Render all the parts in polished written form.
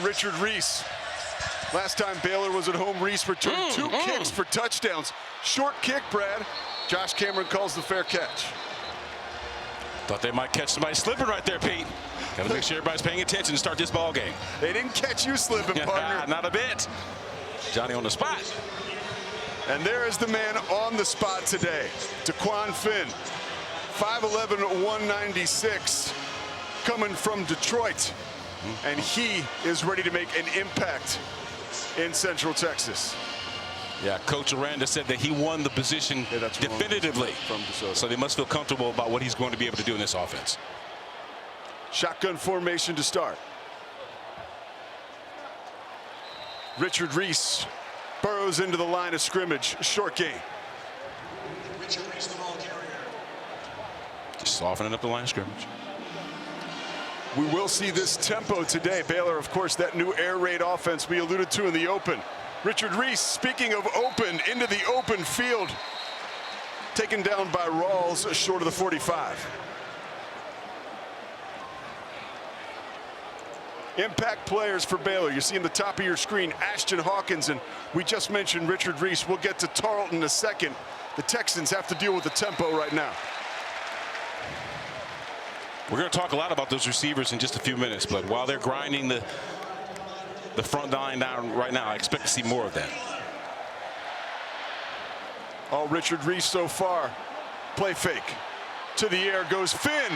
Richard Reese. Last time Baylor was at home, Reese returned two kicks for touchdowns. Short kick, Brad. Josh Cameron calls the fair catch. Thought they might catch somebody slipping right there, Pete. Got to make sure everybody's paying attention to start this ball game. They didn't catch you slipping, partner. Not a bit. Johnny on the spot. And there is the man on the spot today, Daquan Finn. 5'11", 196, coming from Detroit. And he is ready to make an impact in Central Texas. Yeah, Coach Aranda said that he won the position definitively. So they must feel comfortable about what he's going to be able to do in this offense. Shotgun formation to start. Richard Reese burrows into the line of scrimmage. Short gain. Richard Reese, the ball carrier. Just softening up the line of scrimmage. We will see this tempo today. Baylor, of course, that new air raid offense we alluded to in the open. Richard Reese, speaking of open, into the open field. Taken down by Rawls, short of the 45. Impact players for Baylor. You see in the top of your screen, Ashton Hawkins, and we just mentioned Richard Reese. We'll get to Tarleton in a second. The Texans have to deal with the tempo right now. We're going to talk a lot about those receivers in just a few minutes, but while they're grinding the front line down right now, I expect to see more of that. All Richard Reese so far. Play fake. To the air goes Finn.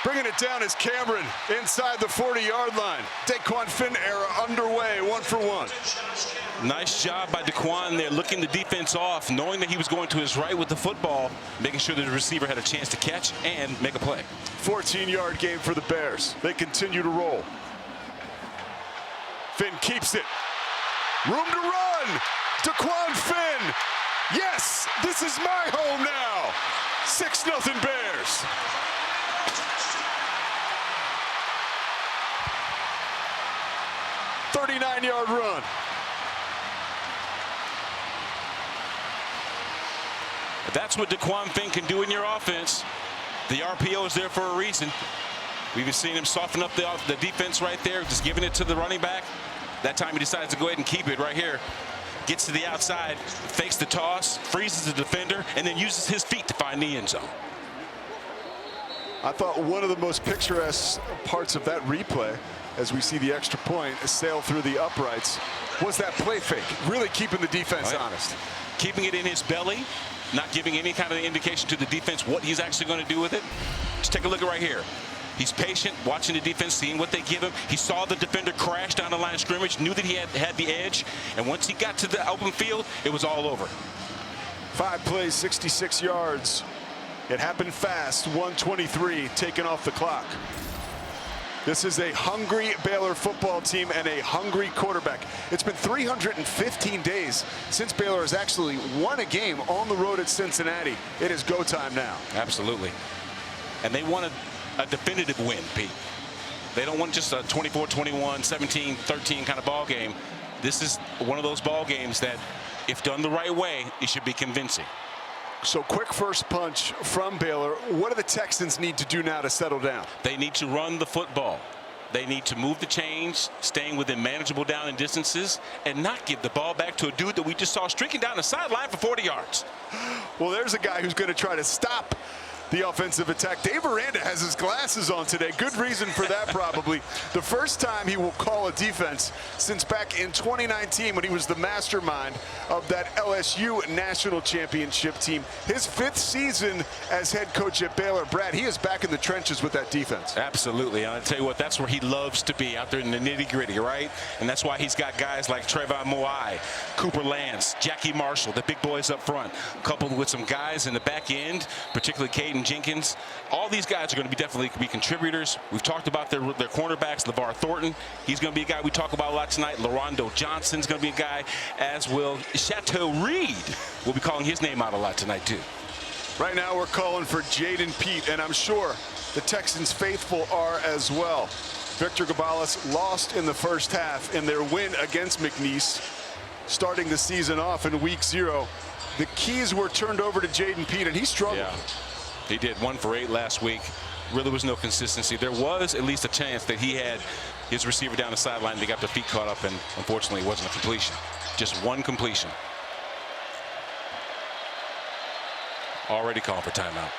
Bringing it down is Cameron inside the 40-yard line. Daquan Finn era underway, 1 for 1. Nice job by Daquan there, looking the defense off, knowing that he was going to his right with the football, making sure that the receiver had a chance to catch and make a play. 14-yard game for the Bears. They continue to roll. Finn keeps it. Room to run. Daquan Finn. Yes, this is my home now. 6-0 Bears. .39-yard run. That's what Daquan Finn can do in your offense. The RPO is there for a reason. We've been seeing him soften up the defense right there, just giving it to the running back. That time he decides to go ahead and keep it right here. Gets to the outside, fakes the toss, freezes the defender, and then uses his feet to find the end zone. I thought one of the most picturesque parts of that replay, as we see the extra point sail through the uprights, was that play fake, really keeping the defense honest. Keeping it in his belly, not giving any kind of indication to the defense what he's actually going to do with it. Just take a look at right here. He's patient, watching the defense, seeing what they give him. He saw the defender crash down the line of scrimmage, knew that he had the edge, and once he got to the open field, it was all over. 5 plays, 66 yards. It happened fast, 1:23 taken off the clock. This is a hungry Baylor football team and a hungry quarterback. It's been 315 days since Baylor has actually won a game on the road at Cincinnati. It is go time now. Absolutely. And they want a definitive win, Pete. They don't want just a 24-21, 17-13 kind of ball game. This is one of those ball games that, if done the right way, it should be convincing. So quick first punch from Baylor. What do the Texans need to do now to settle down? They need to run the football. They need to move the chains, staying within manageable down and distances, and not give the ball back to a dude that we just saw streaking down the sideline for 40 yards. Well, there's a guy who's going to try to stop the offensive attack. Dave Aranda has his glasses on today. Good reason for that, probably. The first time he will call a defense since back in 2019 when he was the mastermind of that LSU national championship team. His 5th season as head coach at Baylor. Brad, he is back in the trenches with that defense. Absolutely. And I'll tell you what, that's where he loves to be, out there in the nitty-gritty, right? And that's why he's got guys like Trayvon Moai, Cooper Lance, Jackie Marshall, the big boys up front, coupled with some guys in the back end, particularly Caden Jenkins. All these guys are going to definitely be contributors. We've talked about their cornerbacks. LeVar Thornton, he's going to be a guy we talk about a lot tonight. LaRondo Johnson's going to be a guy, as will Chateau Reed. We'll be calling his name out a lot tonight too. Right now we're calling for Jaden Pete, and I'm sure the Texans faithful are as well. Victor Gabalis lost in the first half in their win against McNeese, starting the season off in week 0. The keys were turned over to Jaden Pete, and he struggled. Yeah. He did 1 for 8 last week. Really was no consistency. There was at least a chance that he his receiver down the sideline. They got their feet caught up, and unfortunately it wasn't a completion. Just one completion. Already calling for timeout.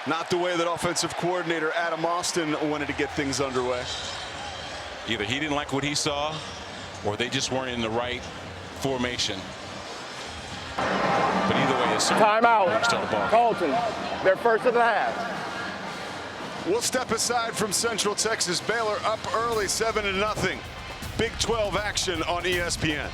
Not the way that offensive coordinator Adam Austin wanted to get things underway. Either he didn't like what he saw, or they just weren't in the right formation. But either way, it's timeout. Tarleton, their first of the half. We'll step aside from Central Texas. Baylor up early, 7-0. Big 12 action on ESPN.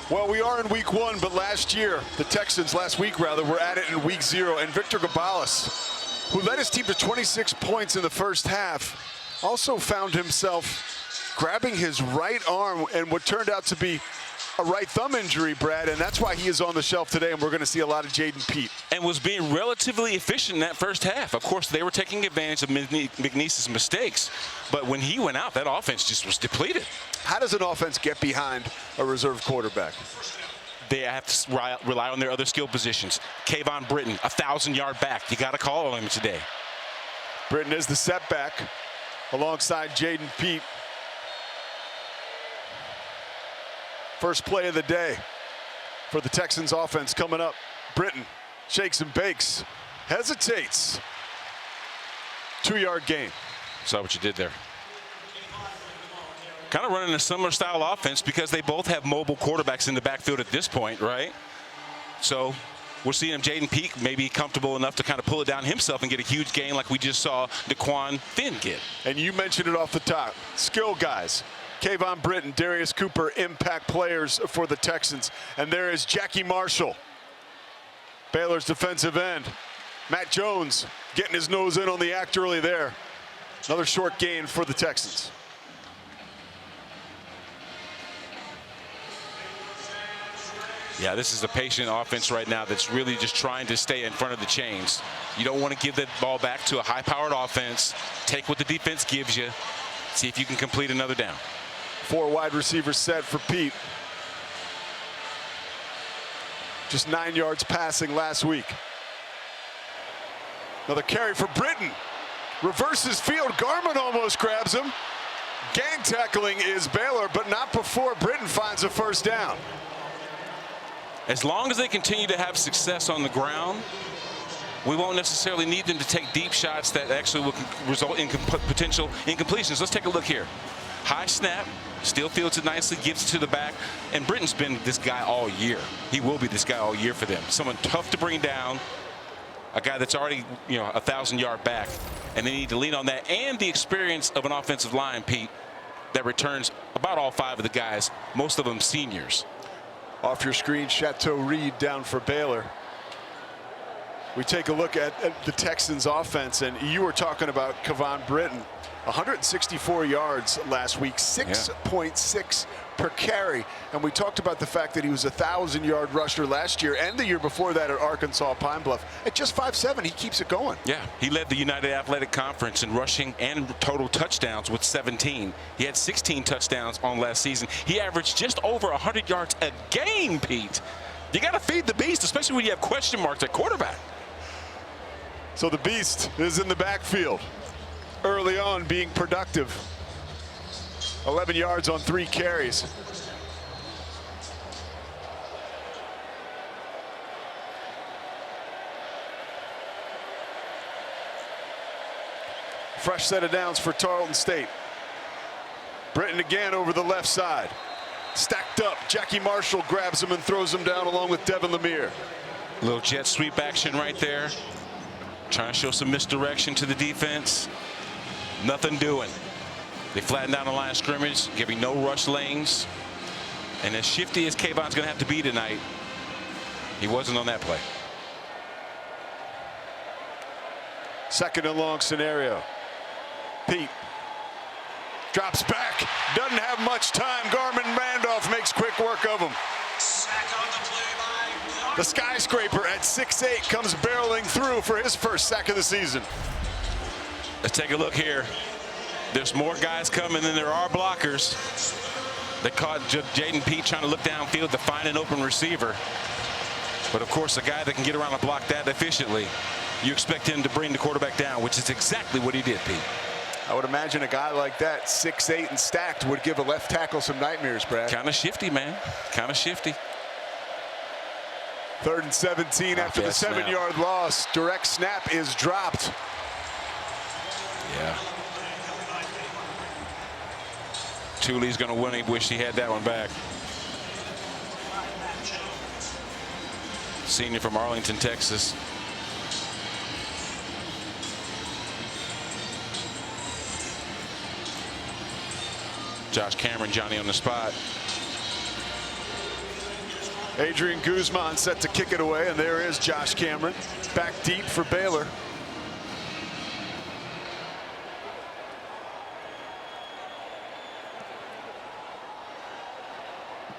Well, we are in week 1, but last week, were at it in week 0. And Victor Gabalis, who led his team to 26 points in the first half, also found himself grabbing his right arm and what turned out to be a right thumb injury, Brad, and that's why he is on the shelf today, and we're going to see a lot of Jaden Pete. And was being relatively efficient in that first half. Of course, they were taking advantage of McNeese's mistakes, but when he went out, that offense just was depleted. How does an offense get behind a reserve quarterback? They have to rely on their other skill positions. Kayvon Britton, 1,000-yard back. You got to call on him today. Britton is the setback alongside Jaden Pete. First play of the day for the Texans offense coming up. Britton shakes and bakes, hesitates. 2-yard gain. Saw what you did there. Kind of running a similar style offense because they both have mobile quarterbacks in the backfield at this point, right? So we're seeing Jaden Pete maybe comfortable enough to kind of pull it down himself and get a huge gain like we just saw Daquan Finn get. And you mentioned it off the top. Skill guys. Kayvon Britton, Darius Cooper, impact players for the Texans. And there is Jackie Marshall, Baylor's defensive end. Matt Jones getting his nose in on the act early there. Another short gain for the Texans. Yeah, this is a patient offense right now that's really just trying to stay in front of the chains. You don't want to give the ball back to a high-powered offense. Take what the defense gives you. See if you can complete another down. 4 wide receivers set for Pete. Just 9 yards passing last week. Another carry for Britton. Reverses field. Garmin almost grabs him. Gang tackling is Baylor, but not before Britton finds a first down. As long as they continue to have success on the ground, we won't necessarily need them to take deep shots that actually will result in potential incompletions. Let's take a look here. High snap, still fields it nicely, gives it to the back, and Britton's been this guy all year. He will be this guy all year for them. Someone tough to bring down, a guy that's already, you know, 1,000-yard back, and they need to lean on that and the experience of an offensive line, Pete, that returns about all 5 of the guys, most of them seniors. Off your screen, Chateau Reed down for Baylor. We take a look at the Texans offense, and you were talking about Kevon Britton. 164 yards last week, 6.6 per carry. And we talked about the fact that he was a 1,000-yard rusher last year and the year before that at Arkansas Pine Bluff. At just 5'7", he keeps it going. Yeah, he led the United Athletic Conference in rushing and total touchdowns with 17. He had 16 touchdowns on last season. He averaged just over 100 yards a game, Pete. You got to feed the beast, especially when you have question marks at quarterback. So the beast is in the backfield early on, being productive. 11 yards on 3 carries. Fresh set of downs for Tarleton State. Britton again over the left side. Stacked up. Jackie Marshall grabs him and throws him down along with Devin Lemire. Little jet sweep action right there. Trying to show some misdirection to the defense. Nothing doing. They flatten down the line of scrimmage, giving no rush lanes. And as shifty as Kayvon's going to have to be tonight, he wasn't on that play. Second and long scenario. Pete drops back. Doesn't have much time. Garmin Randolph makes quick work of him. The skyscraper at 6'8" comes barreling through for his first sack of the season. Let's take a look here. There's more guys coming than there are blockers. They caught Jaden Pete trying to look downfield to find an open receiver. But of course, a guy that can get around and block that efficiently, you expect him to bring the quarterback down, which is exactly what he did, Pete. I would imagine a guy like that, 6'8" and stacked, would give a left tackle some nightmares, Brad. Kind of shifty, man. Kind of shifty. 3rd and 17 after the 7-yard loss. Direct snap is dropped. Yeah. Thule's going to win. He wish he had that one back. Senior from Arlington, Texas. Josh Cameron, Johnny on the spot. Adrian Guzman set to kick it away, and there is Josh Cameron back deep for Baylor.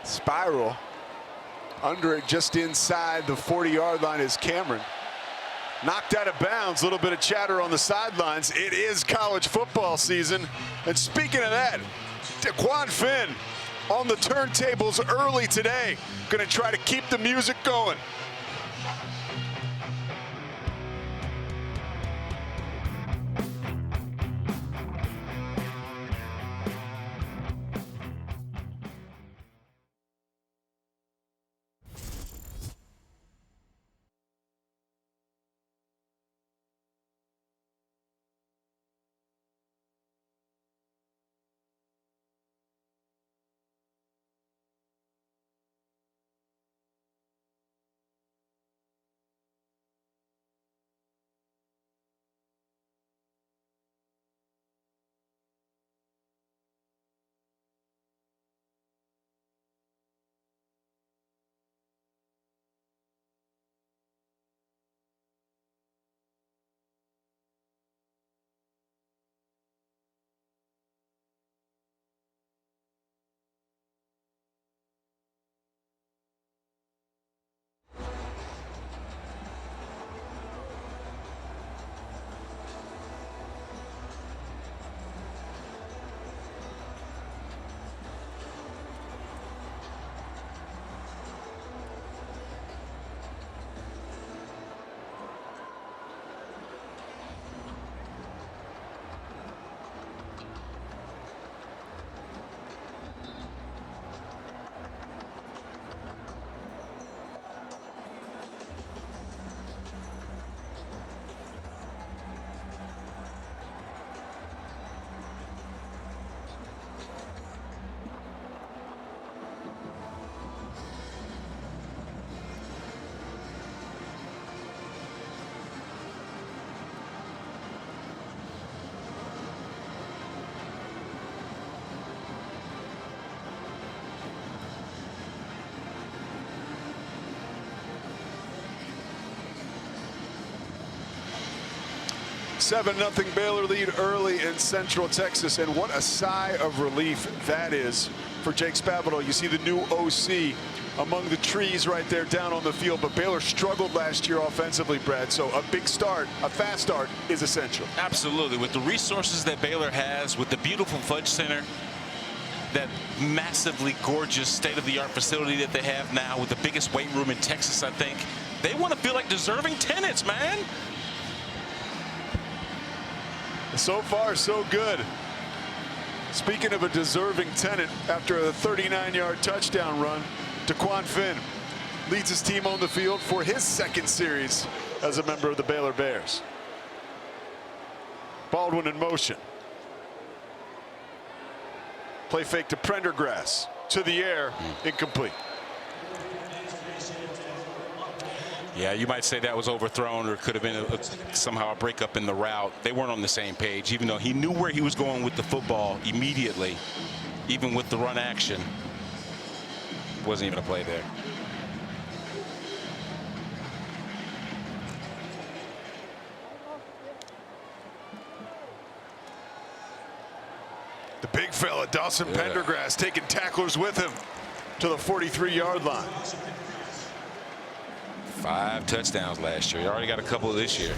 Spiral under it, just inside the 40-yard line is Cameron. Knocked out of bounds. A little bit of chatter on the sidelines. It is college football season, and speaking of that, Daquan Finn on the turntables early today. Going to try to keep the music going. 7-0 Baylor lead early in Central Texas, and what a sigh of relief that is for Jake Spavital. You see the new OC among the trees right there down on the field, but Baylor struggled last year offensively, Brad, so a big start, a fast start is essential. Absolutely. With the resources that Baylor has, with the beautiful Fudge Center, that massively gorgeous state-of-the-art facility that they have now with the biggest weight room in Texas, I think, they want to feel like deserving tenants, man. So far, so good. Speaking of a deserving tenant, after a 39-yard touchdown run, Daquan Finn leads his team on the field for his second series as a member of the Baylor Bears. Baldwin in motion. Play fake to Prendergrass. To the air, incomplete. Yeah, you might say that was overthrown, or it could have been somehow a breakup in the route. They weren't on the same page, even though he knew where he was going with the football immediately, even with the run action. Wasn't even a play there. The big fella, Dawson Pendergrass, taking tacklers with him to the 43-yard line. 5 touchdowns last year. He already got a couple this year.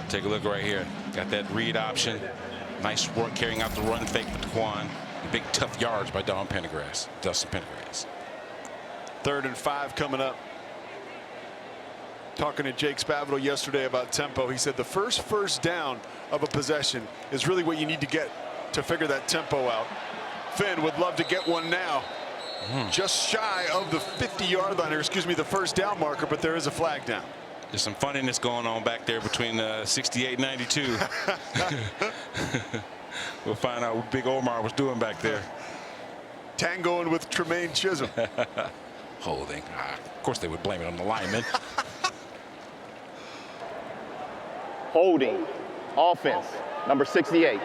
Take a look right here. Got that read option. Nice work carrying out the run fake with Daquan. Big tough yards by Dustin Pendergrass. 3rd and 5 coming up. Talking to Jake Spavital yesterday about tempo, he said the first down of a possession is really what you need to get to figure that tempo out. Finn would love to get one now. Just shy of the 50-yard line, or excuse me, the first down marker, but there is a flag down. There's some funniness going on back there between 68 and 92. We'll find out what Big Omar was doing back there. Tangoing with Tremaine Chisholm. Holding. Of course they would blame it on the lineman. Holding. Offense. Number 68.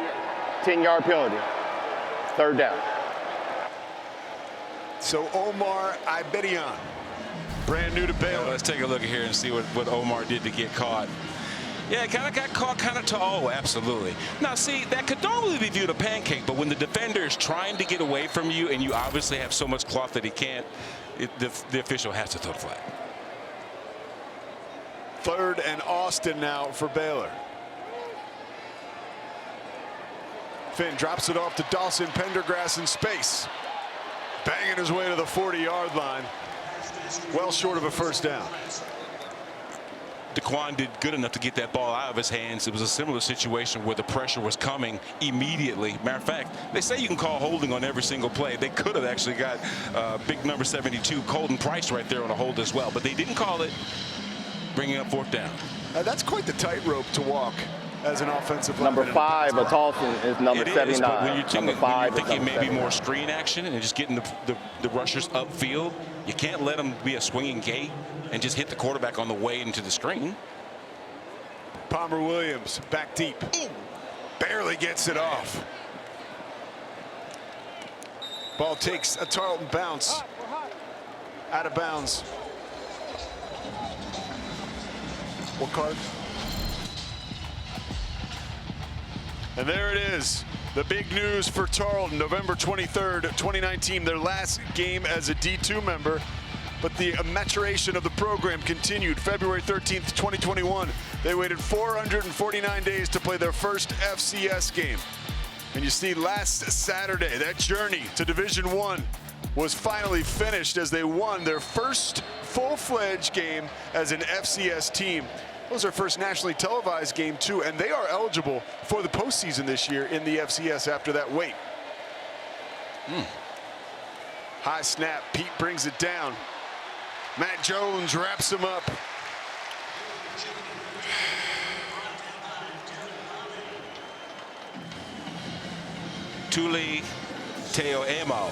10-yard penalty. 3rd down. So Omar Ibedian, brand new to Baylor. Let's take a look here and see what Omar did to get caught. Yeah, kind of got caught kind of tall. Oh, absolutely. Now, see, that could normally be viewed a pancake, but when the defender is trying to get away from you and you obviously have so much cloth that he can't, the official has to throw the flag. 3rd and Austin now for Baylor. Finn drops it off to Dawson Pendergrass in space. Banging his way to the 40-yard line. Well short of a first down. Daquan did good enough to get that ball out of his hands. It was a similar situation where the pressure was coming immediately. Matter of fact, they say you can call holding on every single play. They could have actually got big number 72, Colton Price, right there on a hold as well. But they didn't call it, bringing up 4th down. That's quite the tightrope to walk as an offensive Number 5 of Tarleton is number 79. Is, but when you're thinking maybe 79. more screen action and just getting the rushers upfield, you can't let them be a swinging gate and just hit the quarterback on the way into the screen. Palmer Williams back deep. Barely gets it off. Ball takes a Tarleton bounce. Out of bounds. What card? And there it is. The big news for Tarleton, November 23rd, 2019, their last game as a D2 member. But the maturation of the program continued. February 13th, 2021, they waited 449 days to play their first FCS game. And you see, last Saturday, that journey to Division I was finally finished as they won their first full-fledged game as an FCS team. It was their first nationally televised game, too, and they are eligible for the postseason this year in the FCS after that wait. High snap. Pete brings it down. Matt Jones wraps him up. Tuli Teoemo.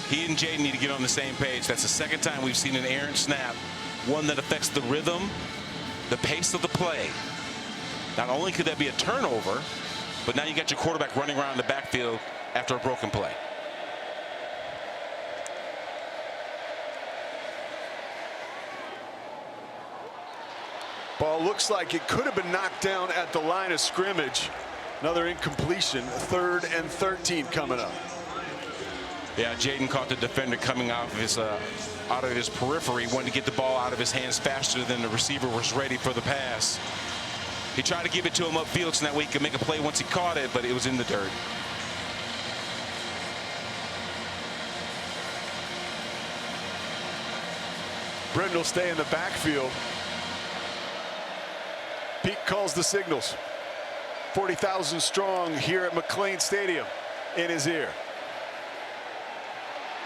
He and Jaden need to get on the same page. That's the second time we've seen an errant snap, one that affects the rhythm, the pace of the play. Not only could that be a turnover, but now you got your quarterback running around the backfield after a broken play. ball. Looks like it could have been knocked down at the line of scrimmage. Another incompletion. 3rd and 13 coming up. Yeah, Jaden caught the defender coming out of his periphery, wanted to get the ball out of his hands faster than the receiver was ready for the pass. He tried to give it to him upfield so that way he could make a play once he caught it, but it was in the dirt. Britton will stay in the backfield. Pete calls the signals. 40,000 strong here at McLean Stadium in his ear.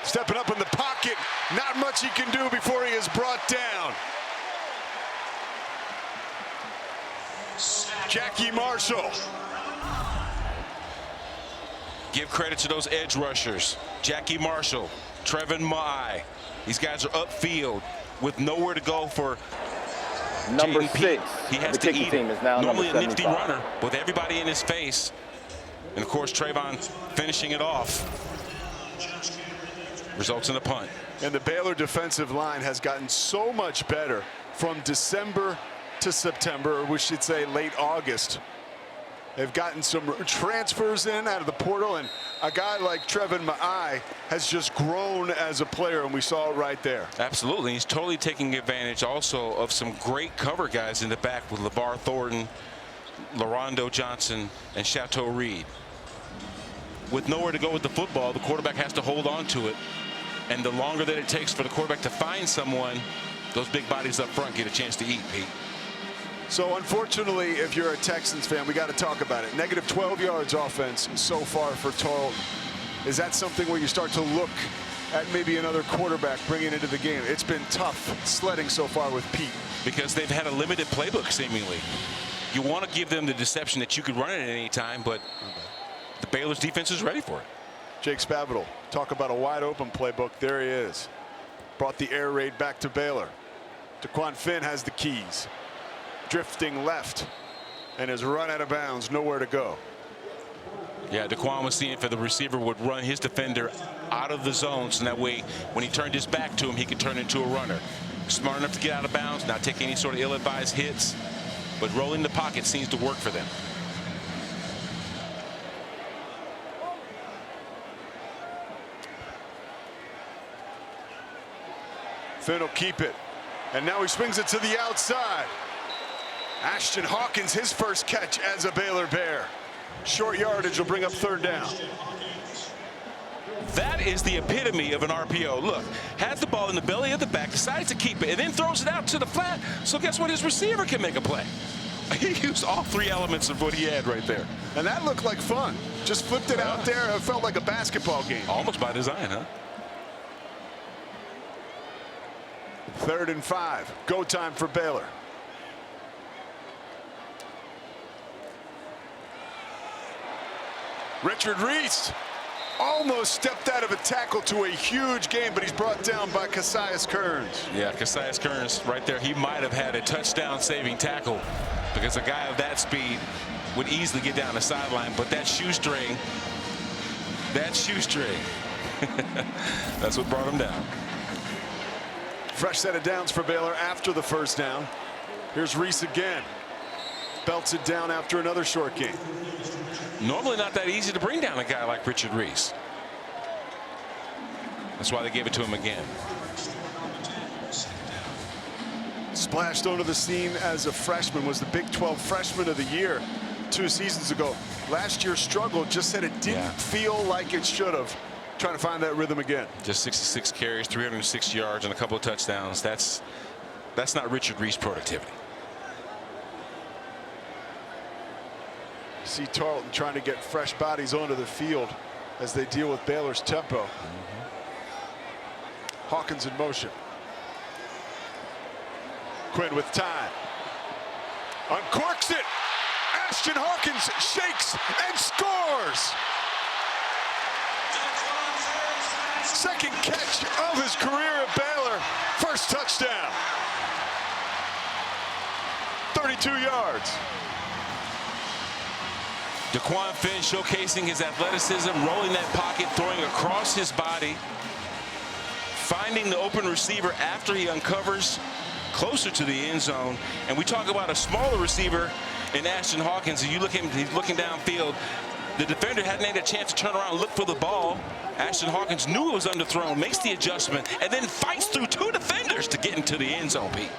Stepping up in the pocket. Not much he can do before he is brought down. Jackie Marshall. Give credit to those edge rushers. Jackie Marshall, Trevin Mai. These guys are upfield with nowhere to go for Number Jaden 6. Pete. He has the to kicking eat team it. is now Normally a number nifty 75. runner with everybody in his face. And of course, Trayvon finishing it off. Results in a punt. And the Baylor defensive line has gotten so much better from December to September, or we should say late August. They've gotten some transfers in out of the portal, and a guy like Trevin Mai has just grown as a player, and we saw it right there. Absolutely. He's totally taking advantage also of some great cover guys in the back with LeVar Thornton, LaRondo Johnson, and Chateau Reed. With nowhere to go with the football, the quarterback has to hold on to it. And the longer that it takes for the quarterback to find someone, those big bodies up front get a chance to eat, Pete. So unfortunately, if you're a Texans fan, we got to talk about it. Negative 12 yards offense so far for Tarleton. Is that something where you start to look at maybe another quarterback bringing into the game? It's been tough sledding so far with Pete. Because they've had a limited playbook, seemingly. You want to give them the deception that you could run it at any time, but the Baylor's defense is ready for it. Jake Spavital, talk about a wide open playbook. There he is. Brought the air raid back to Baylor. Daquan Finn has the keys. Drifting left and is run out of bounds, nowhere to go. Yeah, Daquan was seeing if the receiver would run his defender out of the zone, so that way when he turned his back to him, he could turn into a runner. Smart enough to get out of bounds, not take any sort of ill-advised hits, but rolling the pocket seems to work for them. Finn will keep it, and now he swings it to the outside. Ashton Hawkins, his first catch as a Baylor Bear. Short yardage will bring up 3rd down. That is the epitome of an RPO. Look, has the ball in the belly of the back, decides to keep it, and then throws it out to the flat. So guess what? His receiver can make a play. He used all 3 elements of what he had right there. And that looked like fun. Just flipped it out there. It felt like a basketball game. Almost by design, huh? 3rd and 5. Go time for Baylor. Richard Reese almost stepped out of a tackle to a huge gain, but he's brought down by Cassius Kearns. Yeah, Cassius Kearns right there. He might have had a touchdown saving tackle because a guy of that speed would easily get down the sideline, but that shoestring, that's what brought him down. Fresh set of downs for Baylor after the first down. Here's Reese again. Belts it down after another short gain. Normally not that easy to bring down a guy like Richard Reese. That's why they gave it to him again. Splashed onto the scene as a freshman, was the Big 12 Freshman of the Year 2 seasons ago. Last year struggled, just said it didn't feel like it should have. Trying to find that rhythm again. Just 66 carries, 306 yards, and a couple of touchdowns. That's not Richard Reese productivity. See Tarleton trying to get fresh bodies onto the field as they deal with Baylor's tempo. Hawkins in motion. Quinn with time. Uncorks it. Ashton Hawkins shakes and scores. Second catch of his career at Baylor. First touchdown. 32 yards. Daquan Finn showcasing his athleticism, rolling that pocket, throwing across his body, finding the open receiver after he uncovers closer to the end zone. And we talk about a smaller receiver in Ashton Hawkins, and you look at him, he's looking downfield. The defender hadn't had a chance to turn around and look for the ball. Ashton Hawkins knew it was underthrown, makes the adjustment, and then fights through 2 defenders to get into the end zone, Pete.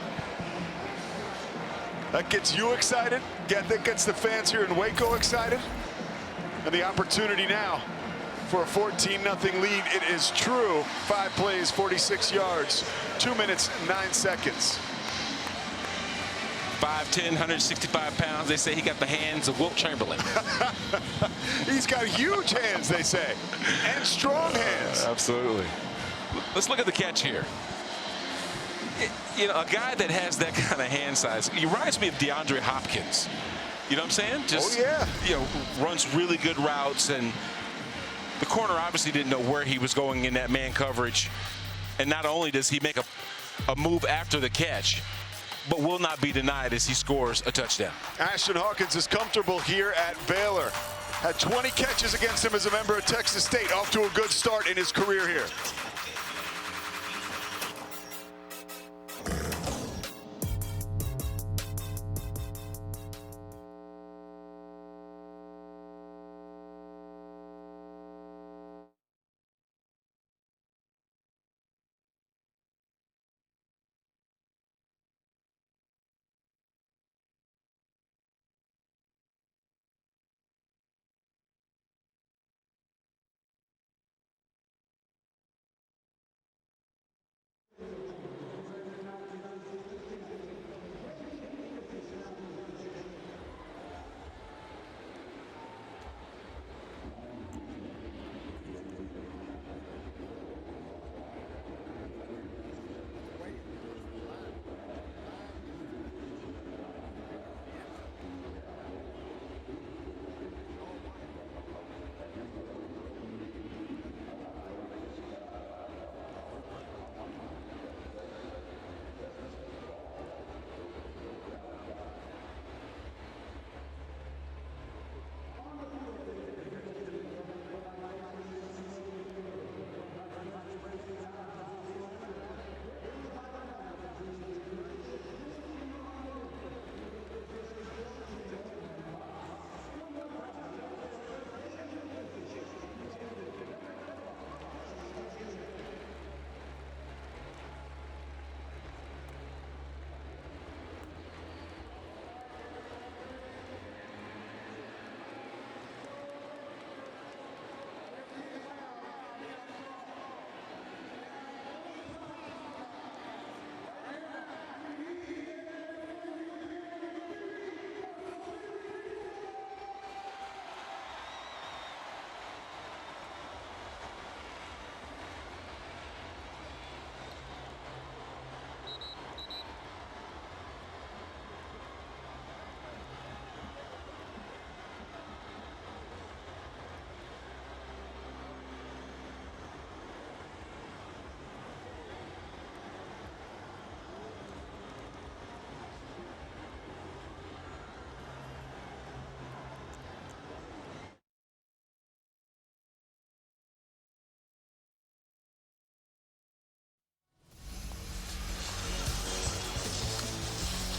That gets you excited. That gets the fans here in Waco excited. And the opportunity now for a 14-0 lead. It is true. 5 plays, 46 yards, 2 minutes, 9 seconds. 5'10", 165 pounds. They say he got the hands of Wilt Chamberlain. He's got huge hands, they say, and strong hands. Absolutely. Let's look at the catch here. You know, a guy that has that kind of hand size, he reminds me of DeAndre Hopkins. You know what I'm saying? Just, oh, yeah. You know, runs really good routes, and the corner obviously didn't know where he was going in that man coverage. And not only does he make a move after the catch, but will not be denied as he scores a touchdown. Ashton Hawkins is comfortable here at Baylor. Had 20 catches against him as a member of Texas State. Off to a good start in his career here.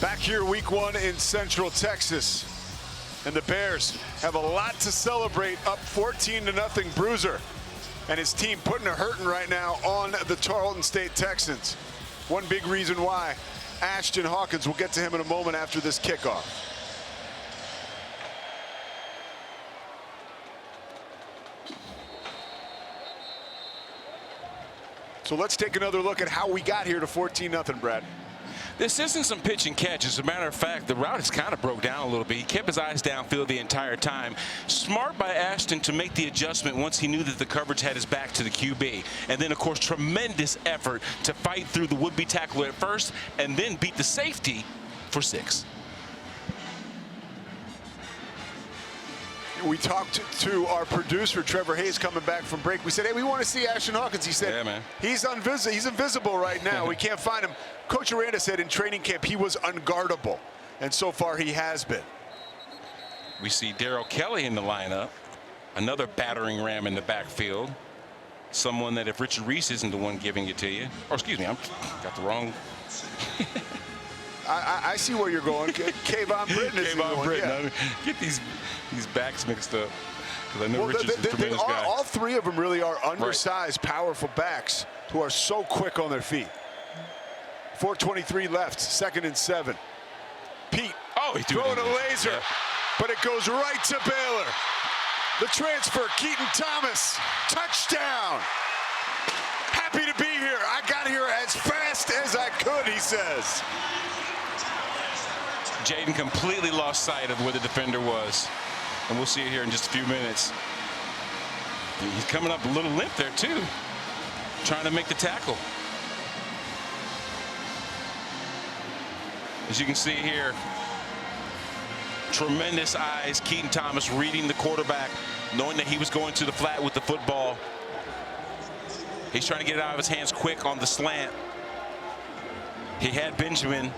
Back here week 1 in Central Texas. And the Bears have a lot to celebrate, up 14-0 Bruiser and his team putting a hurting right now on the Tarleton State Texans. One big reason why, Ashton Hawkins. We'll get to him in a moment after this kickoff. So let's take another look at how we got here to 14-0, Brad. This isn't some pitch and catch. As a matter of fact, the route has kind of broke down a little bit. He kept his eyes downfield the entire time. Smart by Ashton to make the adjustment once he knew that the coverage had his back to the QB. And then, of course, tremendous effort to fight through the would-be tackler at first and then beat the safety for 6. We talked to our producer, Trevor Hayes, coming back from break. We said, hey, we want to see Ashton Hawkins. He said, yeah, man. He's invisible right now. We can't find him. Coach Aranda said in training camp he was unguardable, and so far he has been. We see Darrell Kelly in the lineup, another battering ram in the backfield, someone that if Richard Reese isn't the one giving it to you, or excuse me, I got the wrong. I see where you're going. Kayvon Britton is Kayvon Britton. Yeah. I mean, get these backs mixed up. Because I know Richard's a tremendous guy. All three of them really are undersized, powerful backs who are so quick on their feet. 4:23 left, 2nd and 7. Pete throwing a laser, but it goes right to Baylor. The transfer, Keaton Thomas, touchdown. Happy to be here. I got here as fast as I could, he says. Jaden completely lost sight of where the defender was. And we'll see it here in just a few minutes. He's coming up a little limp there, too. Trying to make the tackle. As you can see here, tremendous eyes. Keaton Thomas reading the quarterback, knowing that he was going to the flat with the football. He's trying to get it out of his hands quick on the slant. He had Benjamin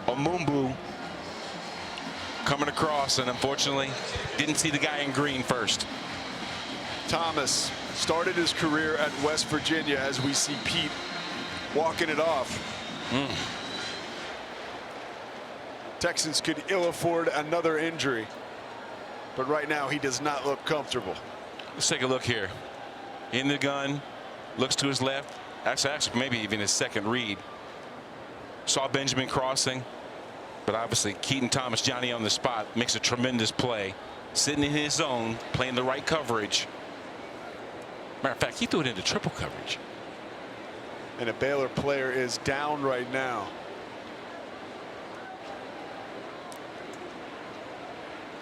Omumbu coming across, and unfortunately didn't see the guy in green first. Thomas started his career at West Virginia, as we see Pete walking it off. Texans could ill afford another injury, but right now he does not look comfortable. Let's take a look here. In the gun, looks to his left. Actually, maybe even his second read. Saw Benjamin crossing, but obviously Keaton Thomas, Johnny on the spot, makes a tremendous play. Sitting in his zone, playing the right coverage. Matter of fact, he threw it into triple coverage. And a Baylor player is down right now.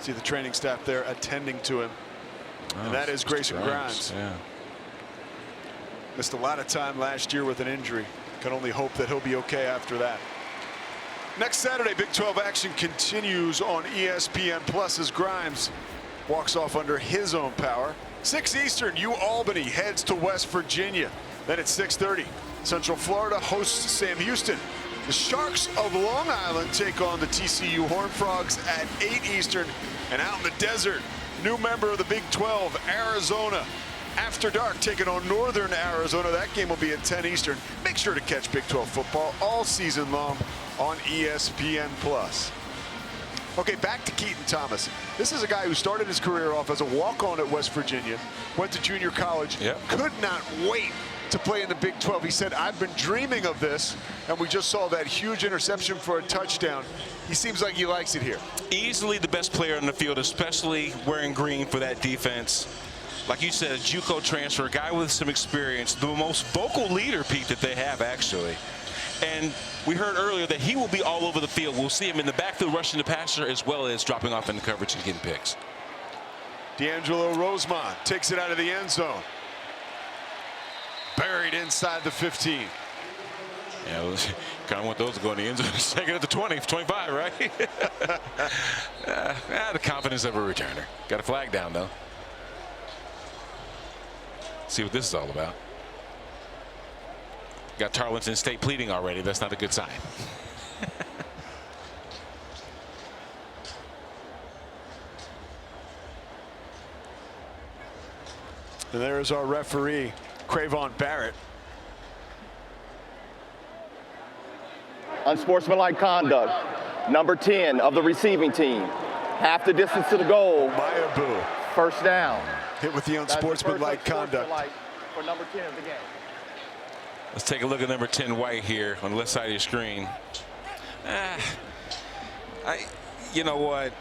See the training staff there attending to him. And that is Grayson Grimes. Yeah. Missed a lot of time last year with an injury. Can only hope that he'll be okay after that. Next Saturday, Big 12 action continues on ESPN Plus as Grimes walks off under his own power. 6 Eastern, U-Albany heads to West Virginia. Then at 6:30, Central Florida hosts Sam Houston. The Sharks of Long Island take on the TCU Horned Frogs at 8 Eastern. And out in the desert, new member of the Big 12, Arizona. After dark, taking on Northern Arizona. That game will be at 10 Eastern. Make sure to catch Big 12 football all season long on ESPN Plus. Okay, back to Keaton Thomas. This is a guy who started his career off as a walk-on at West Virginia, went to junior college, could not wait to play in the Big 12. He said, I've been dreaming of this, and we just saw that huge interception for a touchdown. He seems like he likes it here. Easily the best player on the field, especially wearing green for that defense. Like you said, a JUCO transfer, a guy with some experience, the most vocal leader, Pete, that they have, actually. And we heard earlier that he will be all over the field. We'll see him in the backfield rushing the passer as well as dropping off in the coverage and getting picks. D'Angelo Rosemont takes it out of the end zone. Buried inside the 15. Yeah, kind of want those to go in the end zone. Take it at the 20, 25, right? The confidence of a returner. Got a flag down, though. See what this is all about. Got Tarleton State pleading already. That's not a good sign. And there is our referee, Cravon Barrett. Unsportsmanlike conduct. Number 10 of the receiving team. Half the distance to the goal. Mayabu. First down. Hit with the unsportsmanlike conduct. For number 10 of the game. Let's take a look at number 10 White here on the left side of your screen. You know what?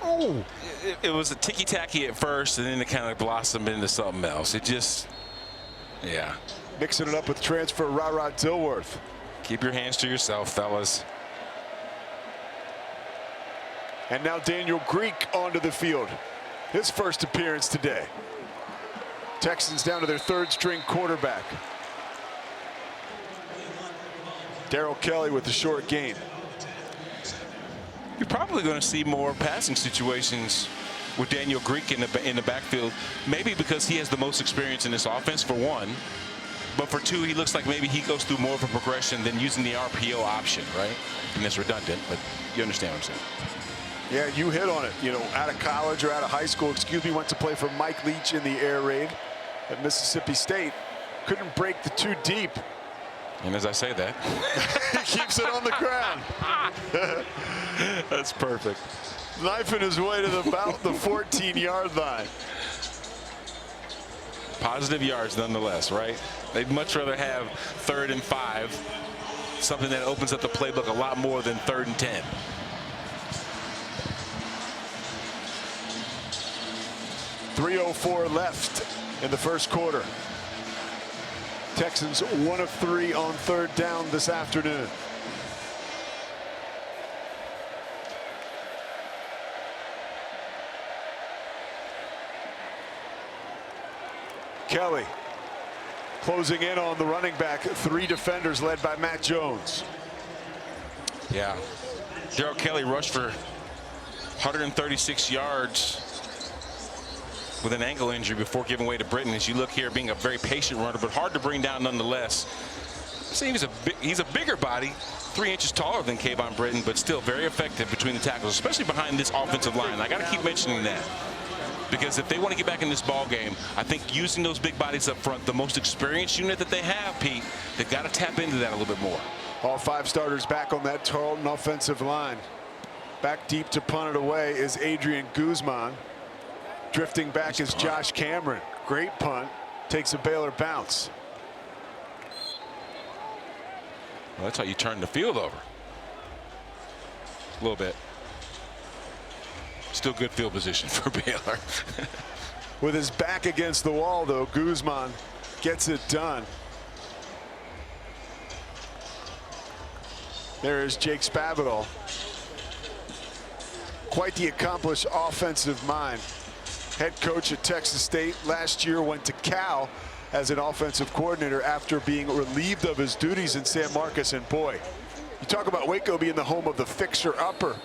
Oh, it was a ticky-tacky at first, and then it kind of blossomed into something else. It just, yeah. Mixing it up with transfer Ra Dilworth. Keep your hands to yourself, fellas. And now Daniel Greek onto the field. His first appearance today. Texans down to their 3rd string quarterback. Darrell Kelly with the short gain. You're probably going to see more passing situations with Daniel Greek in the backfield. Maybe because he has the most experience in this offense, for one. But for two, he looks like maybe he goes through more of a progression than using the RPO option, right? And that's redundant, but you understand what I'm saying. Yeah, you hit on it. You know, out of college or out of high school, went to play for Mike Leach in the air raid at Mississippi State. Couldn't break the 2 deep. And as I say that, he keeps it on the ground. that's perfect. Knifing his way to about the 14-yard line. Positive yards nonetheless, right? They'd much rather have 3rd and 5, something that opens up the playbook a lot more than 3rd and 10. .304 left in the first quarter. Texans 1 of 3 on 3rd down this afternoon. Kelly closing in on the running back. 3 defenders led by Matt Jones. Yeah. Darrell Kelly rushed for 136 yards with an ankle injury before giving way to Britton. As you look here, being a very patient runner, but hard to bring down nonetheless. See, he's a bigger body, 3 inches taller than Kayvon Britton, but still very effective between the tackles, especially behind this offensive line. I got to keep mentioning that, because if they want to get back in this ball game, I think using those big bodies up front, the most experienced unit that they have, Pete, they've got to tap into that a little bit more. All 5 starters back on that Tarleton offensive line. Back deep to punt it away is Adrian Guzman. Drifting back is Josh Cameron. Great punt. Takes a Baylor bounce. Well, that's how you turn the field over. A little bit. Still good field position for Baylor. With his back against the wall, though, Guzman gets it done. There is Jake Spavital. Quite the accomplished offensive mind. Head coach at Texas State. Last year went to Cal as an offensive coordinator after being relieved of his duties in San Marcos. And boy, you talk about Waco being the home of the fixer-upper,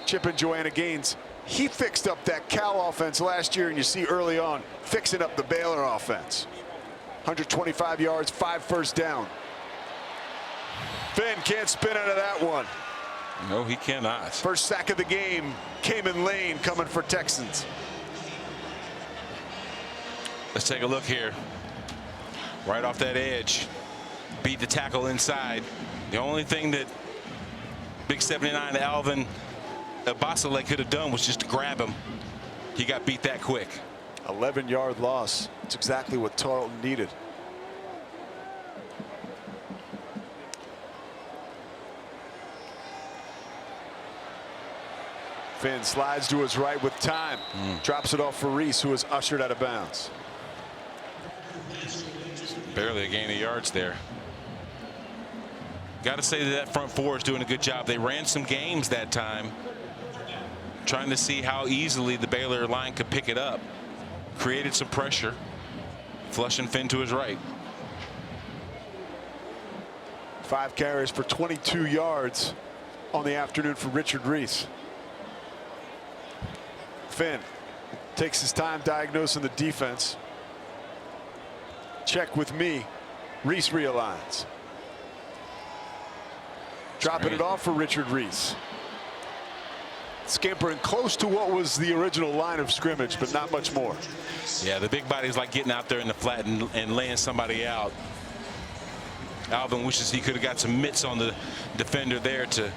Chip and Joanna Gaines. He fixed up that Cal offense last year, and you see early on fixing up the Baylor offense. 125 yards, 5 first down. Finn can't spin out of that one. No, he cannot. First sack of the game, Cayman Lane coming for Texans. Let's take a look here. Right off that edge, beat the tackle inside. The only thing that big 79 Alvin Basile could have done was just to grab him. He got beat that quick. 11-yard loss. It's exactly what Tarleton needed. Finn slides to his right with time. Drops it off for Reese, who is ushered out of bounds. Barely a gain of yards there. Got to say that front four is doing a good job. They ran some games that time, trying to see how easily the Baylor line could pick it up. Created some pressure. Flushing Finn to his right. 5 carries for 22 yards on the afternoon for Richard Reese. Finn takes his time diagnosing the defense. Check with me. Reese realigns. Dropping it off for Richard Reese. Scampering close to what was the original line of scrimmage, but not much more. Yeah, the big body's like getting out there in the flat and laying somebody out. Alvin wishes he could have got some mitts on the defender there to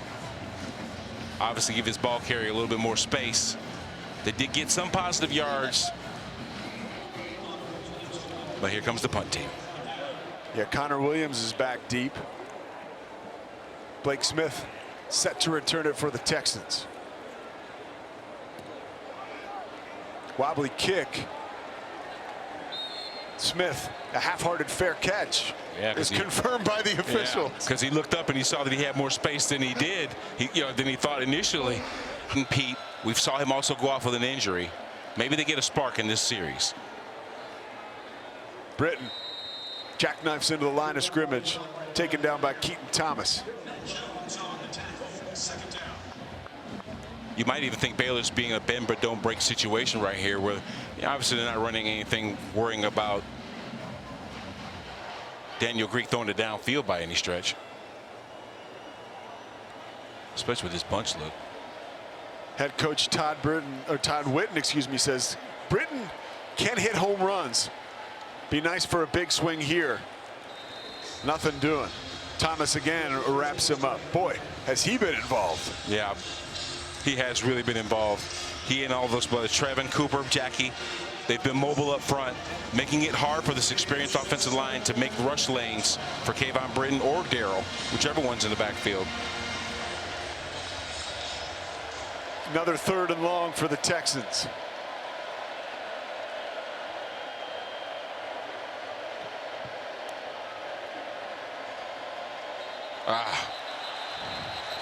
obviously give his ball carrier a little bit more space. They did get some positive yards, but here comes the punt team. Yeah, Connor Williams is back deep. Blake Smith set to return it for the Texans. Wobbly kick. Smith, a half-hearted fair catch, is confirmed by the officials. Because he looked up and he saw that he had more space than he did. Than he thought initially. And Pete, we saw him also go off with an injury. Maybe they get a spark in this series. Britton jackknifes into the line of scrimmage, taken down by Keaton Thomas. You might even think Baylor's being a bend but don't break situation right here, where obviously they're not running anything, worrying about Daniel Greek throwing it downfield by any stretch, especially with his punch look. Head coach Todd Whitten, excuse me, says Britton can hit home runs. Be nice for a big swing here. Nothing doing. Thomas again wraps him up. Boy, has he been involved. Yeah, he has really been involved. He and all those brothers, Trevin, Cooper, Jackie, they've been mobile up front, making it hard for this experienced offensive line to make rush lanes for Kayvon Britton or Darrell, whichever one's in the backfield. Another 3rd and long for the Texans.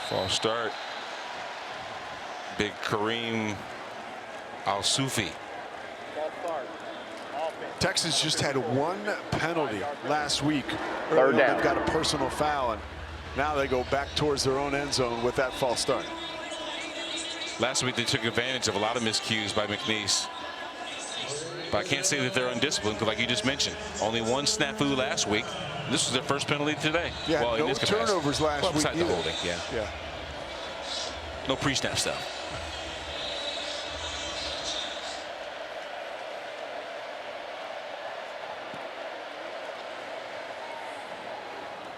False start. Big Kareem Al-Sufi. Texas just had 1 penalty last week. 3rd down. They've got a personal foul, and now they go back towards their own end zone with that false start. Last week they took advantage of a lot of miscues by McNeese. But I can't say that they're undisciplined, because like you just mentioned, only 1 snafu last week. This was their first penalty today. Yeah, well, no turnovers last week. Besides the holding, yeah. Yeah. No pre-snap stuff.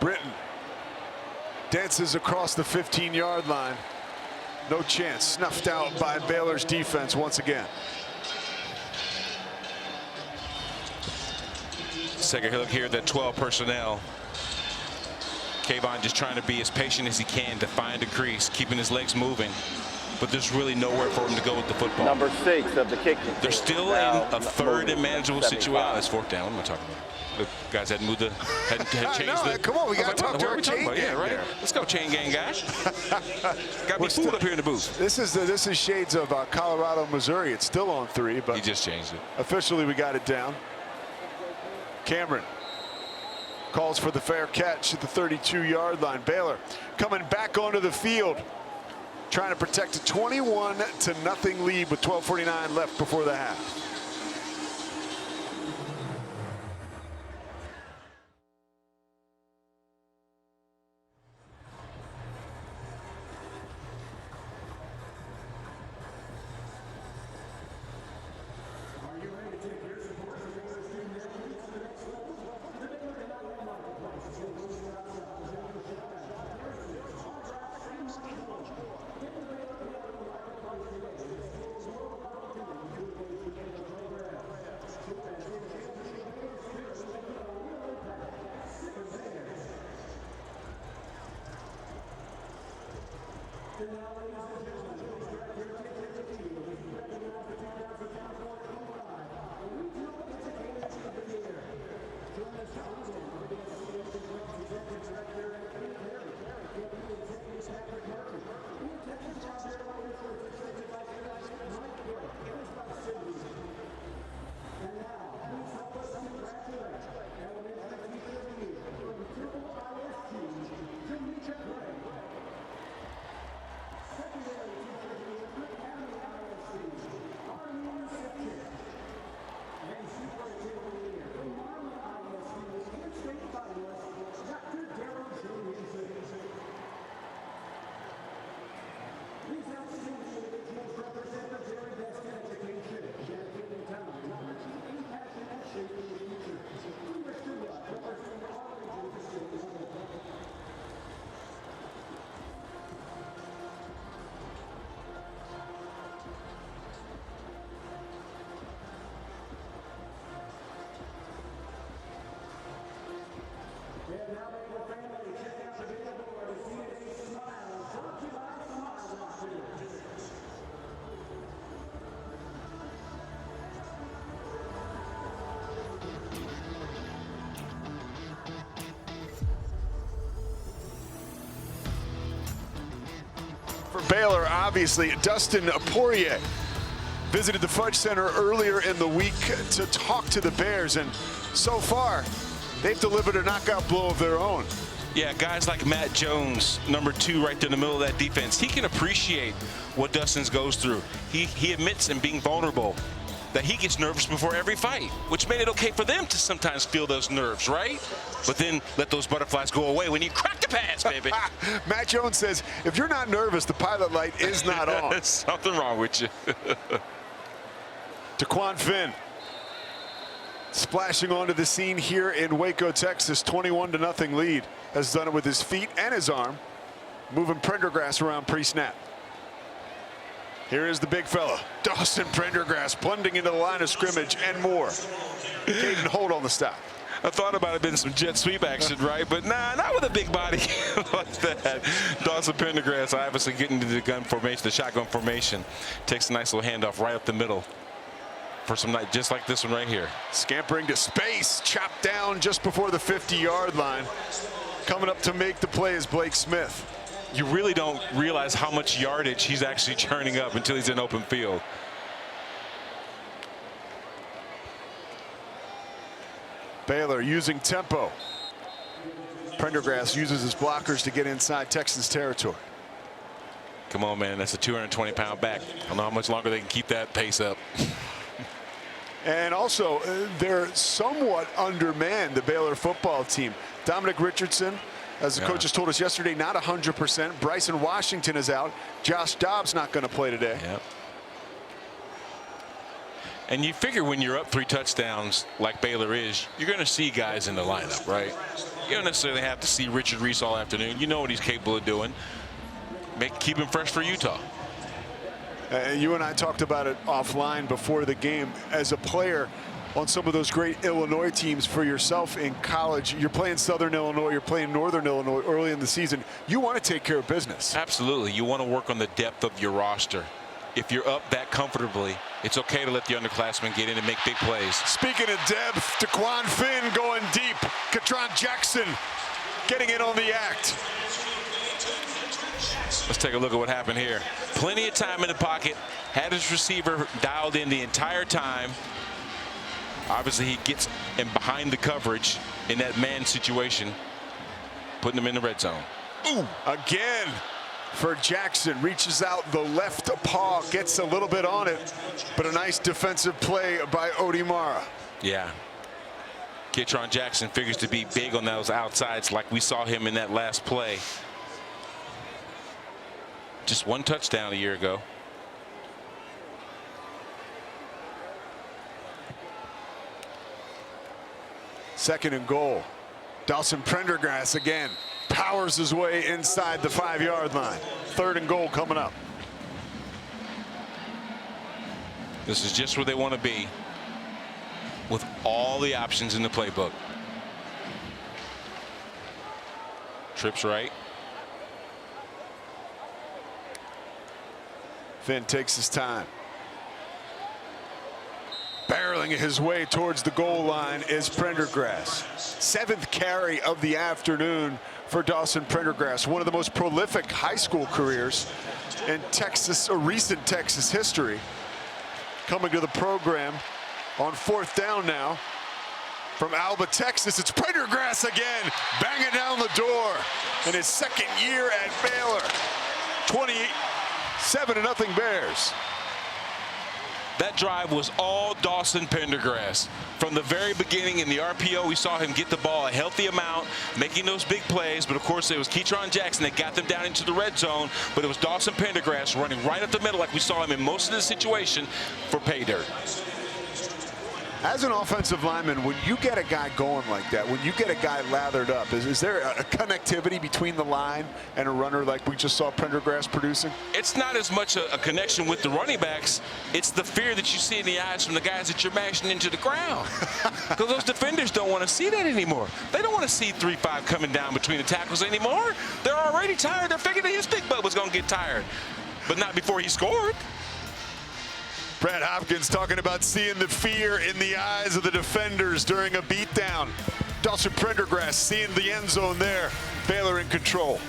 Britton dances across the 15-yard line. No chance. Snuffed out by Baylor's defense once again. Second look here at that 12 personnel. Kayvon just trying to be as patient as he can to find a crease, keeping his legs moving. But there's really nowhere for him to go with the football. Number 6 of the kicking. They're still in a 3rd and manageable situation. It's 4th down. What am I talking about? The guys hadn't moved hadn't changed the. Come on, we got to talk to our chain gang. Yeah, right. There. Let's go, chain gang guys. Got me food up here in the booth. This is shades of Colorado, Missouri. It's still on 3, but he just changed it. Officially, we got it down. Cameron calls for the fair catch at the 32-yard line. Baylor coming back onto the field, trying to protect a 21-0 lead with 12:49 left before the half. For Baylor, obviously, Dustin Poirier visited the Fudge Center earlier in the week to talk to the Bears, and so far, they've delivered a knockout blow of their own. Yeah, guys like Matt Jones, number 2 right there in the middle of that defense, he can appreciate what Dustin goes through. He admits in being vulnerable that he gets nervous before every fight, which made it okay for them to sometimes feel those nerves, right? But then let those butterflies go away when you crack the pads, baby. Matt Jones says, if you're not nervous, the pilot light is not on. There's something wrong with you. Taquan Finn Splashing onto the scene here in Waco, Texas, 21-0 lead. Has done it with his feet and his arm, moving Prendergast around pre-snap. Here is the big fella, Dawson Prendergast, plunging into the line of scrimmage and more. Caden Holt on the stop. I thought about it being some jet sweep action, right? But nah, not with a big body like that. Dawson Prendergast obviously getting into the gun formation, the shotgun formation. Takes a nice little handoff right up the middle for some night, just like this one right here. Scampering to space, chopped down just before the 50-yard line. Coming up to make the play is Blake Smith. You really don't realize how much yardage he's actually churning up until he's in open field. Baylor using tempo. Prendergast uses his blockers to get inside Texas territory. Come on, man, that's a 220-pound back. I don't know how much longer they can keep that pace up. And also, they're somewhat undermanned, the Baylor football team. Dominic Richardson, as the coaches told us yesterday, not 100%. Bryson Washington is out. Josh Dobbs not going to play today. Yep. And you figure when you're up 3 touchdowns like Baylor is, you're going to see guys in the lineup, right? You don't necessarily have to see Richard Reese all afternoon. You know what he's capable of doing. Keep him fresh for Utah. You and I talked about it offline before the game. As a player on some of those great Illinois teams for yourself in college, you're playing Southern Illinois, you're playing Northern Illinois early in the season. You want to take care of business. Absolutely. You want to work on the depth of your roster. If you're up that comfortably, it's okay to let the underclassmen get in and make big plays. Speaking of depth, DeQuan Finn going deep. Katron Jackson getting in on the act. Let's take a look at what happened here. Plenty of time in the pocket. Had his receiver dialed in the entire time. Obviously, he gets in behind the coverage in that man situation, putting him in the red zone. Ooh, again for Jackson. Reaches out the left paw, gets a little bit on it, but a nice defensive play by Odie Mara. Yeah. Katron Jackson figures to be big on those outsides like we saw him in that last play. Just 1 touchdown a year ago. Second and goal. Dawson Prendergast again powers his way inside the 5-yard line. 3rd and goal coming up. This is just where they want to be with all the options in the playbook. Trips right. Finn takes his time. Barreling his way towards the goal line is Prendergast. 7th carry of the afternoon for Dawson Prendergast. One of the most prolific high school careers in Texas, or recent Texas history. Coming to the program on 4th down now from Alba, Texas. It's Prendergast again, banging down the door in his 2nd year at Baylor. 27-0 Bears. That drive was all Dawson Prendergast. From the very beginning in the RPO, we saw him get the ball a healthy amount, making those big plays. But, of course, it was Katron Jackson that got them down into the red zone. But it was Dawson Prendergast running right up the middle like we saw him in most of the situation for pay dirt. As an offensive lineman, when you get a guy going like that, when you get a guy lathered up, is there a connectivity between the line and a runner like we just saw Prendergast producing? It's not as much a connection with the running backs. It's the fear that you see in the eyes from the guys that you're mashing into the ground. Because those defenders don't want to see that anymore. They don't want to see 3-5 coming down between the tackles anymore. They're already tired. They're figuring that his big butt was going to get tired. But not before he scored. Brad Hopkins talking about seeing the fear in the eyes of the defenders during a beatdown. Dawson Prendergast seeing the end zone there. Baylor in control.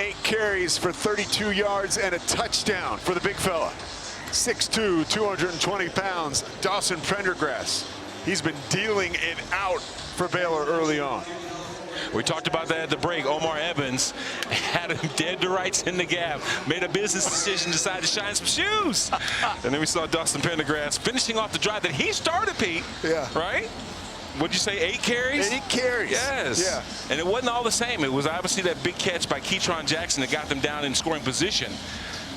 8 carries for 32 yards and a touchdown for the big fella. 6'2", 220 pounds, Dawson Prendergrass. He's been dealing it out for Baylor early on. We talked about that at the break. Omar Evans had him dead to rights in the gap, made a business decision, decided to shine some shoes. And then we saw Dawson Prendergrass finishing off the drive that he started, Pete. Yeah. Right? What'd you say, 8 carries? 8 carries. Yes. Yeah. And it wasn't all the same. It was obviously that big catch by Keytron Jackson that got them down in scoring position.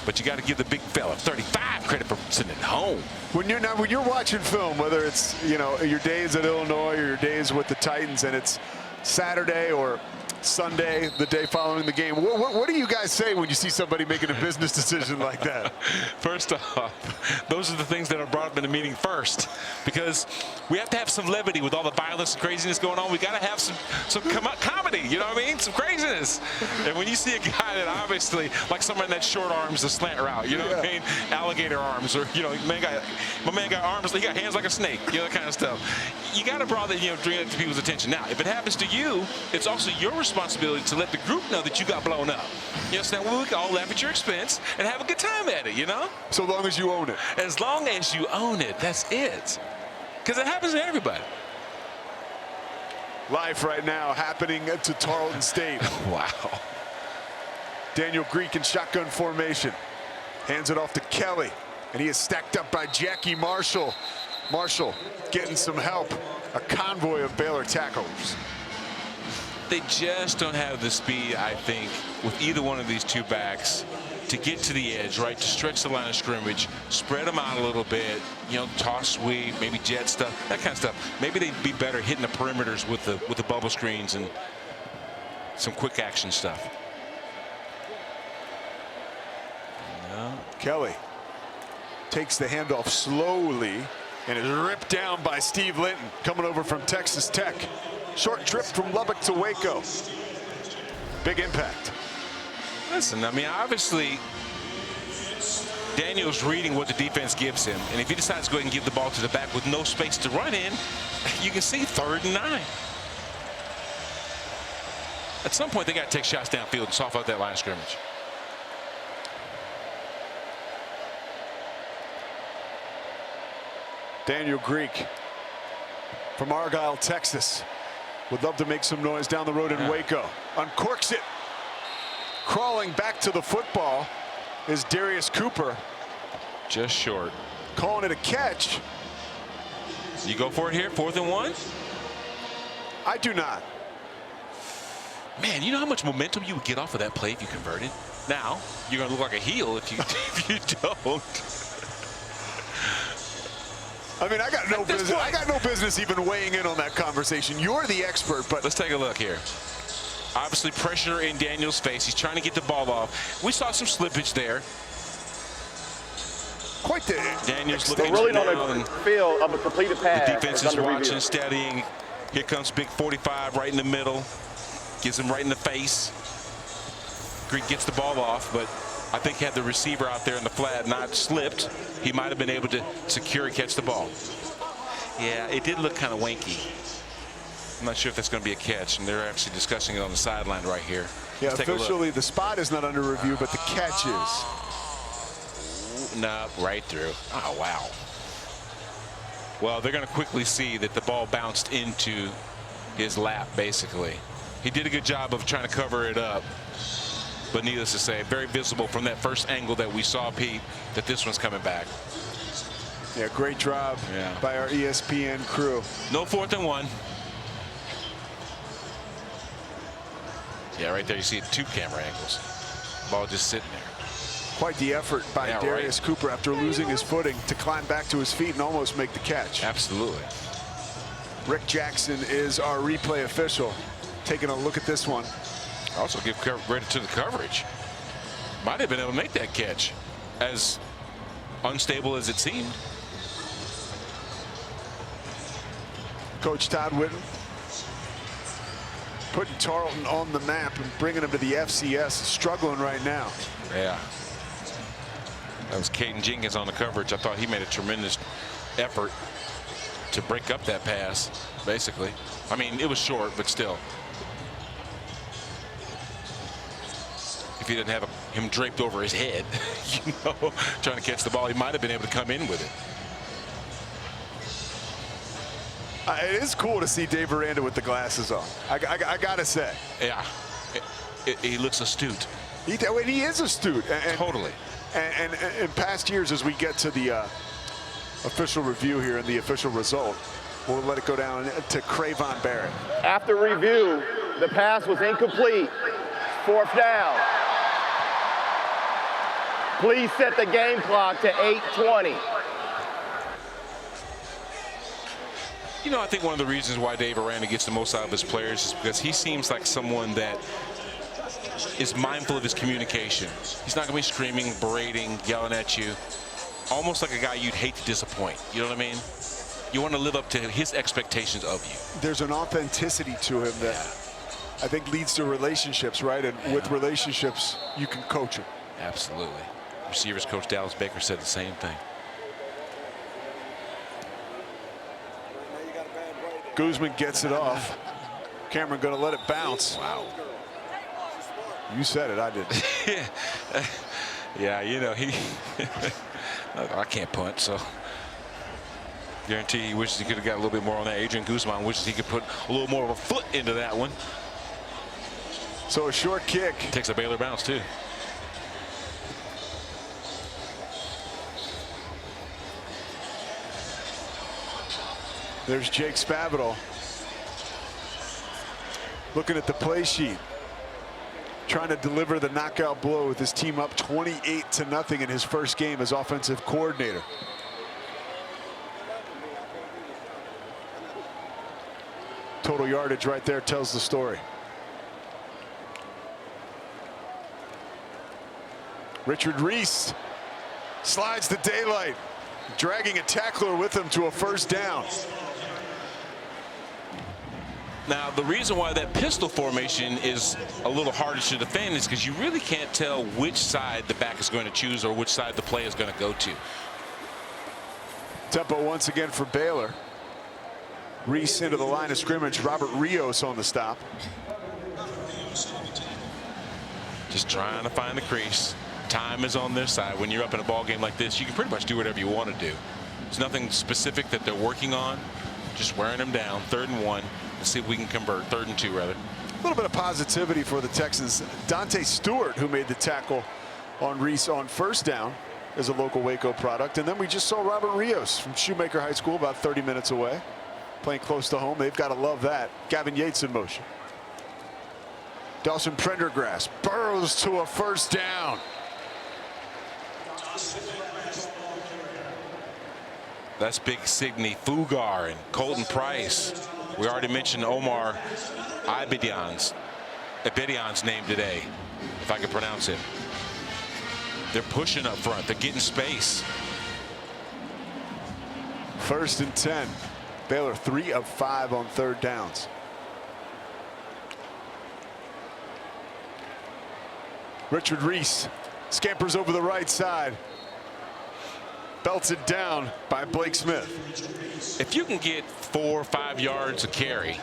But you got to give the big fella 35 credit for sending it home. When you're watching film, whether it's your days at Illinois or your days with the Titans, and it's Saturday or Sunday, the day following the game, what do you guys say when you see somebody making a business decision like that? First off, those are the things that are brought up in the meeting first, because we have to have some levity with all the violence and craziness going on. We got to have some comedy, you know what I mean? Some craziness. And when you see a guy that obviously, like someone that short arms the slant route, you know what I mean? Alligator arms, or my man got arms, he got hands like a snake, that kind of stuff. You got to bring it to people's attention. Now, if it happens to you, it's also your responsibility to let the group know that you got blown up. You understand? Well, we can all laugh at your expense and have a good time at it, So long as you own it. As long as you own it, that's it. Because it happens to everybody. Life right now happening to Tarleton State. Wow. Daniel Greek in shotgun formation. Hands it off to Kelly. And he is stacked up by Jackie Marshall. Marshall getting some help. A convoy of Baylor tacklers. They just don't have the speed, I think, with either one of these two backs to get to the edge, right, to stretch the line of scrimmage, spread them out a little bit, toss sweep, maybe jet stuff, that kind of stuff. Maybe they'd be better hitting the perimeters with the bubble screens and some quick action stuff. No. Kelly takes the handoff slowly and is ripped down by Steve Linton, coming over from Texas Tech. Short trip from Lubbock to Waco. Big impact. Listen, I mean, obviously, Daniel's reading what the defense gives him. And if he decides to go ahead and give the ball to the back with no space to run in, you can see 3rd and 9. At some point, they got to take shots downfield and soften out that line of scrimmage. Daniel Greek from Argyle, Texas. Would love to make some noise down the road in Waco. Uncorks it. Crawling back to the football is Darius Cooper. Just short. Calling it a catch. You go for it here, 4th and 1? I do not. Man, you know how much momentum you would get off of that play if you converted? Now, you're going to look like a heel if you don't. I mean, I got no business even weighing in on that conversation. You're the expert, but let's take a look here. Obviously, pressure in Daniel's face. He's trying to get the ball off. We saw some slippage there. Quite the Daniel's looking really on a feel of a completed pass. The defense is watching, studying. Here comes big 45 right in the middle. Gives him right in the face. Greek gets the ball off, but I think had the receiver out there in the flat not slipped, he might have been able to secure and catch the ball. Yeah, it did look kind of wanky. I'm not sure if that's going to be a catch, and they're actually discussing it on the sideline right here. Yeah, officially the spot is not under review, but the catch is. No, right through. Oh, wow. Well, they're going to quickly see that the ball bounced into his lap, basically. He did a good job of trying to cover it up. But needless to say, very visible from that first angle that we saw, Pete, that this one's coming back. Yeah, great job by our ESPN crew. No 4th and 1. Yeah, right there you see 2 camera angles. Ball just sitting there. Quite the effort by Darius Cooper after losing his footing to climb back to his feet and almost make the catch. Absolutely. Rick Jackson is our replay official. Taking a look at this one. Also give credit to the coverage. Might have been able to make that catch, as unstable as it seemed. Coach Todd Whitten putting Tarleton on the map and bringing them to the FCS. Struggling right now. Yeah. That was Caden Jenkins on the coverage. I thought he made a tremendous effort to break up that pass, basically. I mean, it was short, but still. if he didn't have him draped over his head, you know, trying to catch the ball, he might have been able to come in with it. It is cool to see Dave Aranda with the glasses on. I gotta say. Yeah, he looks astute. He is astute. Totally. And in past years, as we get to the official review here and the official result, we'll let it go down to Cravon Barrett. After review, the pass was incomplete. 4th down. Please set the game clock to 8:20. You know, I think one of the reasons why Dave Aranda gets the most out of his players is because he seems like someone that is mindful of his communication. He's not going to be screaming, berating, yelling at you. Almost like a guy you'd hate to disappoint. You know what I mean? You want to live up to his expectations of you. There's an authenticity to him that I think leads to relationships, right? And with relationships, you can coach them. Absolutely. Receivers coach Dallas Baker said the same thing. Guzman gets it off. Cameron going to let it bounce. Wow. You said it, I didn't. Yeah, you know, I can't punt, so guarantee he wishes he could have got a little bit more on that. Adrian Guzman wishes he could put a little more of a foot into that one. So a short kick. Takes a Baylor bounce, too. There's Jake Spavital looking at the play sheet, trying to deliver the knockout blow with his team up 28-0 in his first game as offensive coordinator. Total yardage right there tells the story. Richard Reese slides the daylight, dragging a tackler with him to a first down. Now, the reason why that pistol formation is a little harder to defend is because you really can't tell which side the back is going to choose or which side the play is going to go to. Tempo once again for Baylor. Reese into the line of scrimmage. Robert Rios on the stop. Just trying to find the crease. Time is on their side. When you're up in a ball game like this, you can pretty much do whatever you want to do. There's nothing specific that they're working on. Just wearing them down. 3rd and 1. Let's see if we can convert. 3rd and 2, rather. A little bit of positivity for the Texans. Dante Stewart, who made the tackle on Reese on first down, is a local Waco product. And then we just saw Robert Rios from Shoemaker High School, about 30 minutes away, playing close to home. They've got to love that. Gavin Yates in motion. Dawson Prendergrass burrows to a first down. That's Big Signy Fugar and Colton Price. We already mentioned Omar Abedian's name today, if I can pronounce it. They're pushing up front. They're getting space. 1st and 10. Baylor 3 of 5 on 3rd downs. Richard Reese scampers over the right side. Belted down by Blake Smith. If you can get 4 or 5 yards a carry,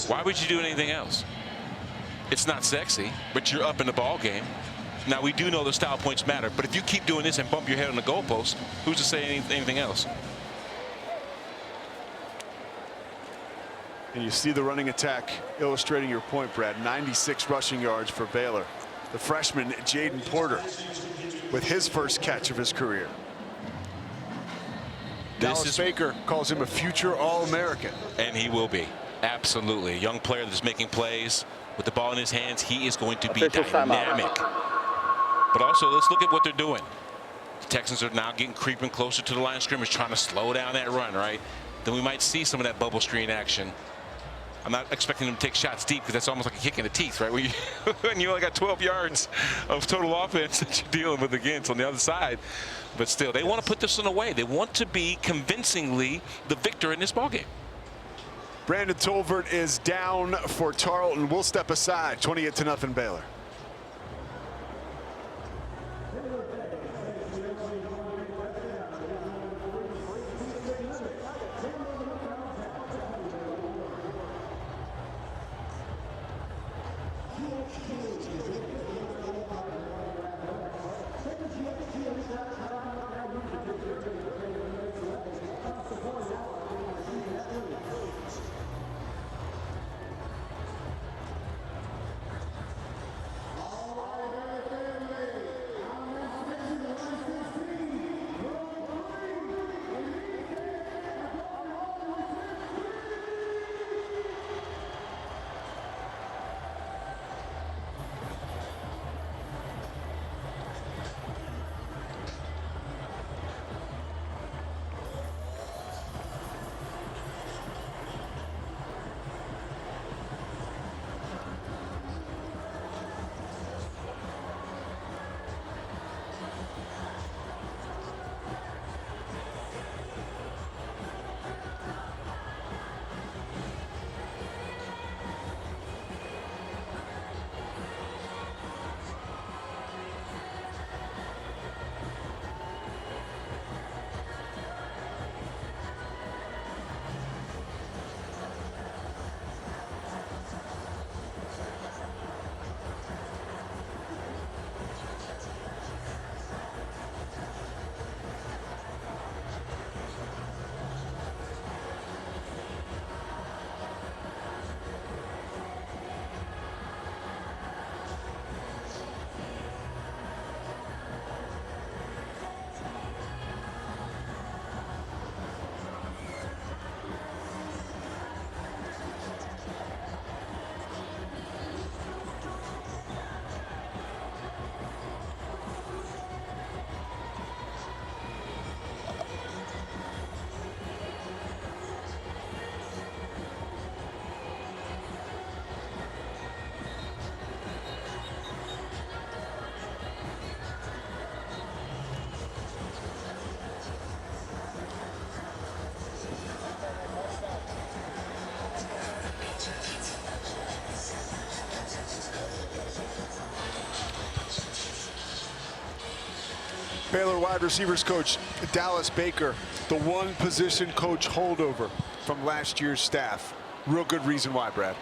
why would you do anything else? It's not sexy, but you're up in the ball game. Now, we do know the style points matter, but if you keep doing this and bump your head on the goalpost, who's to say anything else? And you see the running attack illustrating your point, Brad. 96 rushing yards for Baylor. The freshman, Jaden Porter, with his first catch of his career. Dallas Baker calls him a future All-American. And he will be. Absolutely. A young player that's making plays with the ball in his hands. He is going to be dynamic. But also, let's look at what they're doing. The Texans are now creeping closer to the line of scrimmage, trying to slow down that run, right? Then we might see some of that bubble screen action. I'm not expecting them to take shots deep because that's almost like a kick in the teeth, right? When you only got 12 yards of total offense that you're dealing with against on the other side. But still, they want to put this one away. They want to be convincingly the victor in this ballgame. Brandon Tolvert is down for Tarleton. We'll step aside. 28-0 Baylor. Baylor wide receivers coach Dallas Baker, the one position coach holdover from last year's staff. Real good reason why, Brad.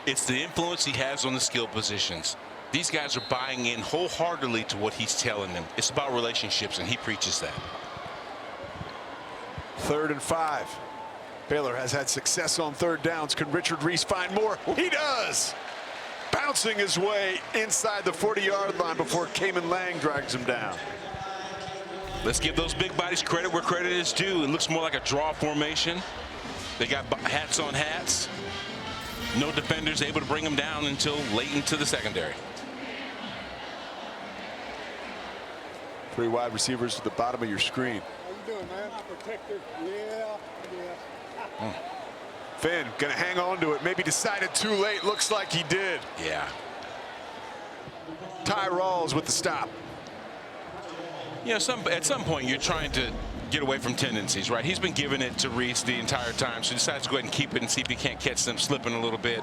It's the influence he has on the skill positions. These guys are buying in wholeheartedly to what he's telling them. It's about relationships, and he preaches that. 3rd and 5. Baylor has had success on 3rd downs. Can Richard Reese find more? He does. Bouncing his way inside the 40-yard line before Cayman Lang drags him down. Let's give those big bodies credit where credit is due. It looks more like a draw formation. They got hats on hats. No defenders able to bring them down until late into the secondary. 3 wide receivers at the bottom of your screen. How you doing, man? Protector. Yeah. Finn gonna hang on to it. Maybe decided too late. Looks like he did. Yeah. Ty Rawls with the stop. You know, at some point you're trying to get away from tendencies, right? He's been giving it to Reese the entire time, so he decides to go ahead and keep it and see if he can't catch them slipping a little bit.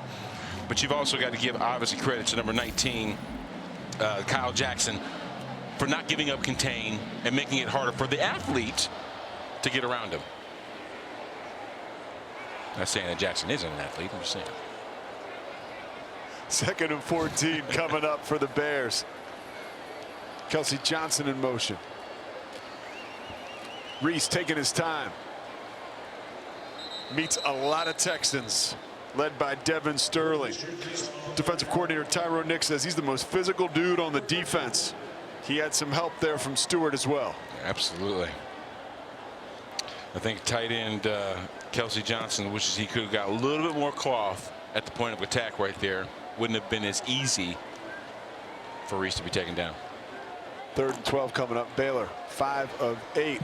But you've also got to give obviously credit to number 19, Kyle Jackson, for not giving up contain and making it harder for the athlete to get around him. Not saying that Jackson isn't an athlete, I'm just saying. 2nd and 14 coming up for the Bears. Kelsey Johnson in motion. Reese taking his time. Meets a lot of Texans, led by Devin Sterling. Defensive coordinator Tyrone Nick says he's the most physical dude on the defense. He had some help there from Stewart as well. Absolutely. I think tight end Kelsey Johnson wishes he could have got a little bit more cloth at the point of attack right there. Wouldn't have been as easy for Reese to be taken down. 3rd and 12 coming up. Baylor 5 of 8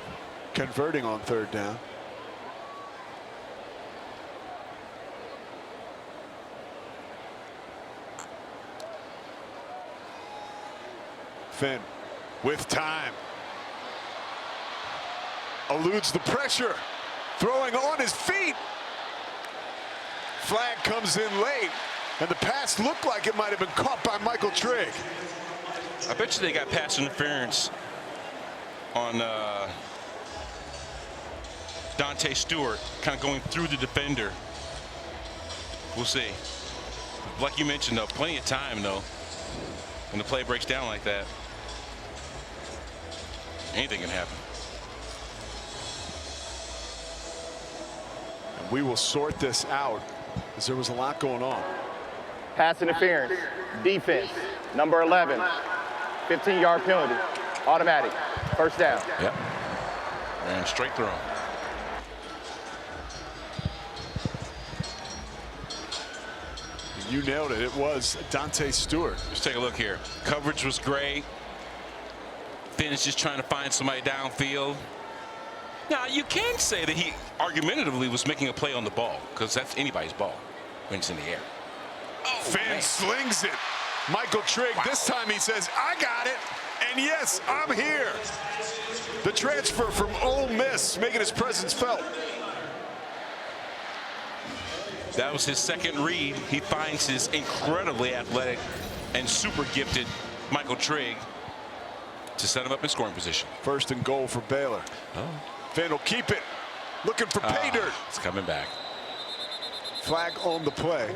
converting on 3rd down. Finn with time. Eludes the pressure. Throwing on his feet. Flag comes in late. And the pass looked like it might have been caught by Michael Trigg. I bet you they got pass interference on Dante Stewart, kind of going through the defender. We'll see. Like you mentioned, though, plenty of time, though, when the play breaks down like that. Anything can happen. And we will sort this out as there was a lot going on. Pass interference, defense, number 11, 15-yard penalty, automatic, 1st down. Yep. And straight through him. You nailed it. It was Dante Stewart. Let's take a look here. Coverage was great. Finn is just trying to find somebody downfield. Now, you can say that he argumentatively was making a play on the ball, because that's anybody's ball when it's in the air. Oh, Finn man. slings it. Michael Trigg, Wow. this time he says, I got it. And yes, I'm here. The transfer from Ole Miss making his presence felt. That was his 2nd read. He finds his incredibly athletic and super gifted Michael Trigg to set him up in scoring position. 1st and goal for Baylor. Oh. Finn will keep it. Looking for pay dirt. It's coming back. Flag on the play.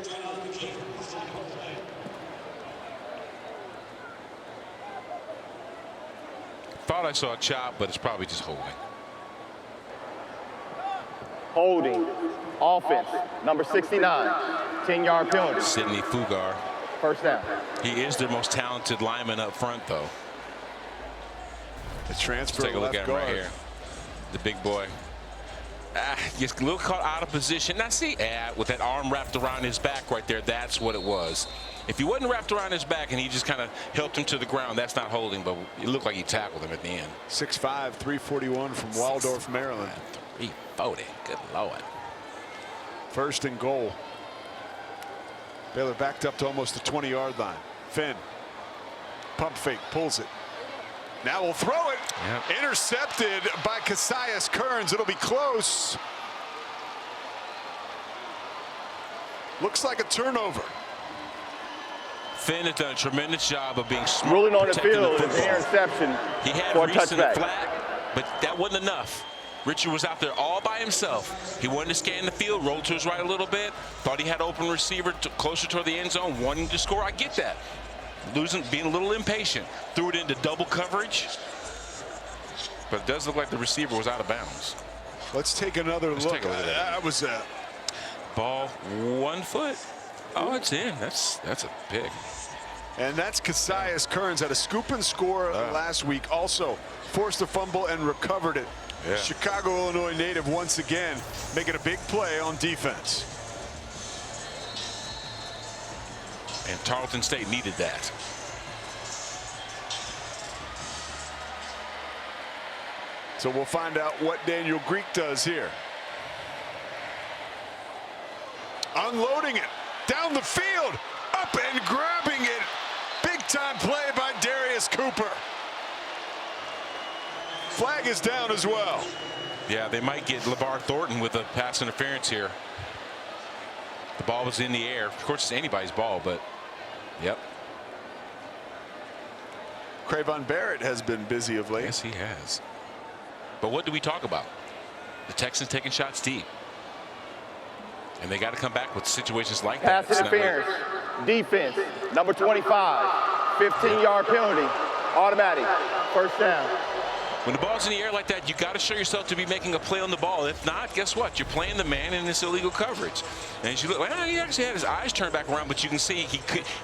Thought I saw a chop, but it's probably just holding. Holding, offense, number 69, 10-yard penalty, Sidney Fugar. 1st down. He is their most talented lineman up front, though. The transfer Take a look left at him guard. right here. The big boy. Gets a little caught out of position. Now see, with that arm wrapped around his back right there, that's what it was. If he wasn't wrapped around his back and he just kind of helped him to the ground, that's not holding, but it looked like he tackled him at the end. 6'5", 341 from Waldorf, Maryland. 340, good Lord. 1st and goal. Baylor backed up to almost the 20-yard line. Finn, pump fake, pulls it. Now we'll throw it. Yep. Intercepted by Cassius Kearns. It'll be close. Looks like a turnover. Finn has done a tremendous job of being smart. Ruling on the protecting field is football. an interception He had for a Reese in the touchback. flat, but that wasn't enough. Richard was out there all by himself. He wanted to scan the field, rolled to his right a little bit, thought he had an open receiver closer toward the end zone, wanting to score. I get that. Being a little impatient. Threw it into double coverage. But it does look like the receiver was out of bounds. Let's take another look. take a look at that. That was Ball 1 foot. Oh, it's in. That's a pick. and that's Cassius Kearns had a scoop and score last week. Also forced a fumble and recovered it. Yeah. Chicago, Illinois native once again making a big play on defense. And Tarleton State needed that. So we'll find out what Daniel Greek does here. Unloading it down the field, up and grabbing it. Big time play by Darius Cooper. Flag is down as well. Yeah, they might get LeVar Thornton with a pass interference here. The ball was in the air. Of course, it's anybody's ball, but yep. Cravon Barrett has been busy of late. Yes, he has. But what do we talk about? The Texans taking shots deep. And they got to come back with situations like that. Pass interference, defense, number 25, 15-yard penalty, automatic, first down. When the ball's in the air like that, you got to show yourself to be making a play on the ball. If not, guess what? You're playing the man in this illegal coverage. And as you look, well, he actually had his eyes turned back around, but you can see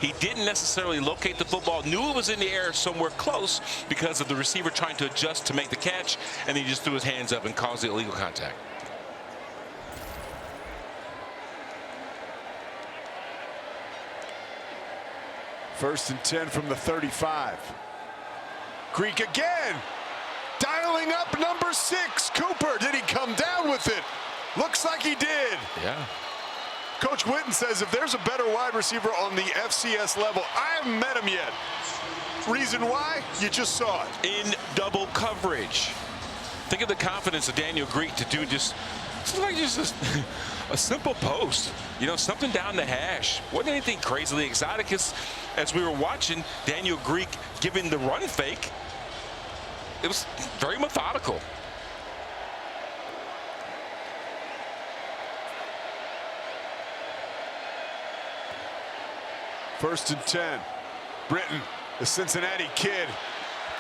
he didn't necessarily locate the football. Knew it was in the air somewhere close because of the receiver trying to adjust to make the catch, and he just threw his hands up and caused the illegal contact. First and 10 from the 35. Greek again. Dialing up number 6, Cooper. Did he come down with it? Looks like he did. Yeah. Coach Witten says if there's a better wide receiver on the FCS level, I haven't met him yet. Reason why? You just saw it. In double coverage. Think of the confidence of Daniel Greek to do just a simple post. You know, something down the hash. Wasn't anything crazily exotic. As we were watching Daniel Greek giving the run fake, it was very methodical. First and 10. Britton, the Cincinnati kid,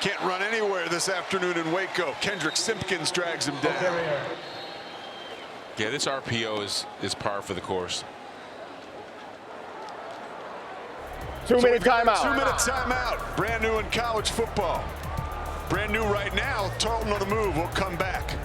can't run anywhere this afternoon in Waco. Kendrick Simpkins drags him down. Yeah, this RPO is par for the course. 2-minute timeout. 2-minute timeout. Brand new in college football. Brand new right now. Tarleton on the move. We'll come back.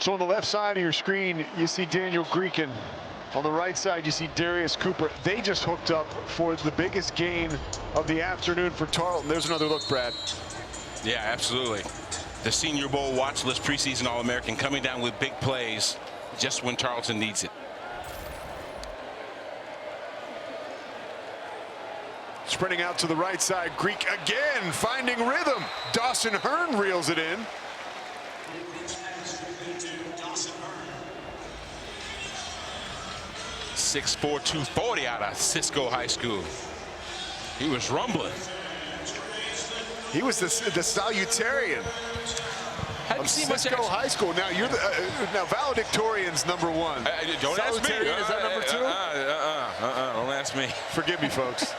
So on the left side of your screen, you see Daniel Greekin. On the right side, you see Darius Cooper. They just hooked up for the biggest gain of the afternoon for Tarleton. There's another look, Brad. Yeah, absolutely. The Senior Bowl watch list preseason All-American coming down with big plays just when Tarleton needs it. Sprinting out to the right side, Greek again finding rhythm. Dawson Hearn reels it in. .6'4", 240 out of Cisco High School. He was rumbling. He was the salutarian of Cisco High School. Now you're the, now valedictorian's number one. Don't ask me. Is that number two? Don't ask me. Forgive me, folks.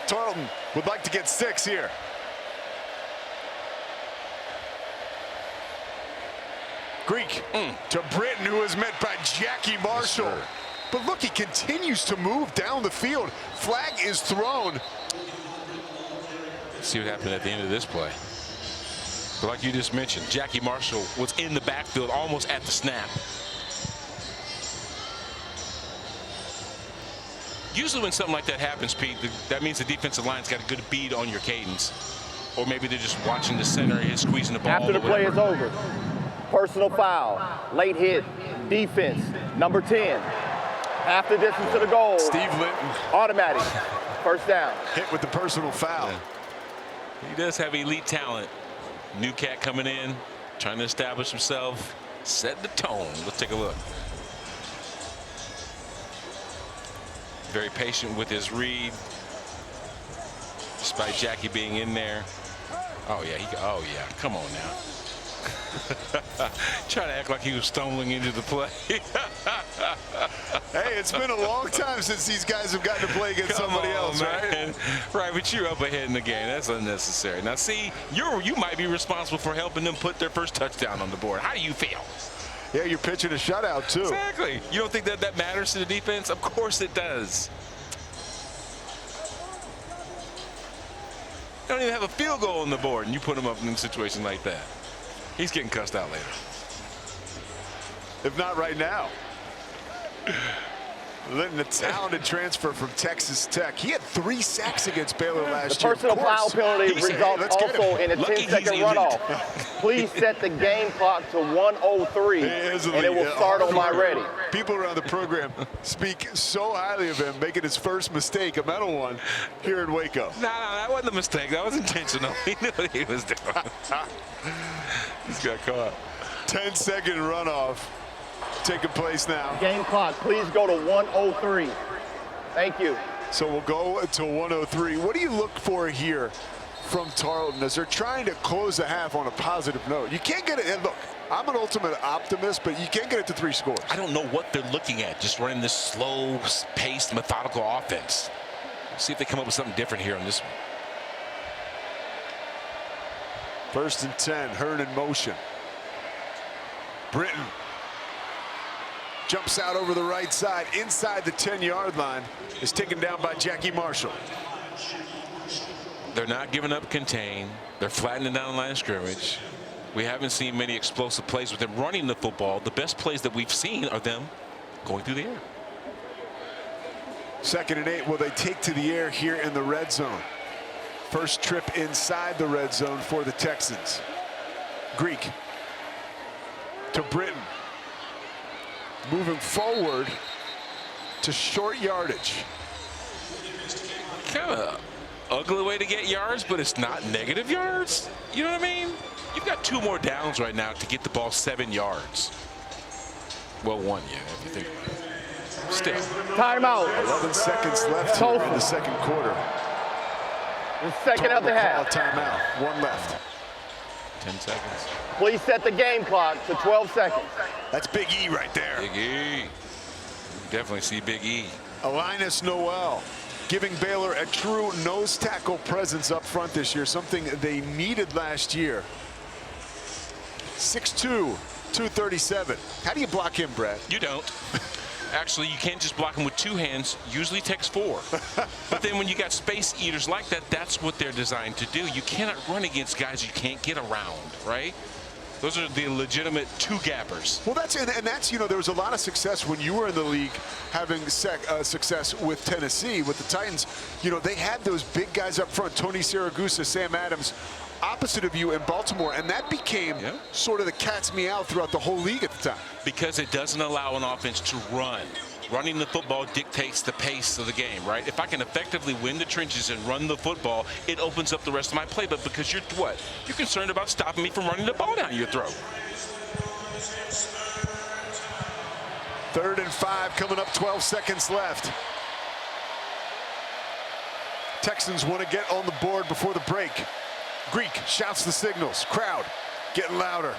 Tarleton would like to get 6 here. Greek to Britton, who is met by Jackie Marshall. Yes, but look, he continues to move down the field. Flag is thrown. See what happened at the end of this play. But like you just mentioned, Jackie Marshall was in the backfield almost at the snap. Usually when something like that happens, Pete, that means the defensive line's got a good bead on your cadence. Or maybe they're just watching the center and squeezing the ball. After the play is over, personal foul, late hit, defense, number 10. Half the distance to the goal. Steve Linton. Automatic, first down. Hit with the personal foul. Yeah. He does have elite talent. New cat coming in, trying to establish himself, set the tone. Let's take a look. Very patient with his read, despite Jackie being in there. Oh yeah, come on now. Trying to act like he was stumbling into the play. Hey, it's been a long time since these guys have gotten to play against somebody else, man. Right, but you're up ahead in the game. That's unnecessary. Now, see, you might be responsible for helping them put their first touchdown on the board. How do you feel? Yeah, you're pitching a shutout, too. Exactly. You don't think that matters to the defense? Of course it does. They don't even have a field goal on the board, and you put them up in a situation like that. He's getting cussed out later. If not right now. Linton, a talented transfer from Texas Tech. He had 3 sacks against Baylor last year. The personal foul penalty results also in a 10-second runoff. Please set the game clock to 1:03, and it will start on my ready. People around the program speak so highly of him, making his first mistake, a mental one, here in Waco. No, that wasn't a mistake. That was intentional. He knew what he was doing. He's got caught. 10-second runoff taking place now. Game clock, please go to 1:03. Thank you. So we'll go to 1:03. What do you look for here from Tarleton as they're trying to close the half on a positive note? You can't get it. And look, I'm an ultimate optimist, but you can't get it to 3 scores. I don't know what they're looking at, just running this slow-paced, methodical offense. See if they come up with something different here on this one. 1st and 10, Hearn in motion. Britton jumps out over the right side, inside the 10-yard line, is taken down by Jackie Marshall. They're not giving up contain. They're flattening down the line of scrimmage. We haven't seen many explosive plays with them running the football. The best plays that we've seen are them going through the air. 2nd and 8, will they take to the air here in the red zone? First trip inside the red zone for the Texans. Greek to Britton. Moving forward to short yardage. Kind of ugly way to get yards, but it's not negative yards. You know what I mean? You've got 2 more downs right now to get the ball 7 yards. Well, 1, yeah, if you think about it. Still. Timeout. 11 seconds left here in the 2nd quarter. The second of the half. Timeout. 1 left. 10 seconds. Please set the game clock to 12 seconds. That's Big E right there. Big E. You definitely see Big E. Linus Noel giving Baylor a true nose tackle presence up front this year, something they needed last year. 6'2", 237. How do you block him, Brad? You don't. Actually, you can't just block him with 2 hands. Usually takes 4. But then when you got space eaters like that, that's what they're designed to do. You cannot run against guys you can't get around, right? Those are the legitimate two-gappers. Well, that's you know, there was a lot of success when you were in the league having success with Tennessee, with the Titans. You know, they had those big guys up front, Tony Siragusa, Sam Adams, opposite of you in Baltimore, and that became sort of the cat's meow throughout the whole league at the time. Because it doesn't allow an offense to run. Running the football dictates the pace of the game, right? If I can effectively win the trenches and run the football, it opens up the rest of my play. But because you're what? You're concerned about stopping me from running the ball down your throat. 3rd and 5 coming up, 12 seconds left. Texans want to get on the board before the break. Greek shouts the signals. Crowd getting louder.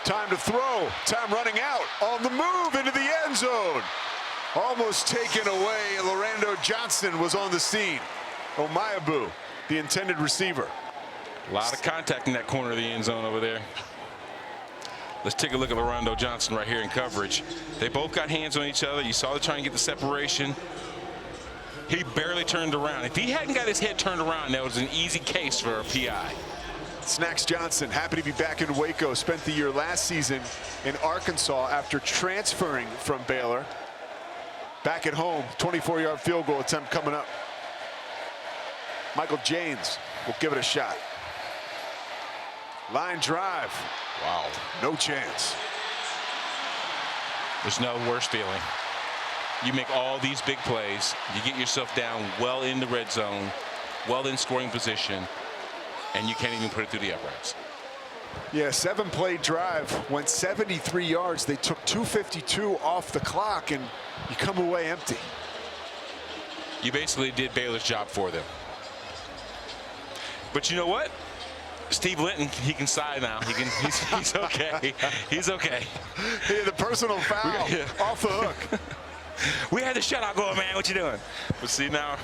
Time to throw. Time running out. On the move into the end zone. Almost taken away. Lorando Johnson was on the scene. Omayabu, the intended receiver. A lot of contact in that corner of the end zone over there. Let's take a look at Lorando Johnson right here in coverage. They both got hands on each other. You saw them trying to get the separation. He barely turned around. If he hadn't got his head turned around, that was an easy case for a PI. Snacks Johnson, happy to be back in Waco. Spent the year last season in Arkansas after transferring from Baylor. Back at home, 24-yard field goal attempt coming up. Michael James will give it a shot. Line drive. Wow. No chance. There's no worse feeling. You make all these big plays. You get yourself down well in the red zone, well in scoring position, and you can't even put it through the uprights. Yeah, 7-play drive, went 73 yards. They took 2:52 off the clock, and you come away empty. You basically did Baylor's job for them. But you know what? Steve Linton, he can sigh now. He's okay. He's okay. Yeah, the personal foul off the hook. We had the shutout going, man. What you doing? But see now,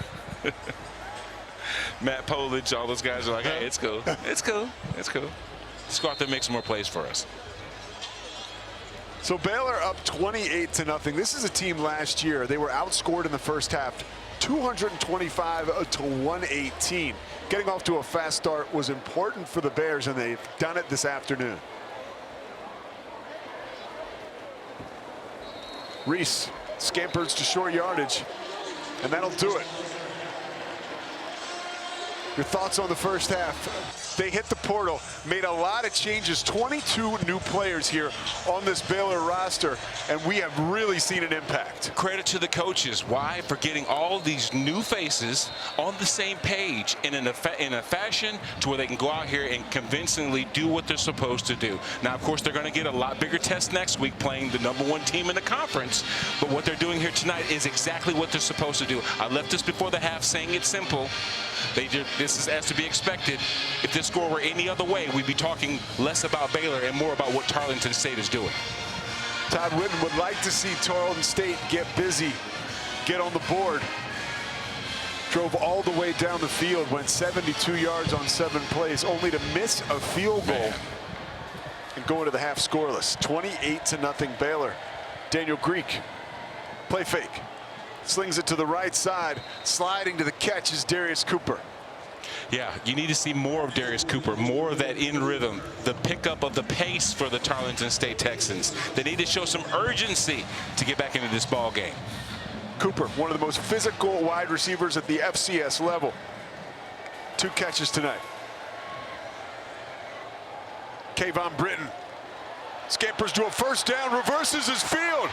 Matt Polich, all those guys are like, hey, it's cool. It's cool. It's cool. Let's go out there and make some more plays for us. So Baylor up 28-0. This is a team last year. They were outscored in the first half, 225-118. Getting off to a fast start was important for the Bears, and they've done it this afternoon. Reese scampers to short yardage, and that'll do it. Your thoughts on the first half? They hit the portal, made a lot of changes, 22 new players here on this Baylor roster, and we have really seen an impact. Credit to the coaches. Why? For getting all these new faces on the same page in a fashion to where they can go out here and convincingly do what they're supposed to do. Now, of course, they're going to get a lot bigger test next week playing the #1 team in the conference, but what they're doing here tonight is exactly what they're supposed to do. I left this before the half saying it's simple. This is as to be expected. If this score were any other way, we'd be talking less about Baylor and more about what Tarleton State is doing. Todd Whitten would like to see Tarleton State get busy, get on the board. Drove all the way down the field, went 72 yards on 7 plays, only to miss a field goal and go into the half scoreless. 28-0 Baylor. Daniel Greek, play fake. Slings it to the right side. Sliding to the catch is Darius Cooper. Yeah, you need to see more of Darius Cooper, more of that in rhythm, the pickup of the pace for the Tarleton State Texans. They need to show some urgency to get back into this ball game. Cooper, one of the most physical wide receivers at the FCS level. 2 catches tonight. Kayvon Britton scampers to a first down, reverses his field.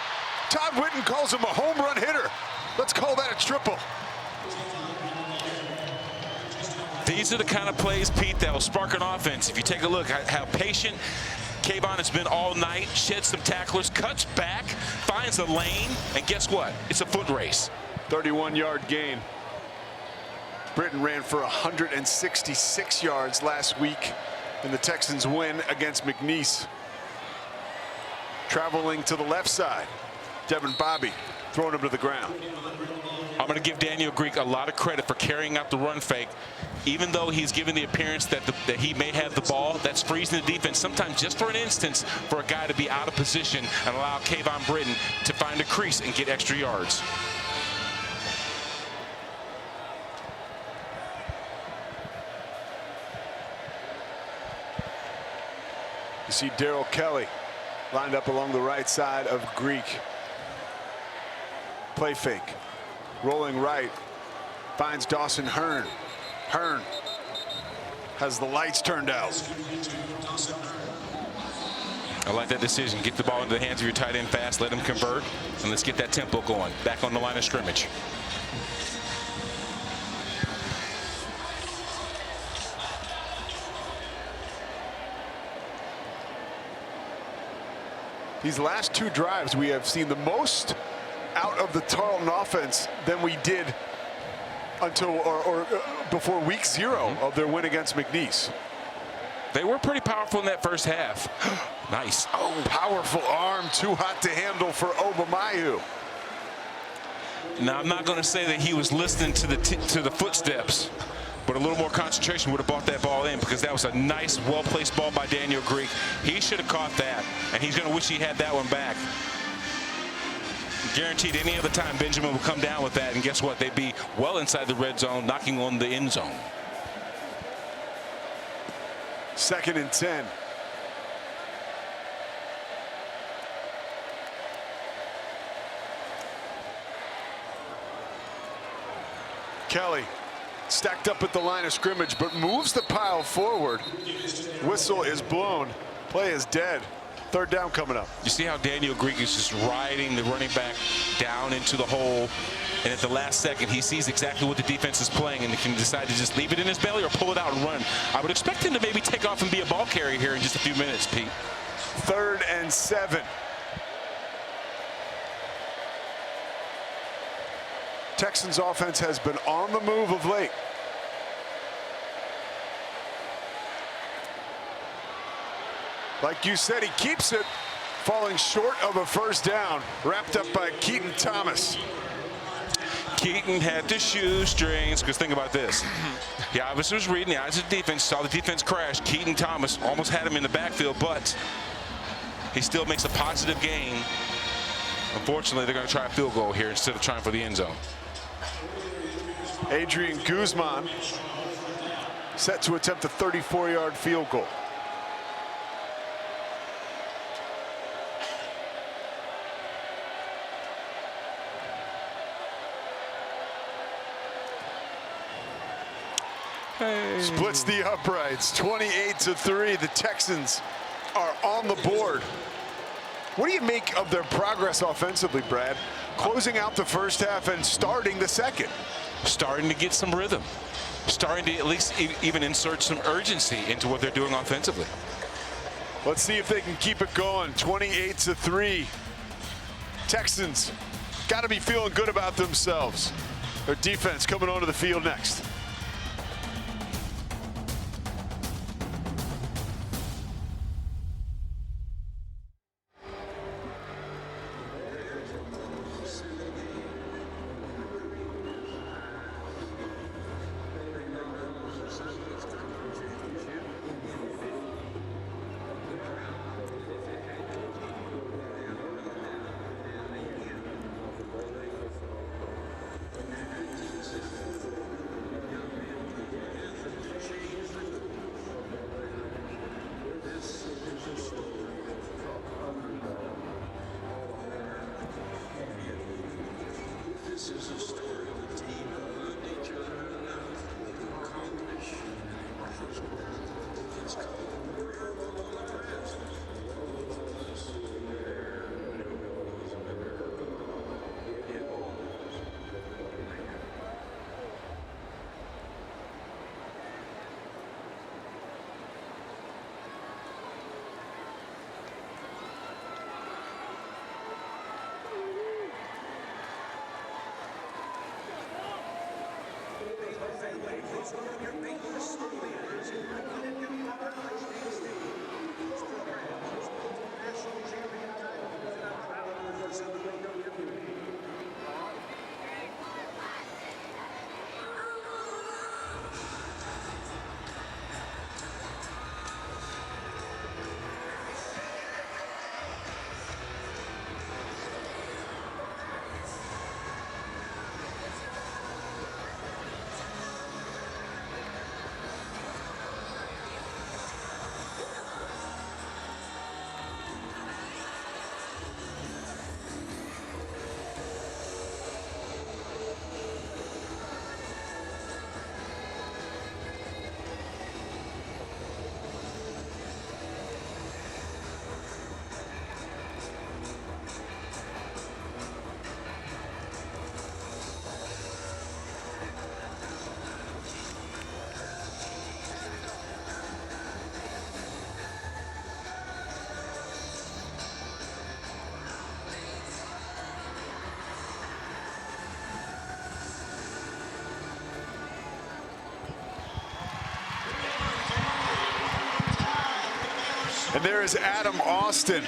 Todd Whitten calls him a home run hitter. Let's call that a triple. These are the kind of plays, Pete, that will spark an offense. If you take a look at how patient Kayvon has been all night, sheds some tacklers, cuts back, finds a lane, and guess what? It's a foot race. 31-yard gain. Britton ran for 166 yards last week in the Texans' win against McNeese. Traveling to the left side, Devin Bobby throwing him to the ground. I'm going to give Daniel Greek a lot of credit for carrying out the run fake. Even though he's given the appearance that he may have the ball, that's freezing the defense. Sometimes just for an instance for a guy to be out of position and allow Kayvon Britton to find a crease and get extra yards. You see Daryl Kelly lined up along the right side of Greek. Play fake. Rolling right. Finds Dawson Hearn. Hearn has the lights turned out. I like that decision. Get the ball into the hands of your tight end fast. Let him convert. And let's get that tempo going. Back on the line of scrimmage. These last two drives, we have seen the most out of the Tarleton offense than we did until or before week 0 of their win against McNeese. They were pretty powerful in that first half. Nice. Oh, powerful arm, too hot to handle for Obamayu. Now, I'm not going to say that he was listening to the footsteps, but a little more concentration would have brought that ball in, because that was a nice, well-placed ball by Daniel Greek. He should have caught that, and he's going to wish he had that one back. Guaranteed any other time Benjamin will come down with that, and guess what? They'd be well inside the red zone, knocking on the end zone. 2nd and 10. Kelly stacked up at the line of scrimmage, but moves the pile forward. Whistle is blown. Play is dead. 3rd down coming up. You see how Daniel Greek is just riding the running back down into the hole, and at the last second he sees exactly what the defense is playing and can decide to just leave it in his belly or pull it out and run. I would expect him to maybe take off and be a ball carrier here in just a few minutes, Pete. 3rd and 7. Texans offense has been on the move of late. Like you said, he keeps it, falling short of a 1st down, wrapped up by Keaton Thomas. Keaton had the shoestrings, because think about this. He obviously was reading the eyes of the defense, saw the defense crash. Keaton Thomas almost had him in the backfield, but he still makes a positive gain. Unfortunately, they're going to try a field goal here instead of trying for the end zone. Adrian Guzman set to attempt a 34-yard field goal. Splits the uprights, 28-3. The Texans are on the board. What do you make of their progress offensively, Brad? Closing out the first half and starting the second. Starting to get some rhythm. Starting to at least even insert some urgency into what they're doing offensively. Let's see if they can keep it going. 28-3. Texans got to be feeling good about themselves. Their defense coming onto the field next. And there is Adam Austin,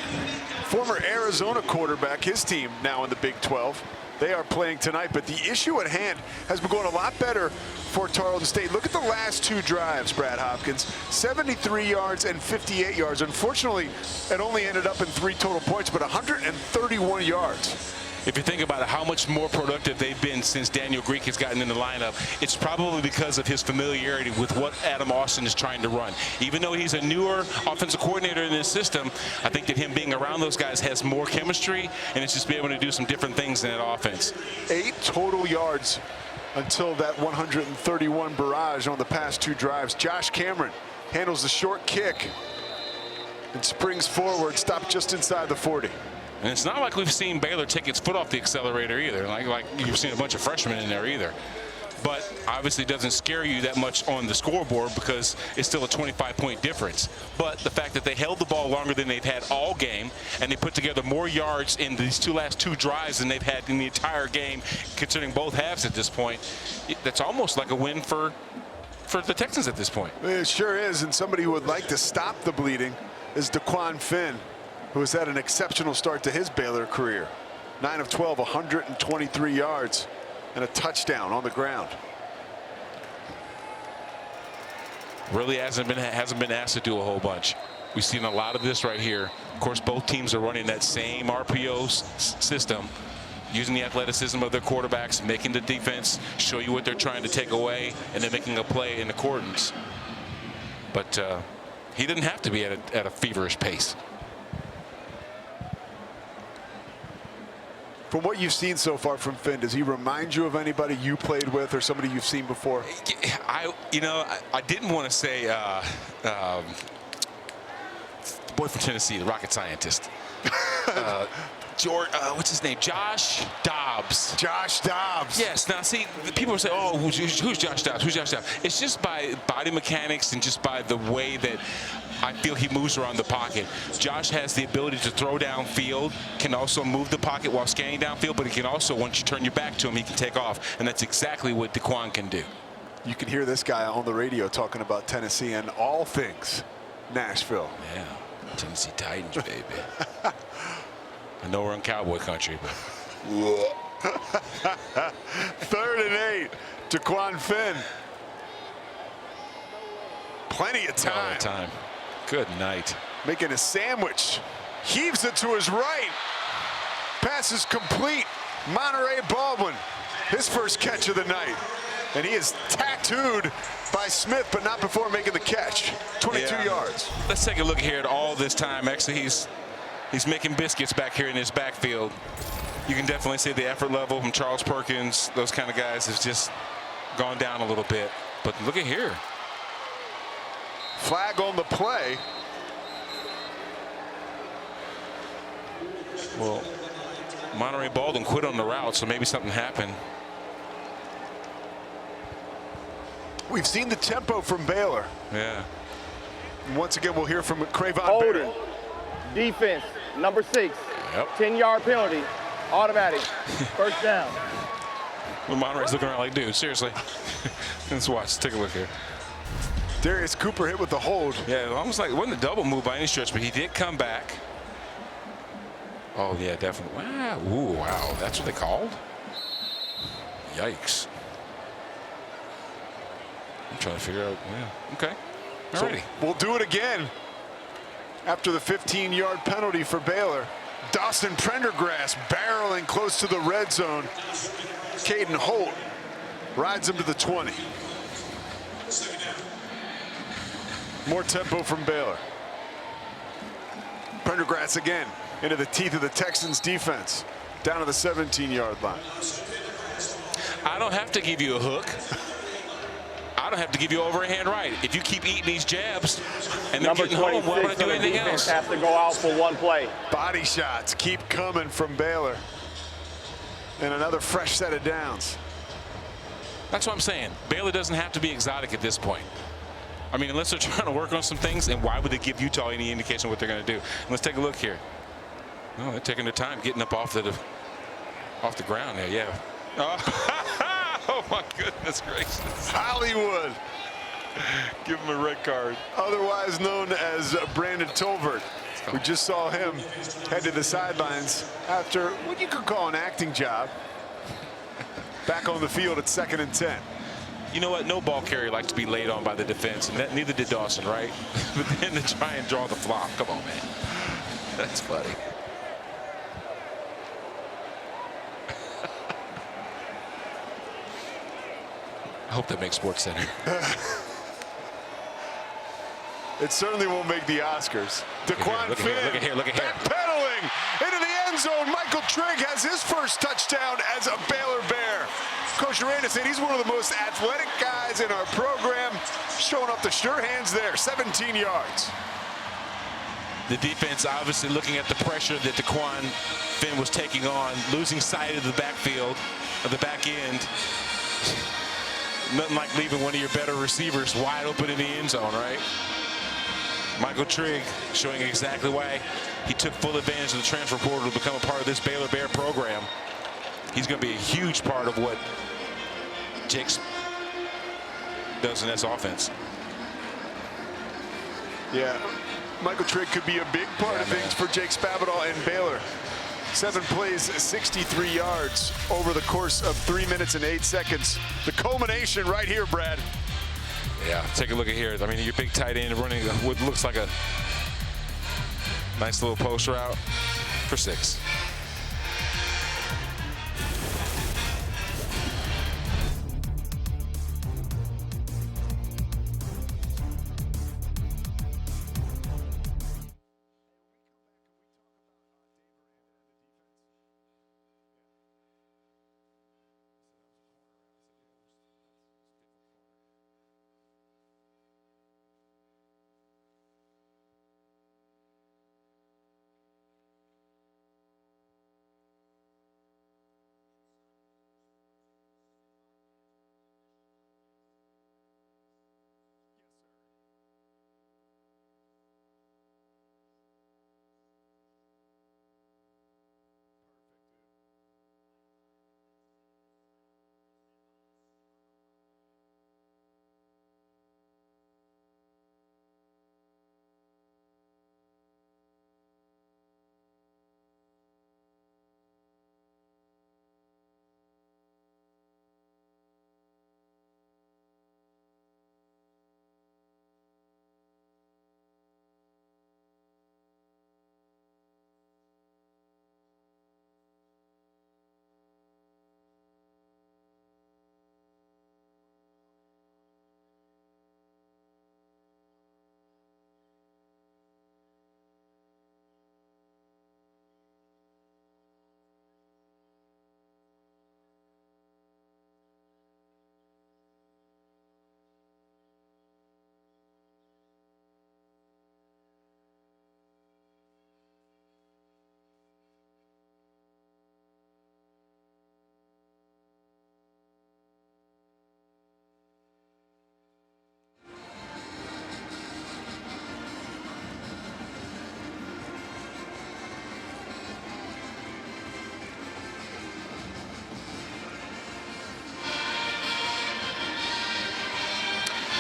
former Arizona quarterback, his team now in the Big 12. They are playing tonight, but the issue at hand has been going a lot better for Tarleton State. Look at the last two drives, Brad Hopkins. 73 yards and 58 yards. Unfortunately, it only ended up in 3 total points, but 131 yards. If you think about it, how much more productive they've been since Daniel Greek has gotten in the lineup, it's probably because of his familiarity with what Adam Austin is trying to run. Even though he's a newer offensive coordinator in this system, I think that him being around those guys has more chemistry, and it's just being able to do some different things in that offense. 8 total yards until that 131 barrage on the past 2 drives. Josh Cameron handles the short kick and springs forward, stopped just inside the 40. And it's not like we've seen Baylor take its foot off the accelerator either, like you've seen a bunch of freshmen in there either. But obviously it doesn't scare you that much on the scoreboard because it's still a 25-point difference. But the fact that they held the ball longer than they've had all game, and they put together more yards in these last two drives than they've had in the entire game, considering both halves at this point, that's almost like a win for the Texans at this point. It sure is, and somebody who would like to stop the bleeding is Daquan Finn, who has had an exceptional start to his Baylor career. 9 of 12, 123 yards, and a touchdown on the ground. Really hasn't been asked to do a whole bunch. We've seen a lot of this right here. Of course, both teams are running that same RPO system, using the athleticism of their quarterbacks, making the defense show you what they're trying to take away, and then making a play in accordance. But he didn't have to be at a feverish pace. From what you've seen so far from Finn, does he remind you of anybody you played with or somebody you've seen before? I didn't want to say the boy from Tennessee, the rocket scientist. What's his name? Josh Dobbs. Josh Dobbs. Yes. Now, see, people will say, "Oh, who's Josh Dobbs? Who's Josh Dobbs?" It's just by body mechanics and just by the way that I feel he moves around the pocket. Josh has the ability to throw downfield, can also move the pocket while scanning downfield, but he can also, once you turn your back to him, he can take off, and that's exactly what Daquan can do. You can hear this guy on the radio talking about Tennessee and all things Nashville. Yeah, Tennessee Titans, baby. I know we're in cowboy country, but 3rd and 8. Daquan Finn. Plenty of time. Good night. Making a sandwich. Heaves it to his right. Pass is complete. Monterey Baldwin. His first catch of the night. And he is tattooed by Smith, but not before making the catch. 22 yards. Let's take a look here at all this time. Actually, he's making biscuits back here in his backfield. You can definitely see the effort level from Charles Perkins. Those kind of guys has just gone down a little bit. But look at here. Flag on the play. Well, Monterey Baldwin quit on the route, so maybe something happened. We've seen the tempo from Baylor. Yeah. And once again, we'll hear from Crayvon Holding. Barrett. Defense, number 6. Yep. 10-yard penalty. Automatic. First down. Well, Monterey's looking around like, dude, seriously. Let's watch. Take a look here. Darius Cooper hit with the hold. Yeah, almost like it wasn't a double move by any stretch, but he did come back. Oh, yeah, definitely. Wow. Ooh, wow. That's what they called? Yikes. I'm trying to figure out. Yeah. Okay. All righty. So we'll do it again. After the 15-yard penalty for Baylor, Dawson Prendergrass barreling close to the red zone. Caden Holt rides him to the 20. More tempo from Baylor. Prendergrass again into the teeth of the Texans defense. Down to the 17-yard line. I don't have to give you a hook. I don't have to give you overhand right. If you keep eating these jabs and they're getting home, why would I do anything else? Has to go out for one play. Body shots keep coming from Baylor. And another fresh set of downs. That's what I'm saying. Baylor doesn't have to be exotic at this point. I mean, unless they're trying to work on some things, and why would they give Utah any indication of what they're going to do? And let's take a look here. No, they're taking their time getting up off the ground there. Yeah. Oh, my goodness gracious. Hollywood Give him a red card. Otherwise known as Brandon Tolbert. We just saw him head to the sidelines after what you could call an acting job. Back on the field at 2nd and 10. You know what? No ball carrier likes to be laid on by the defense, and neither did Dawson, right? But then to try and draw the flop. Come on, man. That's funny. I hope that makes SportsCenter. It certainly won't make the Oscars. Daquan Finn, look at here. backpedaling into the end zone. Michael Trigg has his first touchdown as a Baylor Bear. Coach Aranda said he's one of the most athletic guys in our program. Showing up the sure hands there, 17 yards. The defense obviously looking at the pressure that Daquan Finn was taking on, losing sight of the backfield, of the back end. Nothing like leaving one of your better receivers wide open in the end zone, right? Michael Trigg showing exactly why he took full advantage of the transfer portal to become a part of this Baylor Bear program. He's going to be a huge part of what Jake's does in this offense. Yeah, Michael Trigg could be a big part of things for Jake Spavital and Baylor. 7 plays, 63 yards over the course of 3 minutes and 8 seconds. The culmination right here, Brad. Yeah, take a look at here. I mean, your big tight end running what looks like a nice little post route for 6.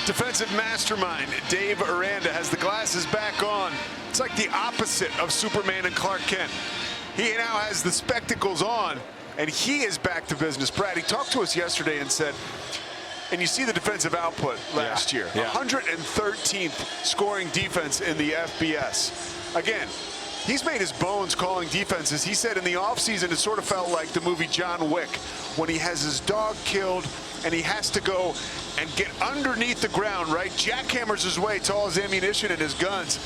Defensive mastermind Dave Aranda has the glasses back on. It's like the opposite of Superman and Clark Kent. He now has the spectacles on, and he is back to business. Brad, he talked to us yesterday and said, and you see the defensive output last year, 113th scoring defense in the FBS. Again, he's made his bones calling defenses. He said in the offseason it sort of felt like the movie John Wick when he has his dog killed and he has to go and get underneath the ground, right? Jackhammers his way to all his ammunition and his guns.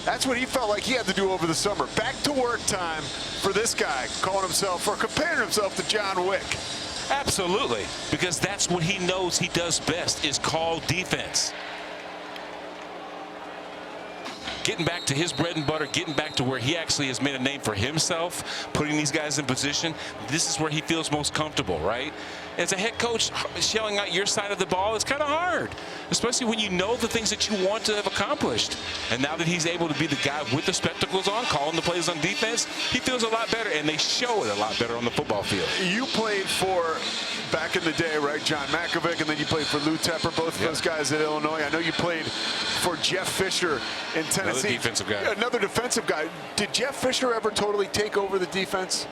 That's what he felt like he had to do over the summer. Back to work time for this guy, calling himself or comparing himself to John Wick. Absolutely, because that's what he knows he does best, is call defense. Getting back to his bread and butter, getting back to where he actually has made a name for himself, putting these guys in position. This is where he feels most comfortable, right? as a head coach, shelling out your side of the ball is kind of hard, especially when you know the things that you want to have accomplished. And now that he's able to be the guy with the spectacles on, calling the plays on defense, he feels a lot better, and they show it a lot better on the football field. You played for, back in the day, right, John Makovic, and then you played for Lou Tepper, both of those guys at Illinois. I know you played for Jeff Fisher in Tennessee. Another defensive guy. Another defensive guy. Did Jeff Fisher ever totally take over the defense?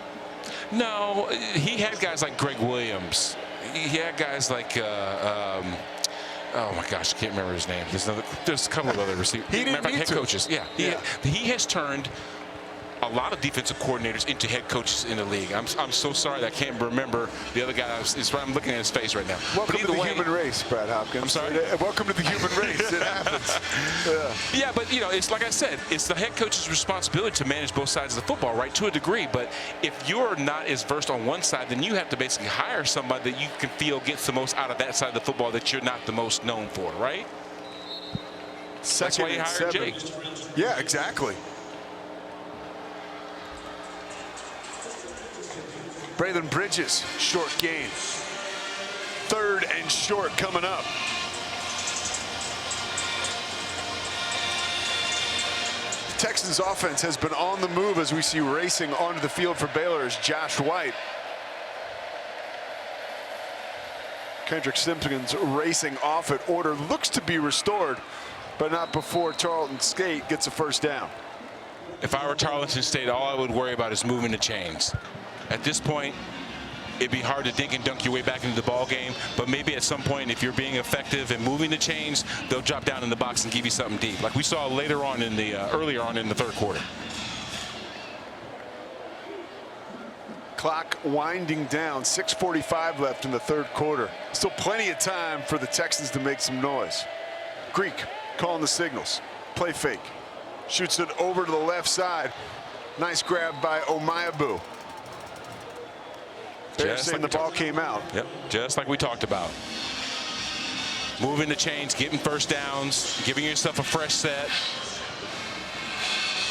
No, he had guys like Greg Williams. He had guys like, oh my gosh, I can't remember his name. There's a couple of other receivers. He didn't need head to. coaches. Yeah, he has turned a lot of defensive coordinators into head coaches in the league. I'm so sorry that I can't remember the other guy. I'm looking at his face right now. Welcome to the human race, Brad Hopkins. I'm sorry? Welcome to the human race. It happens. Yeah, but, you know, it's like I said, it's the head coach's responsibility to manage both sides of the football, right, to a degree. But if you're not as versed on one side, then you have to basically hire somebody that you can feel gets the most out of that side of the football that you're not the most known for, right? That's why you hired Jake. Yeah, exactly. Braylon Bridges, short gain. 3rd and short coming up. The Texans offense has been on the move as we see racing onto the field for Baylor is Josh White. Kendrick Simpkins racing off it. Order looks to be restored, but not before Tarleton State gets a first down. If I were Tarleton State, all I would worry about is moving the chains. At this point, it'd be hard to dink and dunk your way back into the ball game, but maybe at some point, if you're being effective and moving the chains, they'll drop down in the box and give you something deep, like we saw earlier on in the 3rd quarter. Clock winding down, 6:45 left in the 3rd quarter. Still plenty of time for the Texans to make some noise. Greek calling the signals. Play fake. Shoots it over to the left side. Nice grab by Omayabu. They're saying the ball came out. Yep, just like we talked about. Moving the chains, getting first downs, giving yourself a fresh set,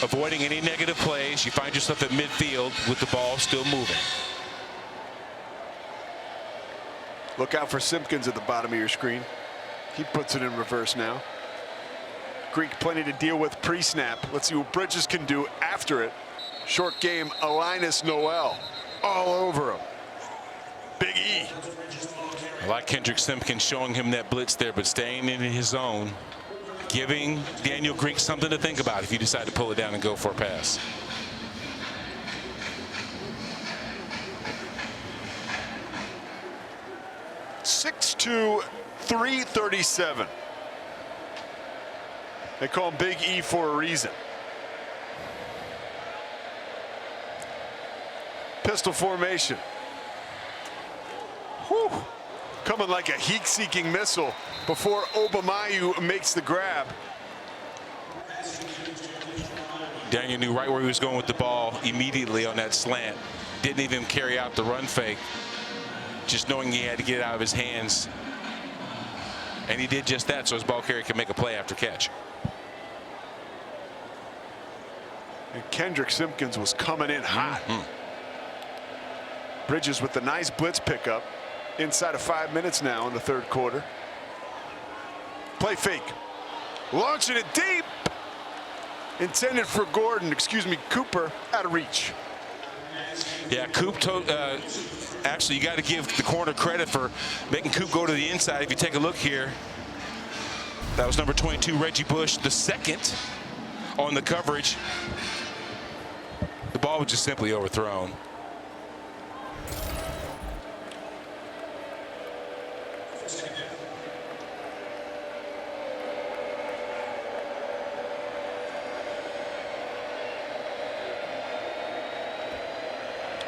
avoiding any negative plays. You find yourself at midfield with the ball still moving. Look out for Simpkins at the bottom of your screen. He puts it in reverse now. Greek plenty to deal with pre-snap. Let's see what Bridges can do after it. Short game, Linus Noel all over him. Big E. I like Kendrick Simpkins showing him that blitz there, but staying in his zone, giving Daniel Greek something to think about if you decide to pull it down and go for a pass. .6'2", 337. They call him Big E for a reason. Pistol formation. Whew. Coming like a heat-seeking missile before Obamayu makes the grab. Daniel knew right where he was going with the ball immediately on that slant. Didn't even carry out the run fake, just knowing he had to get it out of his hands. And he did just that so his ball carrier could make a play after catch. And Kendrick Simpkins was coming in hot. Bridges with the nice blitz pickup. Inside of 5 minutes now in the 3rd quarter. Play fake. Launching it deep. Intended for Cooper, out of reach. Yeah, actually, you got to give the corner credit for making Coop go to the inside. If you take a look here, that was number 22, Reggie Bush, the second on the coverage. The ball was just simply overthrown.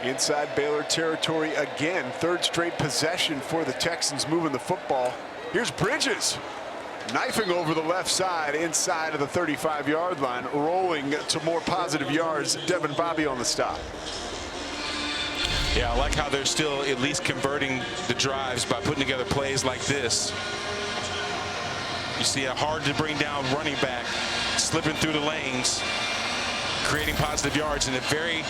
Inside Baylor territory again. 3rd straight possession for the Texans moving the football. Here's Bridges. Knifing over the left side inside of the 35-yard line. Rolling to more positive yards. Devin Bobby on the stop. Yeah, I like how they're still at least converting the drives by putting together plays like this. You see a hard to bring down running back slipping through the lanes, creating positive yards in a very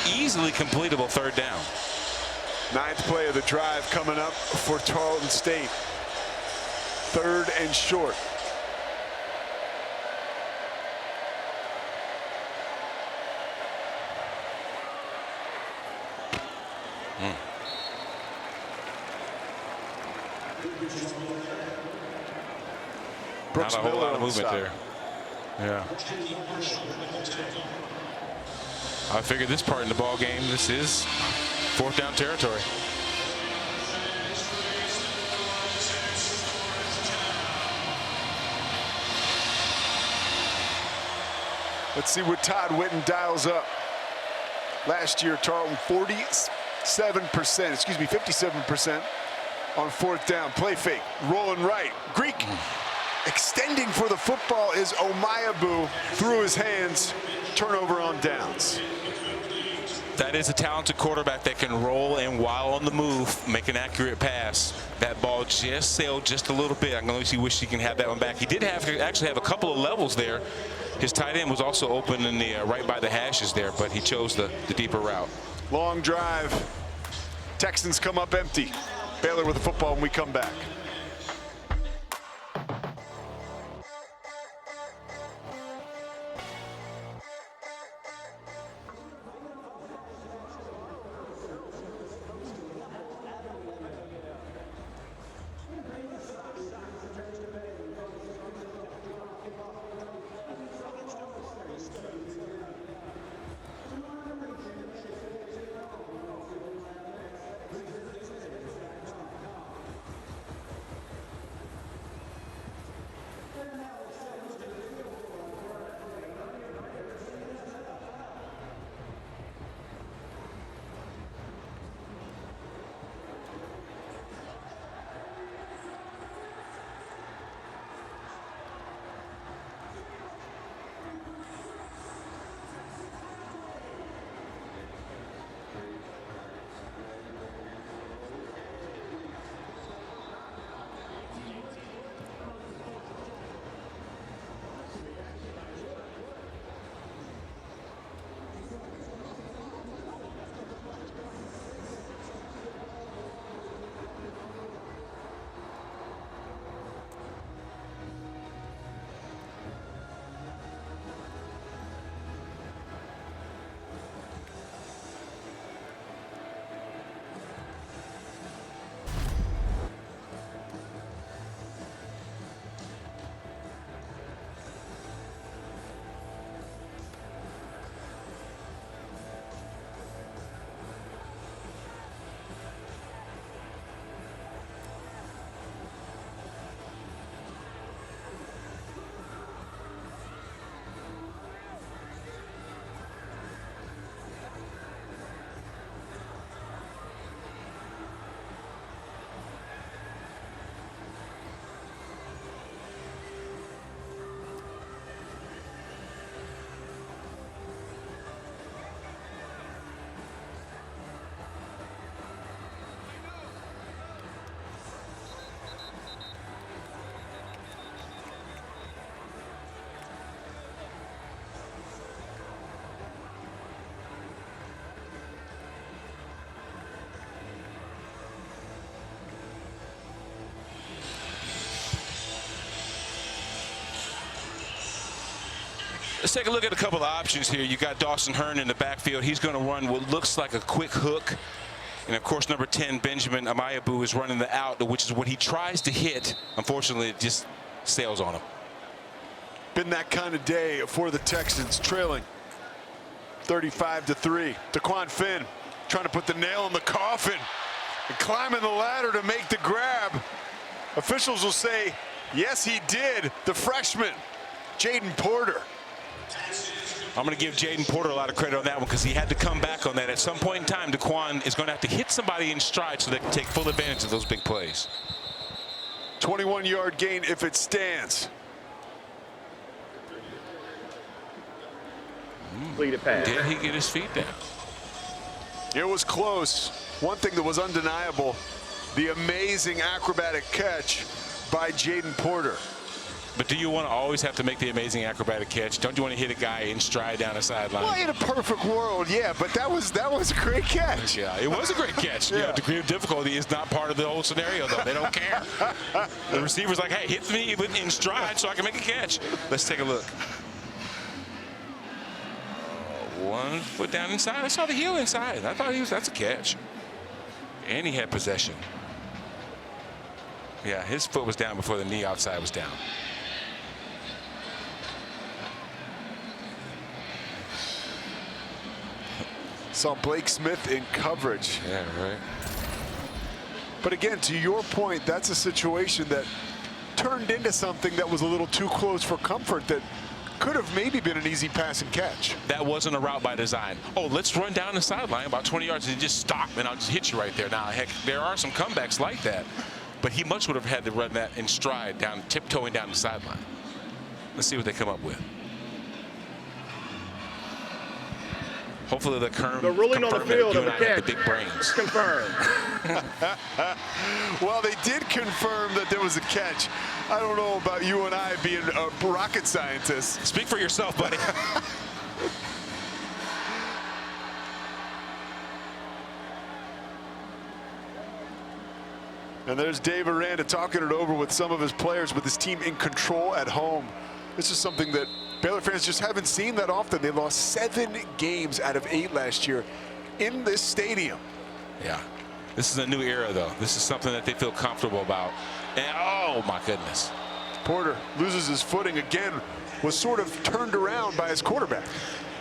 easily completable 3rd down. Ninth play of the drive coming up for Tarleton State. 3rd and short. Not a whole lot of movement there. Yeah. I figured this part in the ball game, this is 4th down territory. Let's see what Todd Witten dials up. Last year, Tarleton 57% on 4th down. Play fake, rolling right. Greek extending for the football is Omayabu through his hands. Turnover on downs. That is a talented quarterback that can roll and while on the move, make an accurate pass. That ball just sailed just a little bit. I'm going to wish he can have that one back. He did actually have a couple of levels there. His tight end was also open in the right by the hashes there, but he chose the deeper route. Long drive. Texans come up empty. Baylor with the football when we come back. Let's take a look at a couple of options here. You got Dawson Hearn in the backfield. He's going to run what looks like a quick hook. And, of course, number 10, Benjamin Omayabu, is running the out, which is what he tries to hit. Unfortunately, it just sails on him. Been that kind of day for the Texans, trailing 35-3. Daquan Finn trying to put the nail in the coffin and climbing the ladder to make the grab. Officials will say, yes, he did. The freshman, Jaden Porter. I'm going to give Jaden Porter a lot of credit on that one because he had to come back on that. At some point in time, Daquan is going to have to hit somebody in stride so they can take full advantage of those big plays. 21-yard gain if it stands. Completed pass. Did he get his feet down? It was close. One thing that was undeniable, the amazing acrobatic catch by Jaden Porter. But do you want to always have to make the amazing acrobatic catch? Don't you want to hit a guy in stride down the sideline? Well, in a perfect world, yeah, but that was a great catch. Yeah, it was a great catch. Yeah. You know, degree of difficulty is not part of the whole scenario, though. They don't care. The receiver's like, hey, hit me in stride so I can make a catch. Let's take a look. 1 foot down inside. I saw the heel inside. I thought that's a catch. And he had possession. Yeah, his foot was down before the knee outside was down. Saw Blake Smith in coverage. Yeah, right. But again, to your point, that's a situation that turned into something that was a little too close for comfort that could have maybe been an easy pass and catch. That wasn't a route by design. Oh, let's run down the sideline about 20 yards and just stop, and I'll just hit you right there. Now, heck, there are some comebacks like that, but he much would have had to run that in stride, down, tiptoeing down the sideline. Let's see what they come up with. Hopefully the ruling on the field of the catch. The big brains. Confirmed. Well, they did confirm that there was a catch. I don't know about you and I being rocket scientists. Speak for yourself, buddy. And there's Dave Aranda talking it over with some of his players, with his team in control at home. This is something that Baylor fans just haven't seen that often. They lost 7 games out of 8 last year in this stadium. Yeah. This is a new era, though. This is something that they feel comfortable about. And, oh, my goodness. Porter loses his footing again, was sort of turned around by his quarterback.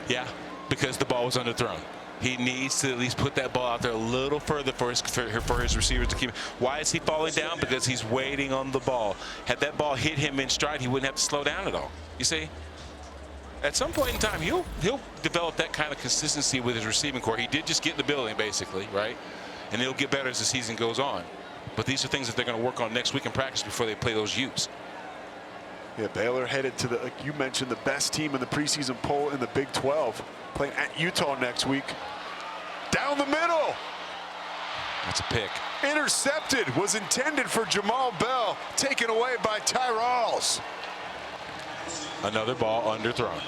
Yeah, because the ball was underthrown. He needs to at least put that ball out there a little further for his receivers to keep. Why is he falling down? Because he's waiting on the ball. Had that ball hit him in stride, he wouldn't have to slow down at all. You see? At some point in time, he'll develop that kind of consistency with his receiving core. He did just get in the building, basically, right? And it'll get better as the season goes on. But these are things that they're going to work on next week in practice before they play those Utes. Yeah, Baylor headed to like you mentioned, the best team in the preseason poll in the Big 12, playing at Utah next week. Down the middle. That's a pick. Intercepted, was intended for Jamal Bell, taken away by Tyralls. Another ball underthrown.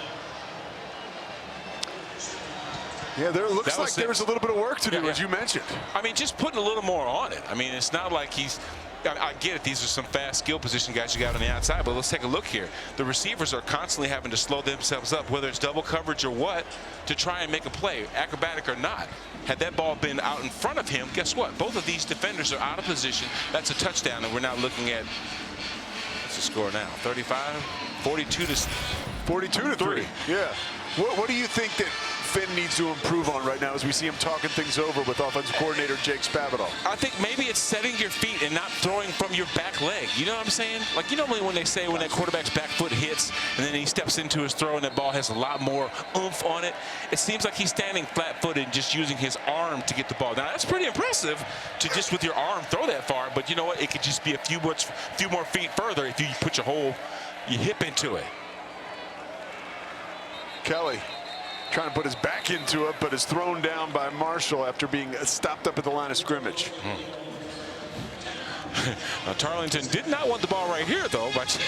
Yeah, there looks like there's a little bit of work to do, as you mentioned. I mean, just putting a little more on it. I mean, it's not like he's. I get it. These are some fast skill position guys you got on the outside, but let's take a look here. The receivers are constantly having to slow themselves up, whether it's double coverage or what, to try and make a play, acrobatic or not. Had that ball been out in front of him, guess what? Both of these defenders are out of position. That's a touchdown, and we're now looking at, what's the score now? 35, 42 to 3. Yeah. What do you think that Finn needs to improve on right now as we see him talking things over with offensive coordinator Jake Spavital? I think maybe it's setting your feet and not throwing from your back leg. You know what I'm saying? Like, you know when they say when that quarterback's back foot hits and then he steps into his throw and that ball has a lot more oomph on it. It seems like he's standing flat-footed and just using his arm to get the ball. Now, that's pretty impressive to just with your arm throw that far, but you know what? It could just be a few more feet further if you put your hip into it. Kelly trying to put his back into it, but is thrown down by Marshall after being stopped up at the line of scrimmage. Now, Tarleton did not want the ball right here, though. But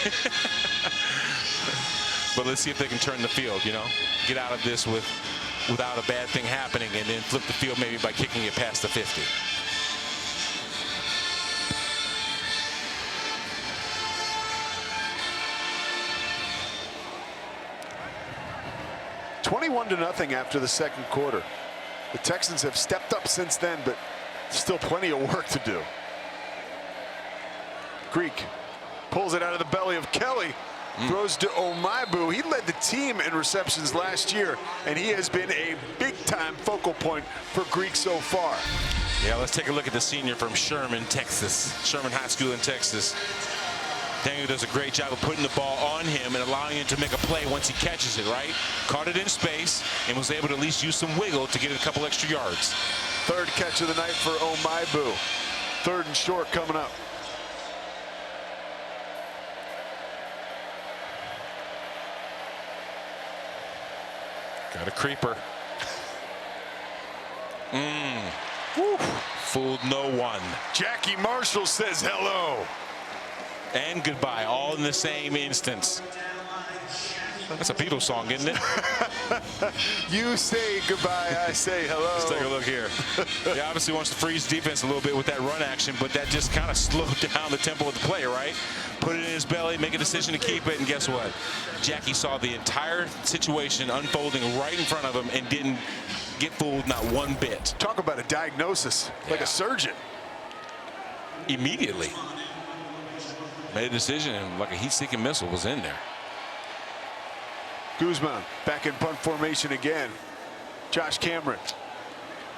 let's see if they can turn the field, you know, get out of this without a bad thing happening and then flip the field maybe by kicking it past the 50. (21-0) after the second quarter. The Texans have stepped up since then, but still plenty of work to do. Greek pulls it out of the belly of Kelly, throws to Omaibu. He led the team in receptions last year, and he has been a big-time focal point for Greek so far. Yeah, let's take a look at the senior from Sherman, Texas. Sherman High School in Texas. Daniel does a great job of putting the ball on him and allowing him to make a play once he catches it, right? Caught it in space and was able to at least use some wiggle to get a couple extra yards. Third catch of the night for Omaibu. 3rd and short coming up. Got a creeper. Woo. Fooled no one. Jackie Marshall says hello. and goodbye, all in the same instance. That's a Beatles song, isn't it? You say goodbye, I say hello. Let's take a look here. He obviously wants to freeze defense a little bit with that run action, but that just kind of slowed down the tempo of the play, right? Put it in his belly, make a decision to keep it, and guess what? Jackie saw the entire situation unfolding right in front of him and didn't get fooled not one bit. Talk about a diagnosis, like a surgeon. Immediately made a decision, and like a heat-seeking missile was in there. Guzman back in punt formation again. Josh Cameron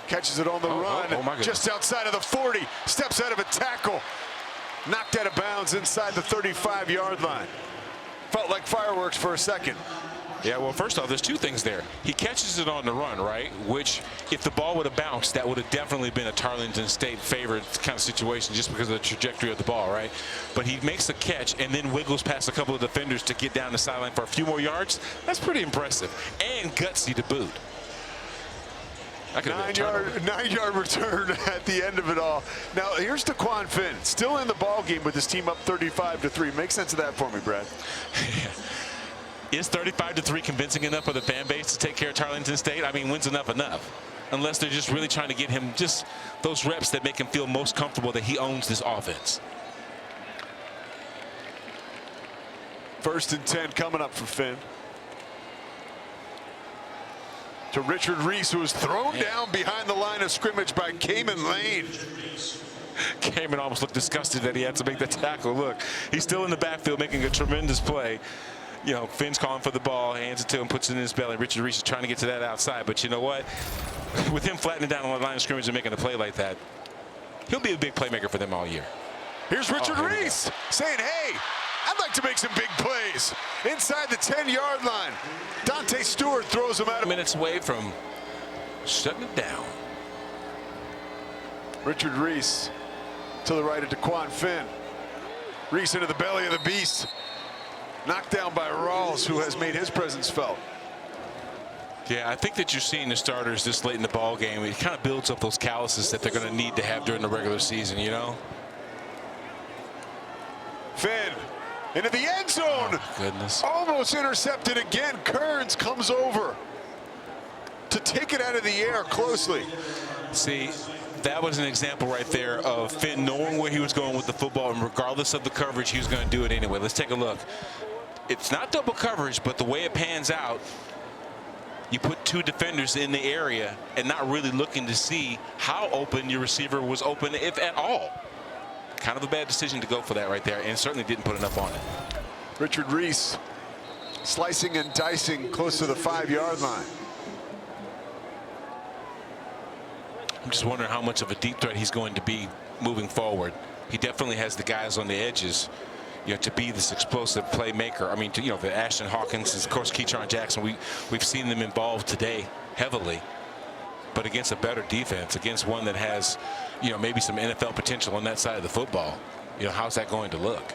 catches it on the run, just outside of the 40, steps out of a tackle, knocked out of bounds inside the 35-yard line. Felt like fireworks for a second. Yeah, well, first off, there's two things there. He catches it on the run, right? Which, if the ball would have bounced, that would have definitely been a Tarleton State favorite kind of situation just because of the trajectory of the ball, right? But he makes the catch and then wiggles past a couple of defenders to get down the sideline for a few more yards. That's pretty impressive and gutsy to boot. 9-yard return at the end of it all. Now, here's Daquan Finn, still in the ball game with his team up 35-3. Make sense of that for me, Brad. Is 35-3 convincing enough for the fan base to take care of Tarleton State? I mean, when's enough? Unless they're just really trying to get him just those reps that make him feel most comfortable that he owns this offense. 1st and 10 coming up for Finn. To Richard Reese, who was thrown down behind the line of scrimmage by Cayman Lane. Cayman almost looked disgusted that he had to make the tackle. Look, he's still in the backfield making a tremendous play. You know, Finn's calling for the ball, hands it to him, puts it in his belly. Richard Reese is trying to get to that outside, but you know what? With him flattening down on the line of scrimmage and making a play like that, he'll be a big playmaker for them all year. Here's Richard Reese saying, hey, I'd like to make some big plays inside the 10-yard line. Dante Stewart throws him out. Minutes away from shutting it down. Richard Reese to the right of Daquan Finn. Reese into the belly of the beast. Knocked down by Rawls, who has made his presence felt. Yeah, I think that you're seeing the starters this late in the ball game. It kind of builds up those calluses that they're going to need to have during the regular season, you know? Finn into the end zone. Oh, goodness. Almost intercepted again. Kearns comes over to take it out of the air closely. See, that was an example right there of Finn knowing where he was going with the football, and regardless of the coverage, he was going to do it anyway. Let's take a look. It's not double coverage, but the way it pans out, you put two defenders in the area and not really looking to see how open your receiver was open, if at all. Kind of a bad decision to go for that right there, and certainly didn't put enough on it. Richard Reese slicing and dicing close to the 5-yard line. I'm just wondering how much of a deep threat he's going to be moving forward. He definitely has the guys on the edges, you know, to be this explosive playmaker. I mean, you know, the Ashton Hawkins, and of course, Keyshawn Jackson. We've seen them involved today heavily, but against a better defense, against one that has, you know, maybe some NFL potential on that side of the football. You know, how's that going to look?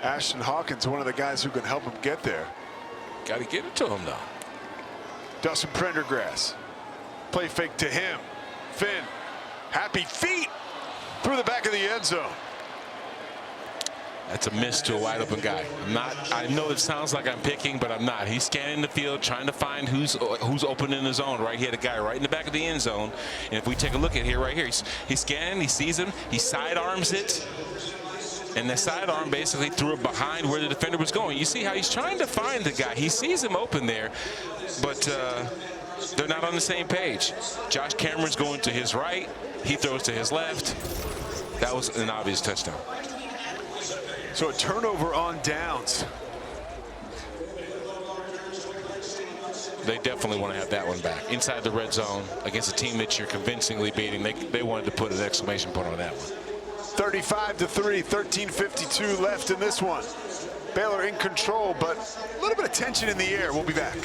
Ashton Hawkins, one of the guys who can help him get there. Got to get it to him, though. Dustin Prendergrass. Play fake to him. Finn, happy feet through the back of the end zone. That's a miss to a wide open guy. I know it sounds like I'm picking, but I'm not. He's scanning the field, trying to find who's open in the zone, right? He had a guy right in the back of the end zone. And if we take a look at here, right here, he's scanning, he sees him, he sidearms it. And the sidearm basically threw it behind where the defender was going. You see how he's trying to find the guy. He sees him open there, but they're not on the same page. Josh Cameron's going to his right. He throws to his left. That was an obvious touchdown. So a turnover on downs. They definitely want to have that one back. Inside the red zone against a team that you're convincingly beating, they wanted to put an exclamation point on that one. 35-3, 13:52 left in this one. Baylor in control, but a little bit of tension in the air. We'll be back.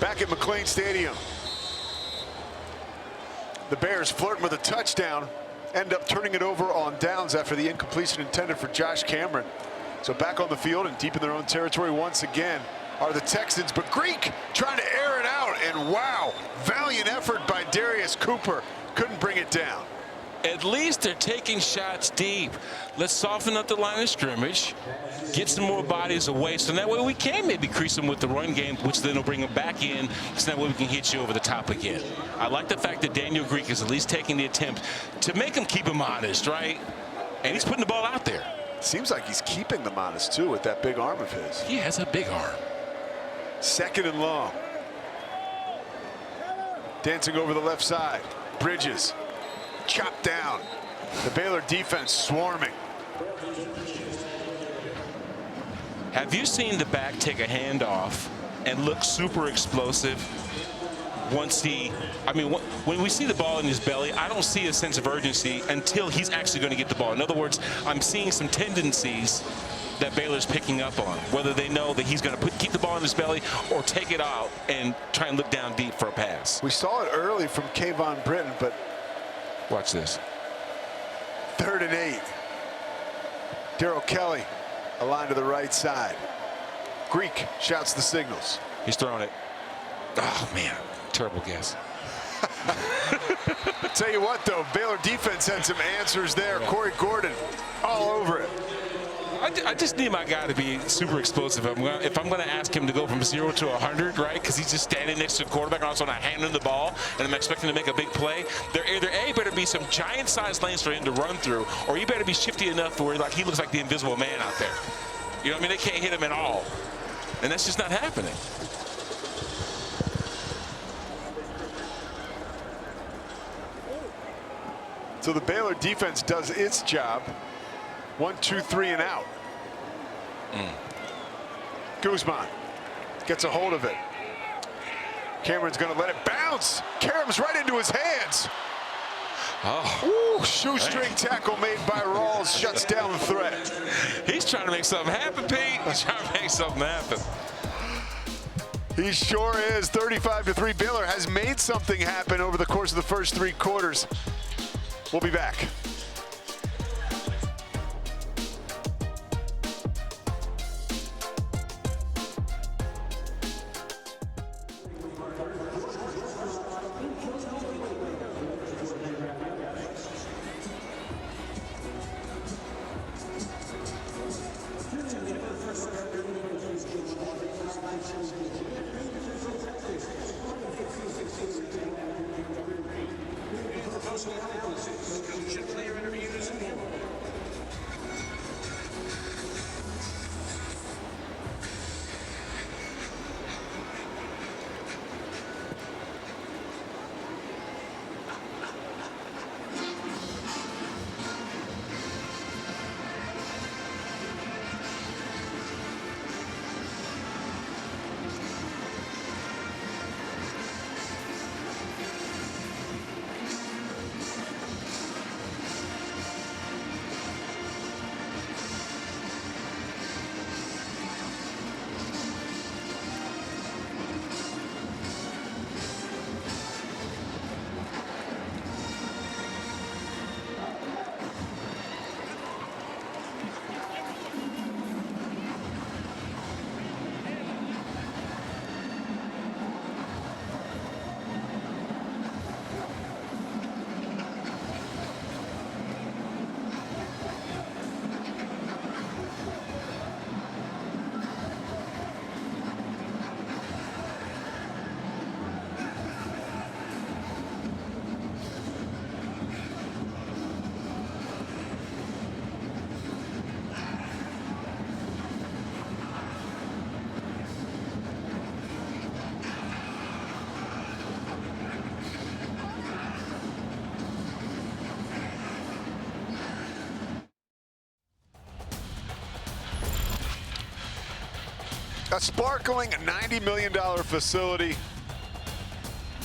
back at McLean Stadium. The Bears flirting with a touchdown, end up turning it over on downs after the incompletion intended for Josh Cameron. So back on the field and deep in their own territory once again are the Texans, but Greek trying to air it out, and wow, valiant effort by Darius Cooper. Couldn't bring it down. At least they're taking shots deep. Let's soften up the line of scrimmage, get some more bodies away, so that way we can maybe crease them with the run game, which then will bring them back in, so that way we can hit you over the top again. I like the fact that Daniel Greek is at least taking the attempt to make him keep him honest, right? And he's putting the ball out there. Seems like he's keeping them honest, too, with that big arm of his. He has a big arm. 2nd and long. Dancing over the left side. Bridges. Chopped down. The Baylor defense swarming. Have you seen the back take a handoff and look super explosive once when we see the ball in his belly, I don't see a sense of urgency until he's actually going to get the ball. In other words, I'm seeing some tendencies that Baylor's picking up on, whether they know that he's going to keep the ball in his belly or take it out and try and look down deep for a pass. We saw it early from Kayvon Britton, but watch this. 3rd and 8. Darrell Kelly, a line to the right side. Greek shouts the signals. He's throwing it. Oh, man. Terrible guess. Tell you what, though, Baylor defense had some answers there. Yeah. Corey Gordon all over it. I just need my guy to be super explosive. If I'm going to ask him to go from 0 to 100, right, because he's just standing next to the quarterback and also not handing him the ball, and I'm expecting to make a big play, there either A, better be some giant-sized lanes for him to run through, or you better be shifty enough where like he looks like the invisible man out there. You know what I mean? They can't hit him at all. And that's just not happening. So the Baylor defense does its job. 1, 2, 3 and out. Guzman gets a hold of it. Cameron's going to let it bounce. Karam's right into his hands. Oh. Ooh, shoestring tackle made by Rawls shuts down the threat. He's trying to make something happen, Pete. He's trying to make something happen. He sure is. 35-3. Baylor has made something happen over the course of the first 3 quarters. We'll be back. A sparkling $90 million facility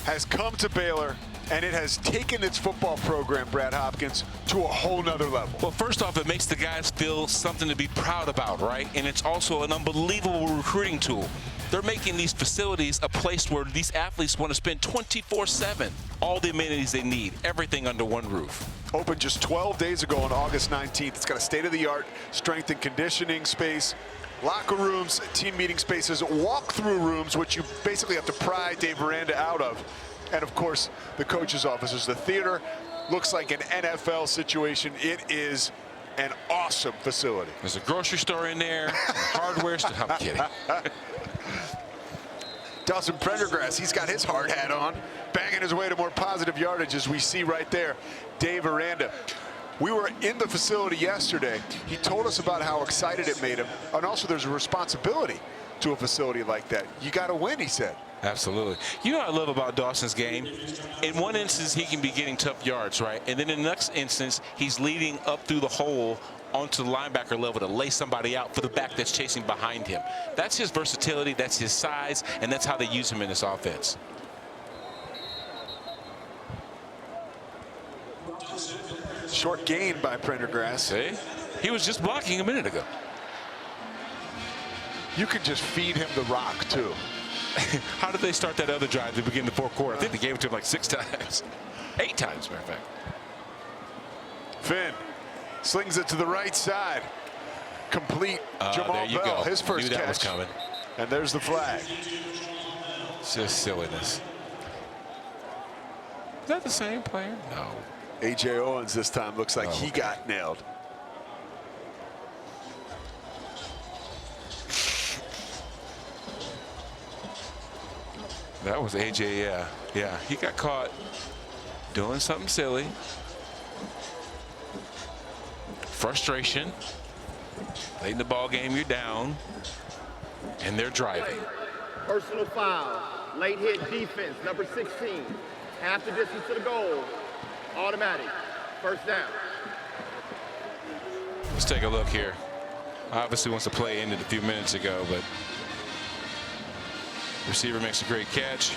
has come to Baylor, and it has taken its football program, Brad Hopkins, to a whole nother level. Well, first off, it makes the guys feel something to be proud about, right? And it's also an unbelievable recruiting tool. They're making these facilities a place where these athletes want to spend 24/7. All the amenities they need, everything under one roof. Opened just 12 days ago on August 19th. It's got a state-of-the-art strength and conditioning space, locker rooms, team meeting spaces, walk-through rooms, which you basically have to pry Dave Aranda out of. And of course, the coach's offices. The theater looks like an NFL situation. It is an awesome facility. There's a grocery store in there, hardware store. I'm kidding. Dawson Prendergrass, he's got his hard hat on, banging his way to more positive yardage, as we see right there. Dave Aranda. We were in the facility yesterday. He told us about how excited it made him. And also there's a responsibility to a facility like that. You got to win, he said. Absolutely. You know what I love about Dawson's game? In one instance, he can be getting tough yards, right? And then in the next instance, he's leading up through the hole onto the linebacker level to lay somebody out for the back that's chasing behind him. That's his versatility, that's his size, and that's how they use him in this offense. Short gain by Prendergrass. See? He was just blocking a minute ago. You could just feed him the rock, too. How did they start that other drive to begin the fourth quarter? I think they gave it to him like 6 times. 8 times, matter of fact. Finn slings it to the right side. Complete. Jamal there you Bell, go. his first Knew that catch. was coming. And there's the flag. It's just silliness. Is that the same player? No. A.J. Owens this time looks like he got nailed. That was A.J., yeah. Yeah, he got caught doing something silly. Frustration. Late in the ball game, you're down. And they're driving. Personal foul. Late hit defense, number 16. Half the distance to the goal. Automatic. First down. Let's take a look here. Obviously once the play ended a few minutes ago, but receiver makes a great catch.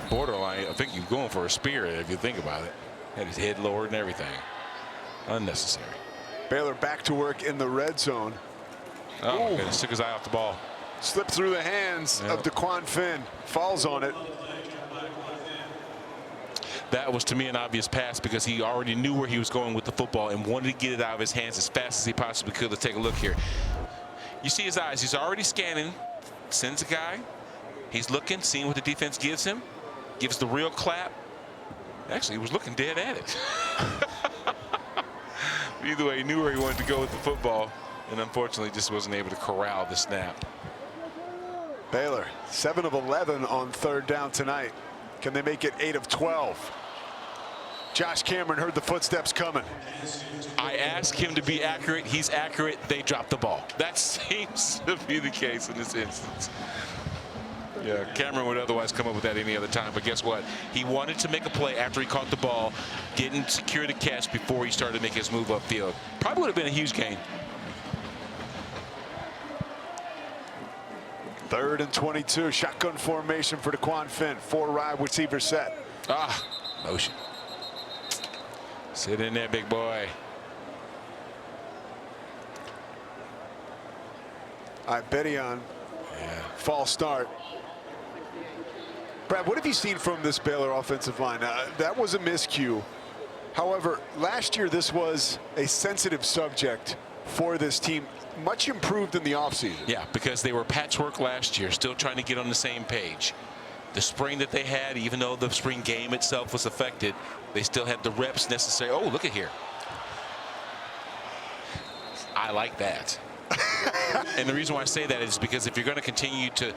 Borderline, I think you're going for a spear if you think about it. Had his head lowered and everything. Unnecessary. Baylor back to work in the red zone. Oh, my goodness, took his eye off the ball. Slipped through the hands of DeQuan Finn. Falls on it. That was, to me, an obvious pass because he already knew where he was going with the football and wanted to get it out of his hands as fast as he possibly could. Let's take a look here. You see his eyes. He's already scanning. Sends a guy. He's looking, seeing what the defense gives him. Gives the real clap. Actually, he was looking dead at it. Either way, he knew where he wanted to go with the football, and unfortunately just wasn't able to corral the snap. Baylor, 7 of 11 on third down tonight. Can they make it 8 of 12? Josh Cameron heard the footsteps coming. I asked him to be accurate. He's accurate. They dropped the ball. That seems to be the case in this instance. Yeah, Cameron would otherwise come up with that any other time, but guess what? He wanted to make a play after he caught the ball, didn't secure the catch before he started to make his move upfield. Probably would have been a huge gain. 3rd and 22, shotgun formation for DeQuan Finn. 4 wide receiver set. Motion. Sit in there, big boy. All right, Bedion. False start. Brad, what have you seen from this Baylor offensive line? That was a miscue. However, last year this was a sensitive subject for this team. Much improved in the offseason. Yeah, because they were patchwork last year, still trying to get on the same page. The spring that they had, even though the spring game itself was affected, they still had the reps necessary. Oh, look at here. I like that. And the reason why I say that is because if you're going to continue to,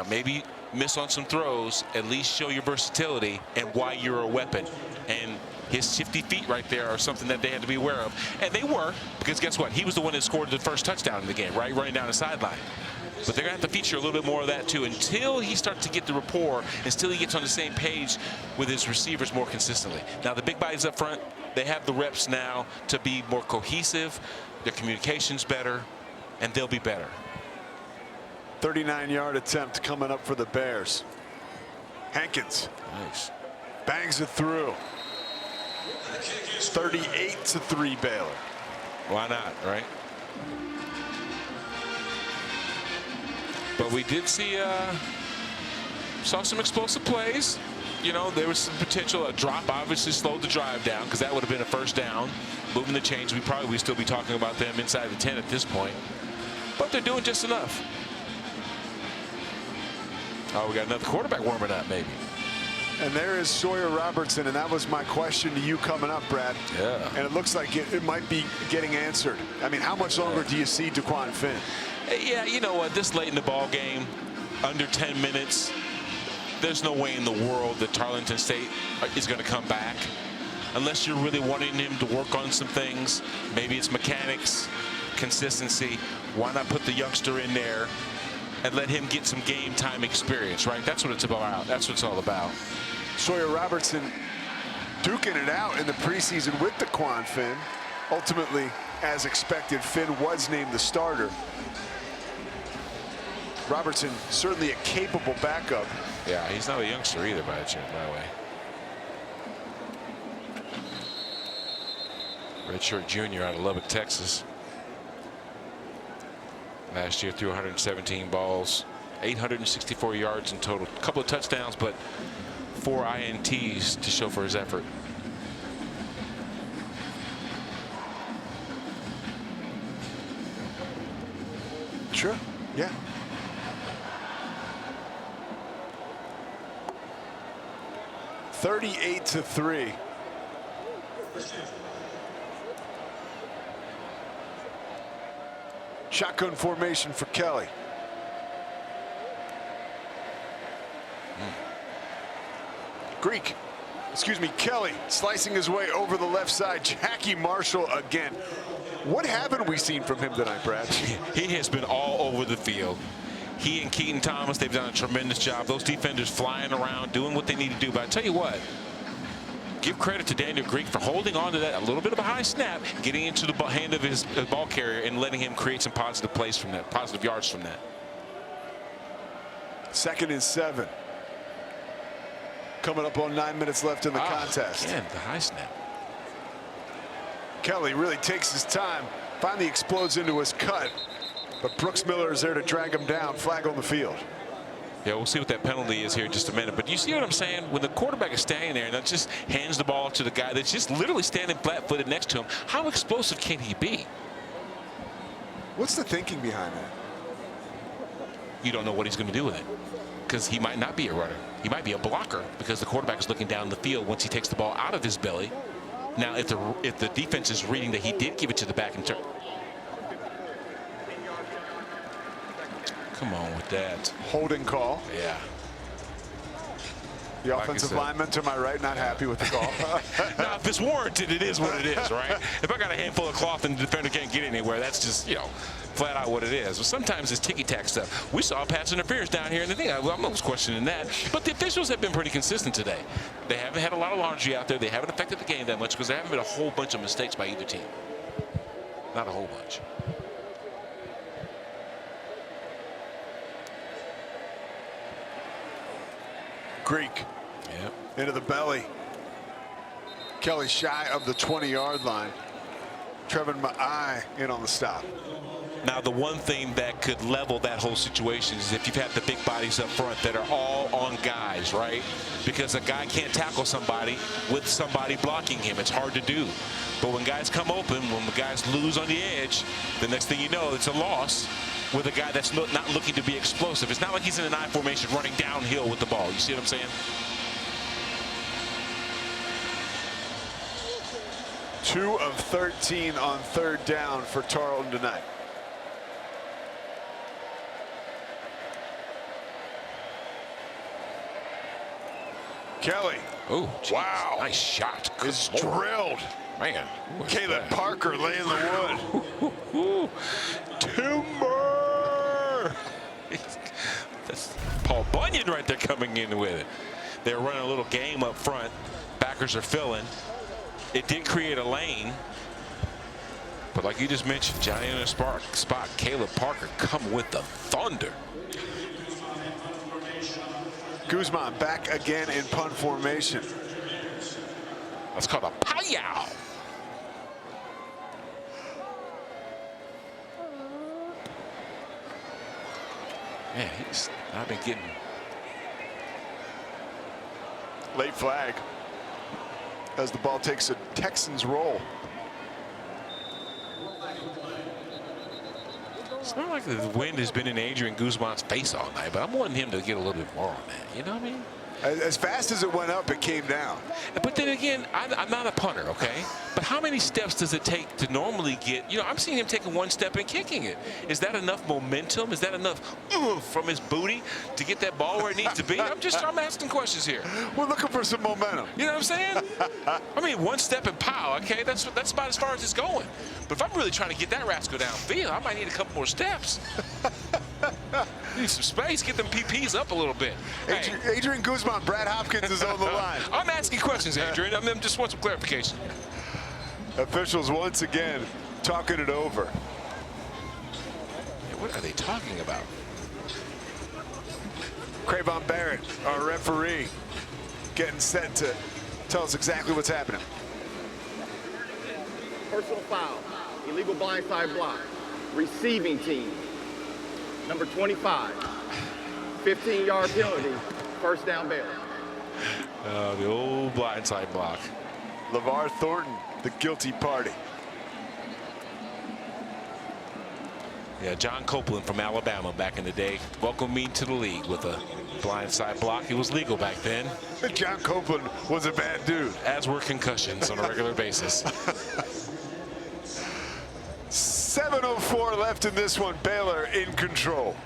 maybe miss on some throws, at least show your versatility and why you're a weapon. And his shifty feet right there are something that they had to be aware of. And they were, because guess what? He was the one that scored the first touchdown in the game, right? Running down the sideline. But they're going to have to feature a little bit more of that, too, until he starts to get the rapport, until he gets on the same page with his receivers more consistently. Now, the big bodies up front, they have the reps now to be more cohesive. Their communication's better, and they'll be better. 39-yard attempt coming up for the Bears. Hankins. Nice. Bangs it through. 38-3 Baylor. Why not, right? But we did see, saw some explosive plays. You know, there was some potential. A drop obviously slowed the drive down because that would have been a first down. Moving the chains, we probably would still be talking about them inside the 10 at this point. But they're doing just enough. Oh, we got another quarterback warming up, maybe. And there is Sawyer Robertson, and that was my question to you coming up, Brad. Yeah. And it looks like it might be getting answered. I mean, how much longer do you see Daquan Finn? Yeah, you know what? This late in the ball game, under 10 minutes, there's no way in the world that Tarleton State is going to come back. Unless you're really wanting him to work on some things. Maybe it's mechanics, consistency. Why not put the youngster in there and let him get some game time experience, right? That's what it's about. That's what it's all about. Sawyer Robertson duking it out in the preseason with Daquan Finn. Ultimately, as expected, Finn was named the starter. Robertson, certainly a capable backup. Yeah, he's not a youngster either, by the way. Redshirt junior out of Lubbock, Texas. Last year threw 117 balls, 864 yards in total. A couple of touchdowns, but 4 INTs to show for his effort. Sure, yeah. $38-3. Shotgun formation for Kelly. Kelly slicing his way over the left side. Jackie Marshall again. What haven't we seen from him tonight, Brad? He has been all over the field. He and Keaton Thomas, they've done a tremendous job. Those defenders flying around, doing what they need to do. But I tell you what, give credit to Daniel Greek for holding on to that, a little bit of a high snap, getting into the hand of his ball carrier and letting him create some positive plays from that, positive yards from that. 2nd and 7. Coming up on 9 minutes left in the contest. Again, the high snap. Kelly really takes his time, finally explodes into his cut, but Brooks Miller is there to drag him down. Flag on the field. Yeah, we'll see what that penalty is here in just a minute. But you see what I'm saying? When the quarterback is standing there and that just hands the ball to the guy that's just literally standing flat-footed next to him, how explosive can he be? What's the thinking behind that? You don't know what he's going to do with it, because he might not be a runner. He might be a blocker because the quarterback is looking down the field once he takes the ball out of his belly. Now, if the defense is reading that he did give it to the back and turn. Come on with that. Holding call. Yeah. The offensive lineman to my right, not happy with the call. Now, if it's warranted, it is what it is, right? If I got a handful of cloth and the defender can't get anywhere, that's just, you know, flat out what it is. But sometimes it's ticky-tack stuff. We saw pass interference down here in the thing. I'm almost questioning that. But the officials have been pretty consistent today. They haven't had a lot of laundry out there. They haven't affected the game that much because there haven't been a whole bunch of mistakes by either team. Not a whole bunch. Greek. Yep. Into the belly. Kelly shy of the 20-yard line. Trevin Ma'ai in on the stop. Now, the one thing that could level that whole situation is if you've had the big bodies up front that are all on guys, right? Because a guy can't tackle somebody with somebody blocking him. It's hard to do. But when guys come open, when the guys lose on the edge, the next thing you know, it's a loss with a guy that's not looking to be explosive. It's not like he's in an I formation running downhill with the ball. You see what I'm saying? Two of 13 on 3rd down for Tarleton tonight. Kelly. Oh, wow. Nice shot. Is drilled. Man. Caleb Parker laying the wood. Timber. That's Paul Bunyan right there coming in with it. They're running a little game up front. Backers are filling. It did create a lane. But like you just mentioned, Johnny in a spot, Caleb Parker come with the thunder. Guzman back again in punt formation. That's called a pow. Man, he's not been getting. Late flag as the ball takes a Texans roll. It's not like the wind has been in Adrian Guzman's face all night, but I'm wanting him to get a little bit more on that. You know what I mean? As fast as it went up, it came down. But then again, I'm not a punter, okay? But how many steps does it take to normally get, you know, I'm seeing him taking one step and kicking it. Is that enough momentum? Is that enough from his booty to get that ball where it needs to be? I'm asking questions here. We're looking for some momentum. You know what I'm saying? I mean, one step and pow, okay? That's about as far as it's going. But if I'm really trying to get that rascal downfield, I might need a couple more steps. Need some space, get them PPs up a little bit. Adrian Guzman, Brad Hopkins is on the line. I'm asking questions, Adrian. I just want some clarification. Officials once again talking it over. Yeah, what are they talking about? Cravon Barrett, our referee, getting set to tell us exactly what's happening. Personal foul, illegal blindside block, receiving team, number 25, 15-yard penalty, first down Baylor. The old blindside block. LeVar Thornton, the guilty party. Yeah, John Copeland from Alabama back in the day welcomed me to the league with a blindside block. It was legal back then. John Copeland was a bad dude. As were concussions on a regular basis. 7:04 left in this one. Baylor in control.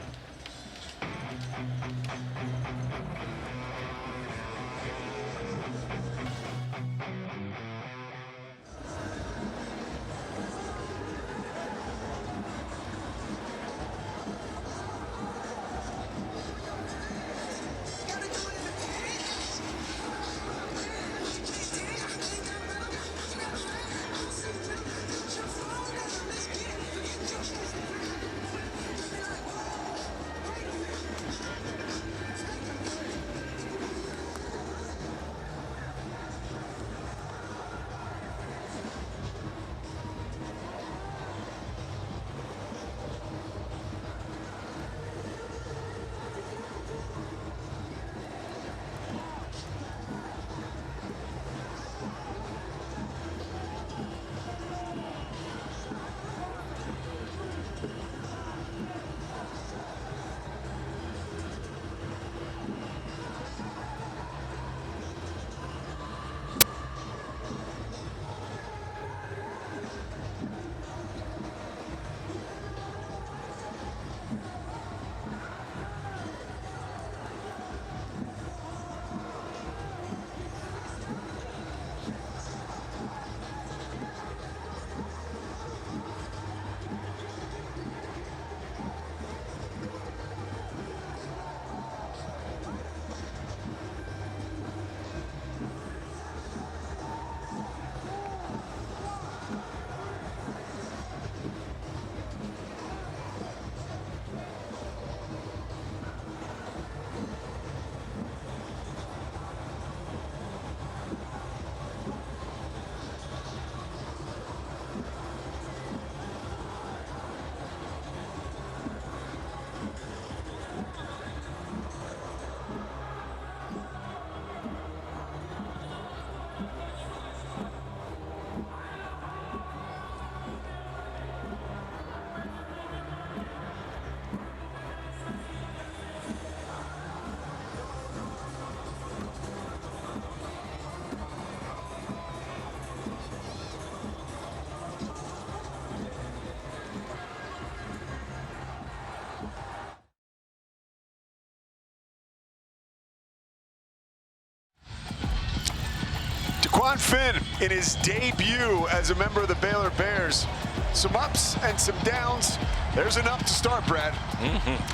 Quan Finn in his debut as a member of the Baylor Bears. Some ups and some downs. There's enough to start, Brad.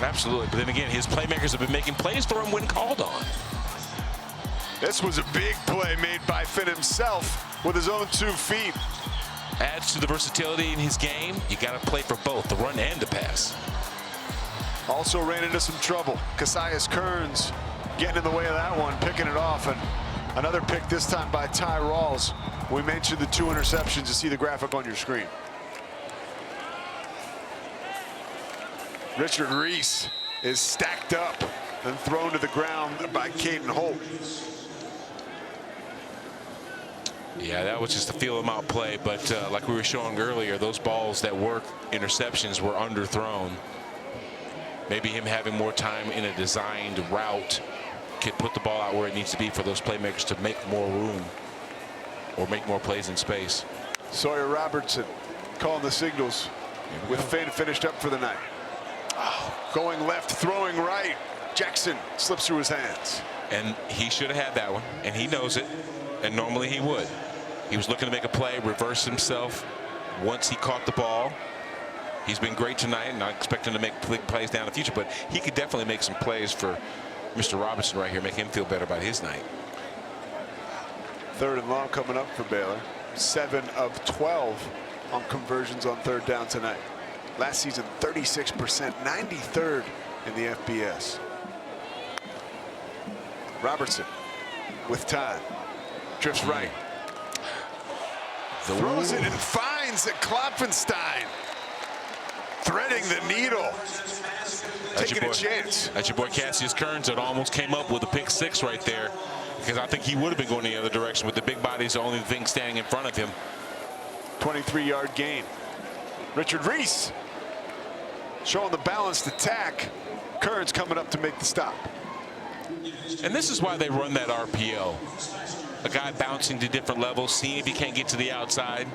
Absolutely. But then again, his playmakers have been making plays for him when called on. This was a big play made by Finn himself with his own 2 feet. Adds to the versatility in his game. You got to play for both, the run and the pass. Also ran into some trouble. Cassius Kearns getting in the way of that one, picking it off, and Another pick this time by Ty Rawls. We mentioned the 2 interceptions. You see the graphic on your screen. Richard Reese is stacked up and thrown to the ground by Caden Holt. Yeah, that was just a feel them out play, but like we were showing earlier, those balls that were interceptions were underthrown. Maybe him having more time in a designed route could put the ball out where it needs to be for those playmakers to make more room or make more plays in space. Sawyer Robertson calling the signals with Finn finished up for the night. Oh, going left, throwing right. Jackson slips through his hands. And he should have had that one, and he knows it, and normally he would. He was looking to make a play, reverse himself once he caught the ball. He's been great tonight, and I expect him to make big plays down the future, but he could definitely make some plays for Mr. Robinson right here, make him feel better about his night. 3rd and long coming up for Baylor. 7 of 12 on conversions on 3rd down tonight. Last season, 36%, 93rd in the FBS. Robertson with time. Drifts right. Throws it and finds it. Klopfenstein threading the needle. Taking a chance. That's your boy Cassius Kearns that almost came up with a pick 6 right there, because I think he would have been going the other direction with the big bodies, the only thing standing in front of him. 23-yard gain. Richard Reese showing the balanced attack. Kearns coming up to make the stop. And this is why they run that RPO. A guy bouncing to different levels, seeing if he can't get to the outside,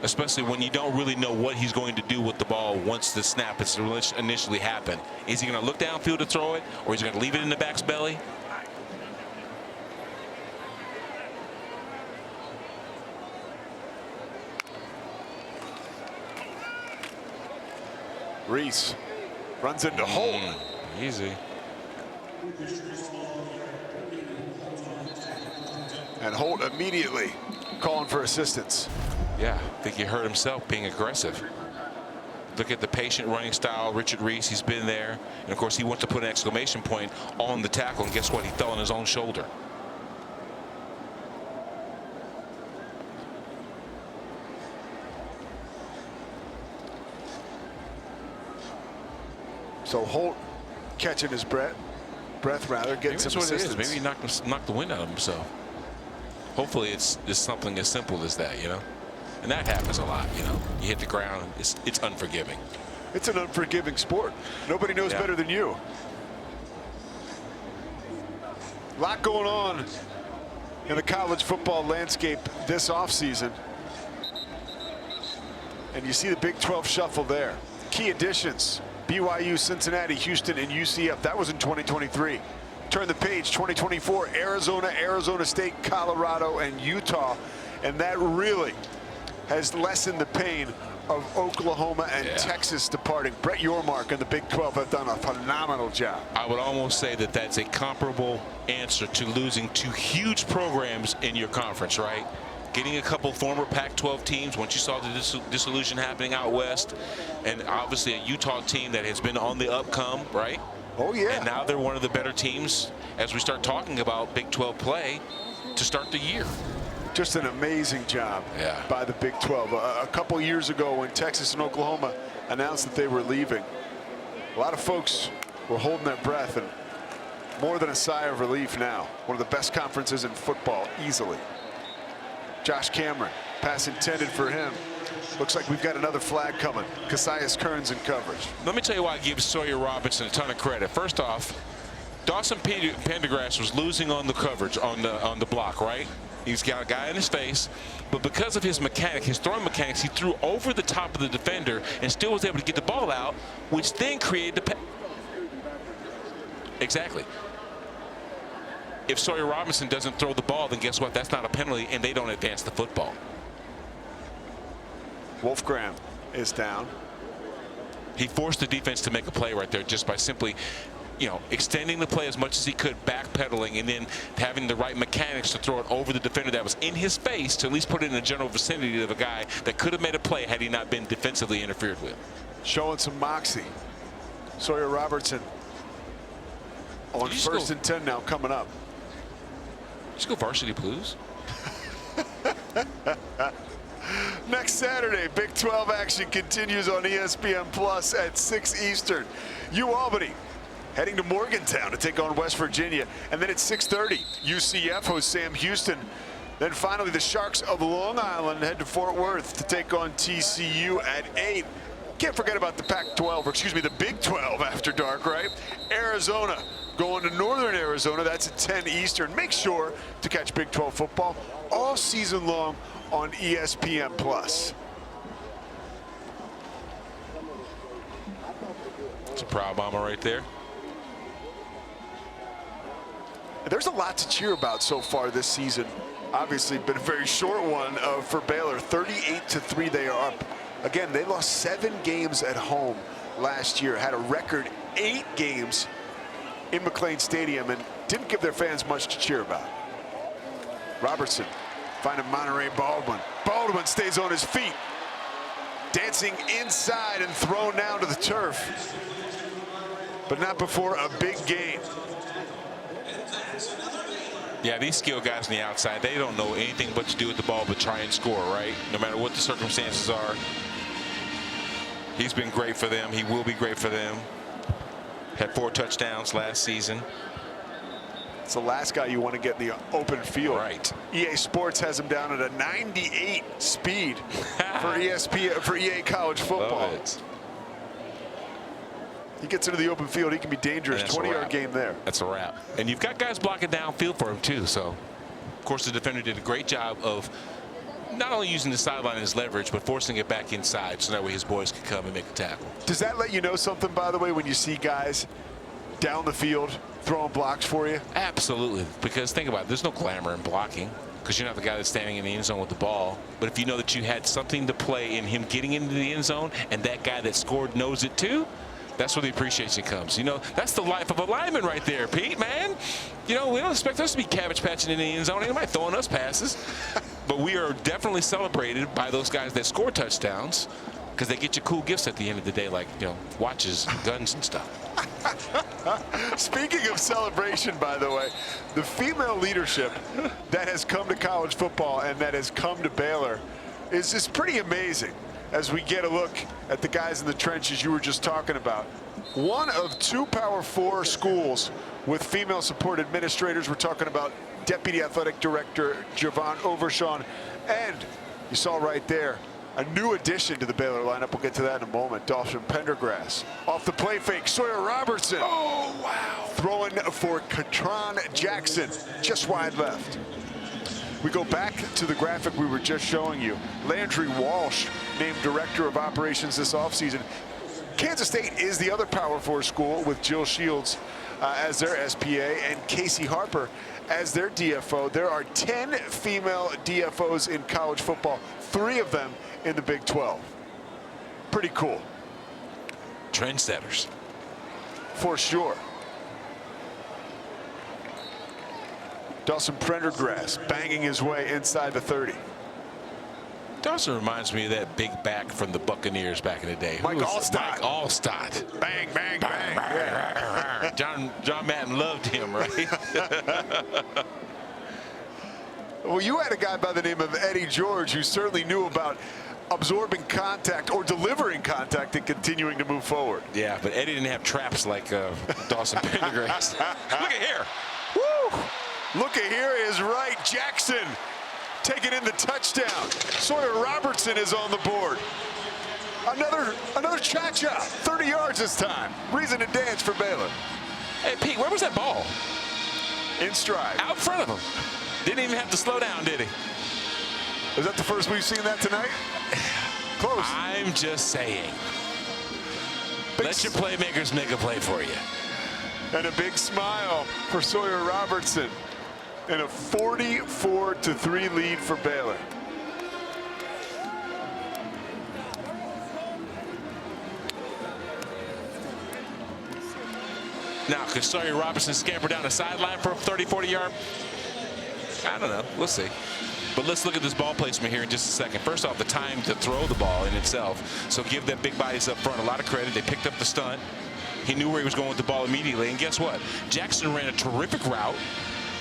especially when you don't really know what he's going to do with the ball once the snap has initially happened. Is he going to look downfield to throw it, or is he going to leave it in the back's belly? Reese runs into Holt. Easy. And Holt immediately calling for assistance. Yeah, I think he hurt himself being aggressive. Look at the patient running style. Richard Reese, he's been there. And, of course, he went to put an exclamation point on the tackle, and guess what? He fell on his own shoulder. So Holt catching his breath rather, getting some assistance. Maybe he knocked the wind out of himself. Hopefully it's something as simple as that, you know. And that happens a lot, you know. You hit the ground, it's unforgiving. It's an unforgiving sport. Nobody knows better than you. A lot going on in the college football landscape this offseason. And you see the Big 12 shuffle there. Key additions: BYU, Cincinnati, Houston, and UCF. That was in 2023. Turn the page, 2024, Arizona, Arizona State, Colorado, and Utah. And that really has lessened the pain of Oklahoma and Texas departing. Brett Yormark and the Big 12 have done a phenomenal job. I would almost say that that's a comparable answer to losing 2 huge programs in your conference, right? Getting a couple former Pac-12 teams once you saw the dissolution happening out west, and obviously a Utah team that has been on the upcome, right? Oh, yeah. And now they're one of the better teams as we start talking about Big 12 play to start the year. Just an amazing job by the Big 12. A couple years ago when Texas and Oklahoma announced that they were leaving, a lot of folks were holding their breath, and more than a sigh of relief now. One of the best conferences in football, easily. Josh Cameron, pass intended for him. Looks like we've got another flag coming. Cassius Kearns in coverage. Let me tell you why I give Sawyer Robinson a ton of credit. First off, Dawson Pendergrass was losing on the coverage on the block, right? He's got a guy in his face, but because of his mechanic, his throwing mechanics, he threw over the top of the defender and still was able to get the ball out, which then created the Exactly. If Sawyer Robinson doesn't throw the ball, then guess what? That's not a penalty, and they don't advance the football. Wolfgram is down. He forced the defense to make a play right there just by simply, you know, extending the play as much as he could, backpedaling, and then having the right mechanics to throw it over the defender that was in his face to at least put it in the general vicinity of a guy that could have made a play had he not been defensively interfered with. Showing some moxie. Sawyer Robertson on 1st and 10 now coming up. Just go varsity blues. Next Saturday, Big 12 action continues on ESPN Plus at 6 Eastern. UAlbany heading to Morgantown to take on West Virginia. And then at 6:30, UCF hosts Sam Houston. Then finally, the Sharks of Long Island head to Fort Worth to take on TCU at 8. Can't forget about the Pac-12, or excuse me, the Big 12 after dark, right? Arizona going to Northern Arizona. That's at 10 Eastern. Make sure to catch Big 12 football all season long on ESPN Plus. It's a proud mama right there. There's a lot to cheer about so far this season. Obviously, been a very short one for Baylor. 38-3 they are up. Again, they lost 7 games at home last year. Had a record 8 games in McLean Stadium and didn't give their fans much to cheer about. Robertson finding Monterey Baldwin. Baldwin stays on his feet. Dancing inside and thrown down to the turf. But not before a big gain. Yeah, these skill guys on the outside, they don't know anything but to do with the ball but try and score, right? No matter what the circumstances are. He's been great for them. He will be great for them. Had 4 touchdowns last season. It's the last guy you want to get in the open field. Right. EA Sports has him down at a 98 speed for EA College Football. Love it. He gets into the open field, he can be dangerous. 20-yard game there. That's a wrap. And you've got guys blocking downfield for him too. So, of course, the defender did a great job of not only using the sideline as leverage, but forcing it back inside so that way his boys could come and make a tackle. Does that let you know something, by the way, when you see guys down the field throwing blocks for you? Absolutely. Because think about it, there's no glamour in blocking because you're not the guy that's standing in the end zone with the ball. But if you know that you had something to play in him getting into the end zone and that guy that scored knows it too, that's where the appreciation comes. You know, that's the life of a lineman right there, Pete, man. You know, we don't expect us to be cabbage patching in the end zone. Anybody throwing us passes. But we are definitely celebrated by those guys that score touchdowns because they get you cool gifts at the end of the day, like, you know, watches, guns, and stuff. Speaking of celebration, by the way, the female leadership that has come to college football and that has come to Baylor is just pretty amazing. As we get a look at the guys in the trenches you were just talking about. One of 2 Power 4 schools with female support administrators. We're talking about Deputy Athletic Director Javon Overshawn. And you saw right there, a new addition to the Baylor lineup. We'll get to that in a moment. Dawson Pendergrass. Off the play fake, Sawyer Robertson. Oh, wow. Throwing for Katron Jackson, just wide left. We go back to the graphic we were just showing you. Landry Walsh named Director of Operations this offseason. Kansas State is the other Power 4 school with Jill Shields as their SPA and Casey Harper as their DFO. There are 10 female DFOs in college football, 3 of them in the Big 12. Pretty cool. Trendsetters. For sure. Dawson Pendergrass banging his way inside the 30. Dawson reminds me of that big back from the Buccaneers back in the day. Mike Allstott. Mike Allstott. Bang, bang, bang. Yeah. John Madden loved him, right? Well, you had a guy by the name of Eddie George who certainly knew about absorbing contact or delivering contact and continuing to move forward. Yeah, but Eddie didn't have traps like Dawson Pendergrass. Look at here. Woo! Look at here is right. Jackson taking in the touchdown. Sawyer Robertson is on the board. Another cha-cha. 30 yards this time. Reason to dance for Baylor. Hey, Pete, where was that ball? In stride. Out in front of him. Didn't even have to slow down, did he? Is that the first we've seen that tonight? Close. I'm just saying. Let your playmakers make a play for you. And a big smile for Sawyer Robertson. And a 44-3 lead for Baylor. Now, could Sawyer Robertson scamper down the sideline for a 30-40 yard? I don't know. We'll see. But let's look at this ball placement here in just a second. First off, the time to throw the ball in itself. So give that big bodies up front a lot of credit. They picked up the stunt. He knew where he was going with the ball immediately. And guess what? Jackson ran a terrific route.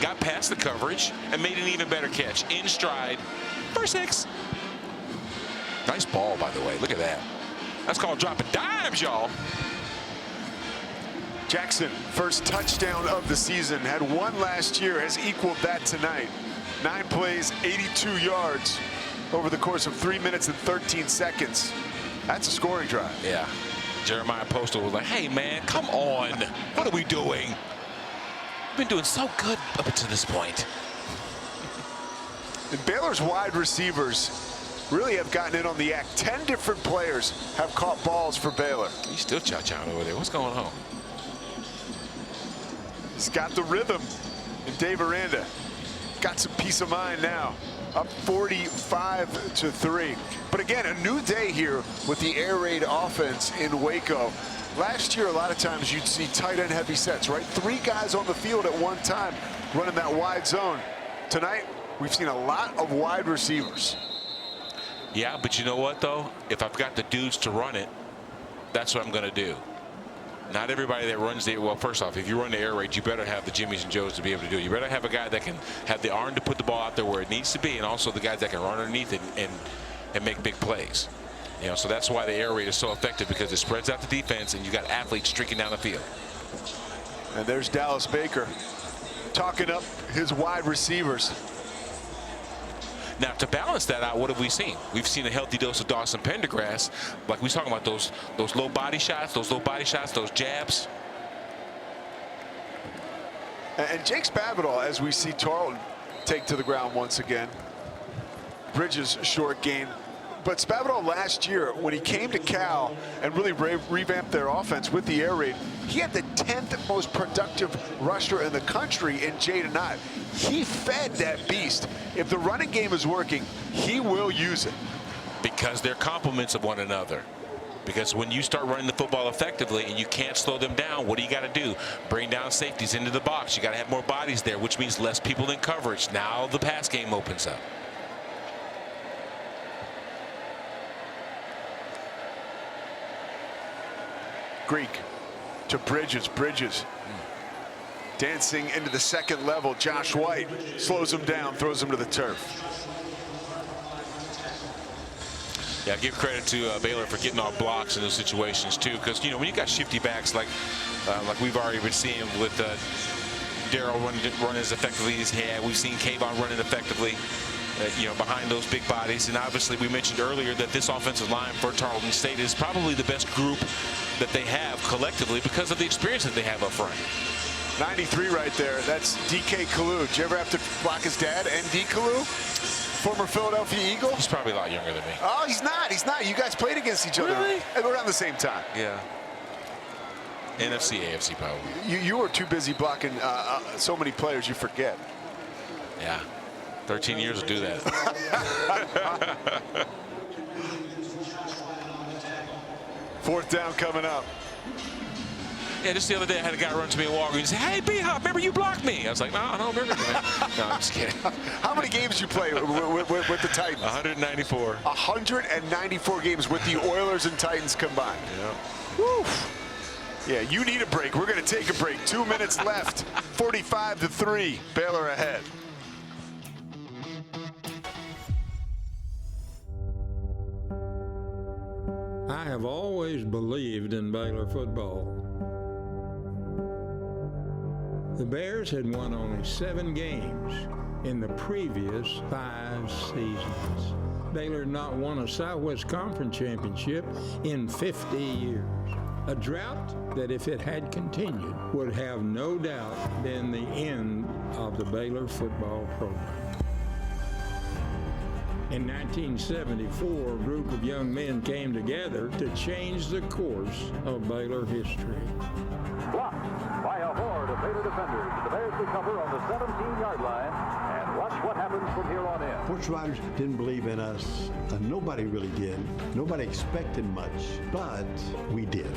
got past the coverage, and made an even better catch. In stride for 6. Nice ball, by the way. Look at that. That's called dropping dimes, y'all. Jackson, first touchdown of the season, had one last year, has equaled that tonight. 9 plays, 82 yards over the course of 3 minutes and 13 seconds. That's a scoring drive. Yeah. Jeremiah Postal was like, hey, man, come on. What are we doing? We've been doing so good up to this point. And Baylor's wide receivers really have gotten in on the act. 10 different players have caught balls for Baylor. He's still chow-chowing over there. What's going on? He's got the rhythm. And Dave Aranda got some peace of mind now. Up 45-3. But again, a new day here with the air raid offense in Waco. Last year, a lot of times you'd see tight end heavy sets, right? 3 guys on the field at one time running that wide zone. Tonight, we've seen a lot of wide receivers. Yeah, but you know what, though? If I've got the dudes to run it, that's what I'm going to do. Not everybody that runs the, well, first off, if you run the air raid, you better have the Jimmies and Joes to be able to do it. You better have a guy that can have the arm to put the ball out there where it needs to be, and also the guys that can run underneath it and make big plays. You know, so that's why the air raid is so effective, because it spreads out the defense and you got athletes streaking down the field. And there's Dallas Baker talking up his wide receivers. Now, to balance that out, what have we seen? We've seen a healthy dose of Dawson Pendergrass. Like we was talking about those low body shots, those jabs. And Jake Spavital, as we see Tarleton take to the ground once again. Bridges short gain. But Spavital last year, when he came to Cal and really revamped their offense with the air raid, he had the 10th most productive rusher in the country in Jaden Ive. He fed that beast. If the running game is working, he will use it. Because they're complements of one another. Because when you start running the football effectively and you can't slow them down, what do you got to do? Bring down safeties into the box. You got to have more bodies there, which means less people in coverage. Now the pass game opens up. Greek to Bridges. Dancing into the second level. Josh White slows him down, throws him to the turf. Yeah, give credit to Baylor for getting off blocks in those situations too, because you know when you got shifty backs like we've already been seeing with Darrell running as effectively as he had. We've seen Kayvon running effectively, you know, behind those big bodies. And obviously, we mentioned earlier that this offensive line for Tarleton State is probably the best group that they have collectively because of the experience that they have up front. 93 right there. That's D.K. Kalu. Did you ever have to block his dad, N.D. Kalu? Former Philadelphia Eagle? He's probably a lot younger than me. Oh, he's not. He's not. You guys played against each other around the same time. Yeah. NFC, AFC probably. You were too busy blocking so many players you forget. Yeah. 13 years to do that. Fourth down coming up. Yeah, just the other day I had a guy run to me at Walgreens and say, hey, B-Hop, remember you blocked me? I was like, no, I don't remember. No, I'm just kidding. How many games you play with the Titans? 194. 194 games with the Oilers and Titans combined. Yeah. Woo. Yeah, you need a break. We're going to take a break. 2 minutes left. 45-3. Baylor ahead. I have always believed in Baylor football. The Bears had won only 7 games in the previous 5 seasons. Baylor had not won a Southwest Conference championship in 50 years. A drought that, if it had continued, would have no doubt been the end of the Baylor football program. In 1974, a group of young men came together to change the course of Baylor history. Blocked by a horde of Baylor defenders. The Bears recover on the 17-yard line, and watch what happens from here on in. Sports writers didn't believe in us. Nobody really did. Nobody expected much, but we did.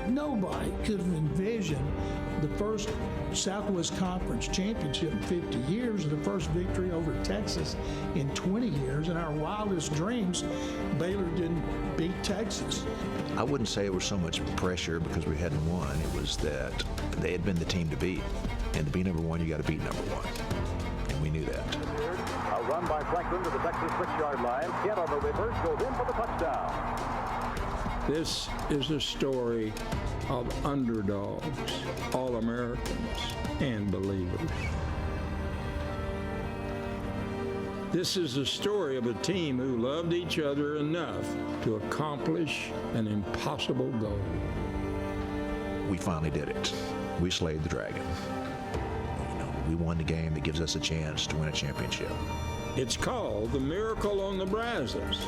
Nobody could have envisioned the first Southwest Conference championship in 50 years, the first victory over Texas in 20 years. In our wildest dreams, Baylor didn't beat Texas. I wouldn't say it was so much pressure because we hadn't won. It was that they had been the team to beat. And to be number one, you got to beat number one. And we knew that. A run by Franklin to the Texas 6-yard line. Kent on the reverse goes in for the touchdown. This is a story of underdogs, All-Americans, and believers. This is a story of a team who loved each other enough to accomplish an impossible goal. We finally did it. We slayed the dragon. We won the game that gives us a chance to win a championship. It's called the Miracle on the Brazos.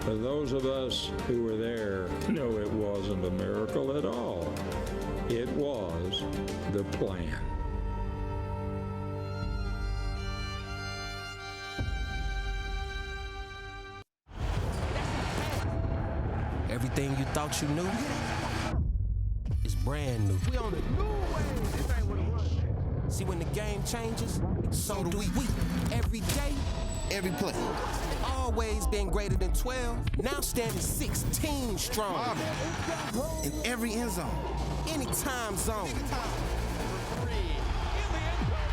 For those of us who were there, no, it wasn't a miracle at all. It was the plan. Everything you thought you knew is brand new. We on a new wave. This ain't what it was. See, when the game changes, so do we. Every day, every play. Always been greater than 12, now standing 16 strong. In every end zone, any time zone.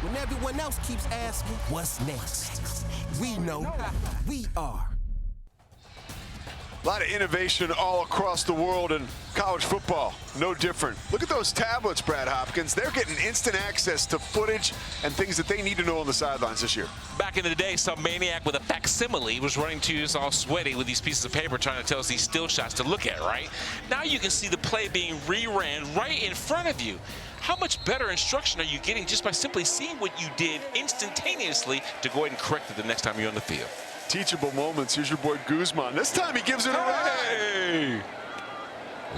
When everyone else keeps asking, what's next? We know we are. A lot of innovation all across the world, and college football, no different. Look at those tablets, Brad Hopkins. They're getting instant access to footage and things that they need to know on the sidelines this year. Back in the day, some maniac with a facsimile was running to us all sweaty with these pieces of paper trying to tell us these still shots to look at, right? Now you can see the play being reran right in front of you. How much better instruction are you getting just by simply seeing what you did instantaneously to go ahead and correct it the next time you're on the field? Teachable moments. Here's your boy Guzman. This time he gives it away.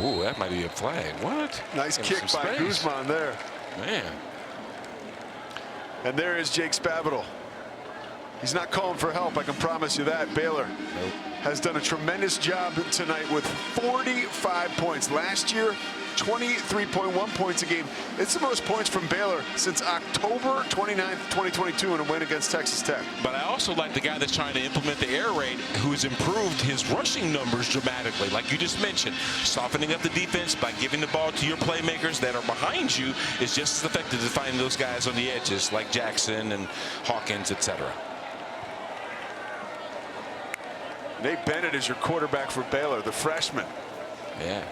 Ooh, that might be a flag. What? Nice kick by Guzman there. Man. And there is Jake Spavital. He's not calling for help, I can promise you that. Baylor has done a tremendous job tonight with 45 points. Last year, 23.1 points a game. It's the most points from Baylor since October 29th, 2022 in a win against Texas Tech. But I also like the guy that's trying to implement the air raid, who's improved his rushing numbers dramatically. Like you just mentioned, softening up the defense by giving the ball to your playmakers that are behind you is just as effective as finding those guys on the edges like Jackson and Hawkins, etc. Nate Bennett is your quarterback for Baylor, the freshman. Yeah.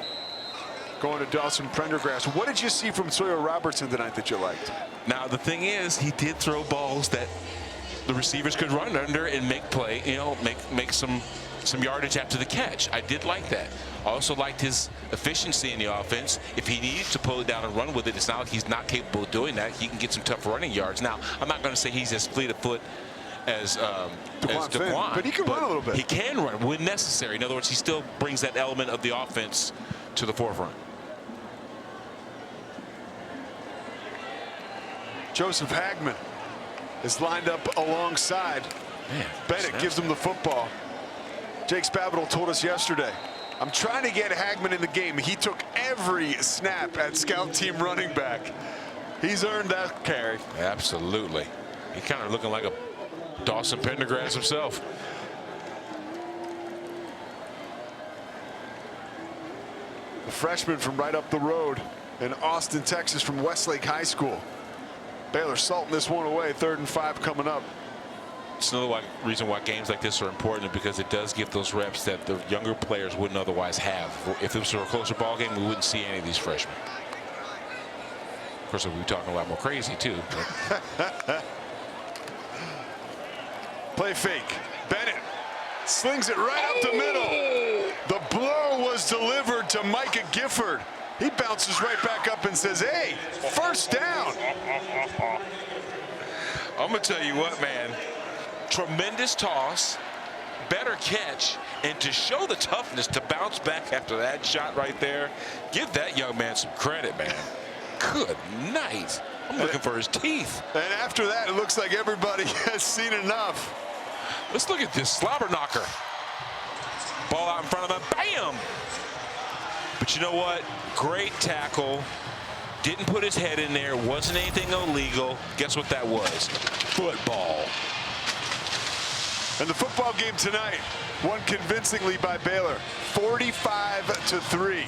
Going to Dawson Prendergrass. What did you see from Sawyer Robertson tonight that you liked? Now, the thing is, he did throw balls that the receivers could run under and make play, you know, make some yardage after the catch. I did like that. I also liked his efficiency in the offense. If he needs to pull it down and run with it, it's not like he's not capable of doing that. He can get some tough running yards. Now, I'm not going to say he's as fleet of foot as DeQuan, but he can run a little bit. He can run when necessary. In other words, he still brings that element of the offense to the forefront. Joseph Hagman is lined up alongside. Man, Bennett gives him the football. Jake Spavital told us yesterday, I'm trying to get Hagman in the game. He took every snap at scout team running back. He's earned that carry. Absolutely. He's kind of looking like a Dawson Pendergrass himself. A freshman from right up the road in Austin, Texas, from Westlake High School. Baylor salting this one away. 3rd and 5 coming up. It's another reason why games like this are important, because it does give those reps that the younger players wouldn't otherwise have. If this were a closer ball game, we wouldn't see any of these freshmen. Of course, we'd be talking a lot more crazy too. Play fake. Bennett slings it right up the middle. The blow was delivered to Micah Gifford. He bounces right back up and says, hey, first down. I'm going to tell you what, man. Tremendous toss, better catch, and to show the toughness to bounce back after that shot right there, give that young man some credit, man. Good night. I'm looking for his teeth. And after that, it looks like everybody has seen enough. Let's look at this slobber knocker. Ball out in front of him. Bam! But you know what? Great tackle. Didn't put his head in there. Wasn't anything illegal. Guess what that was? Football. And the football game tonight won convincingly by Baylor, 45-3.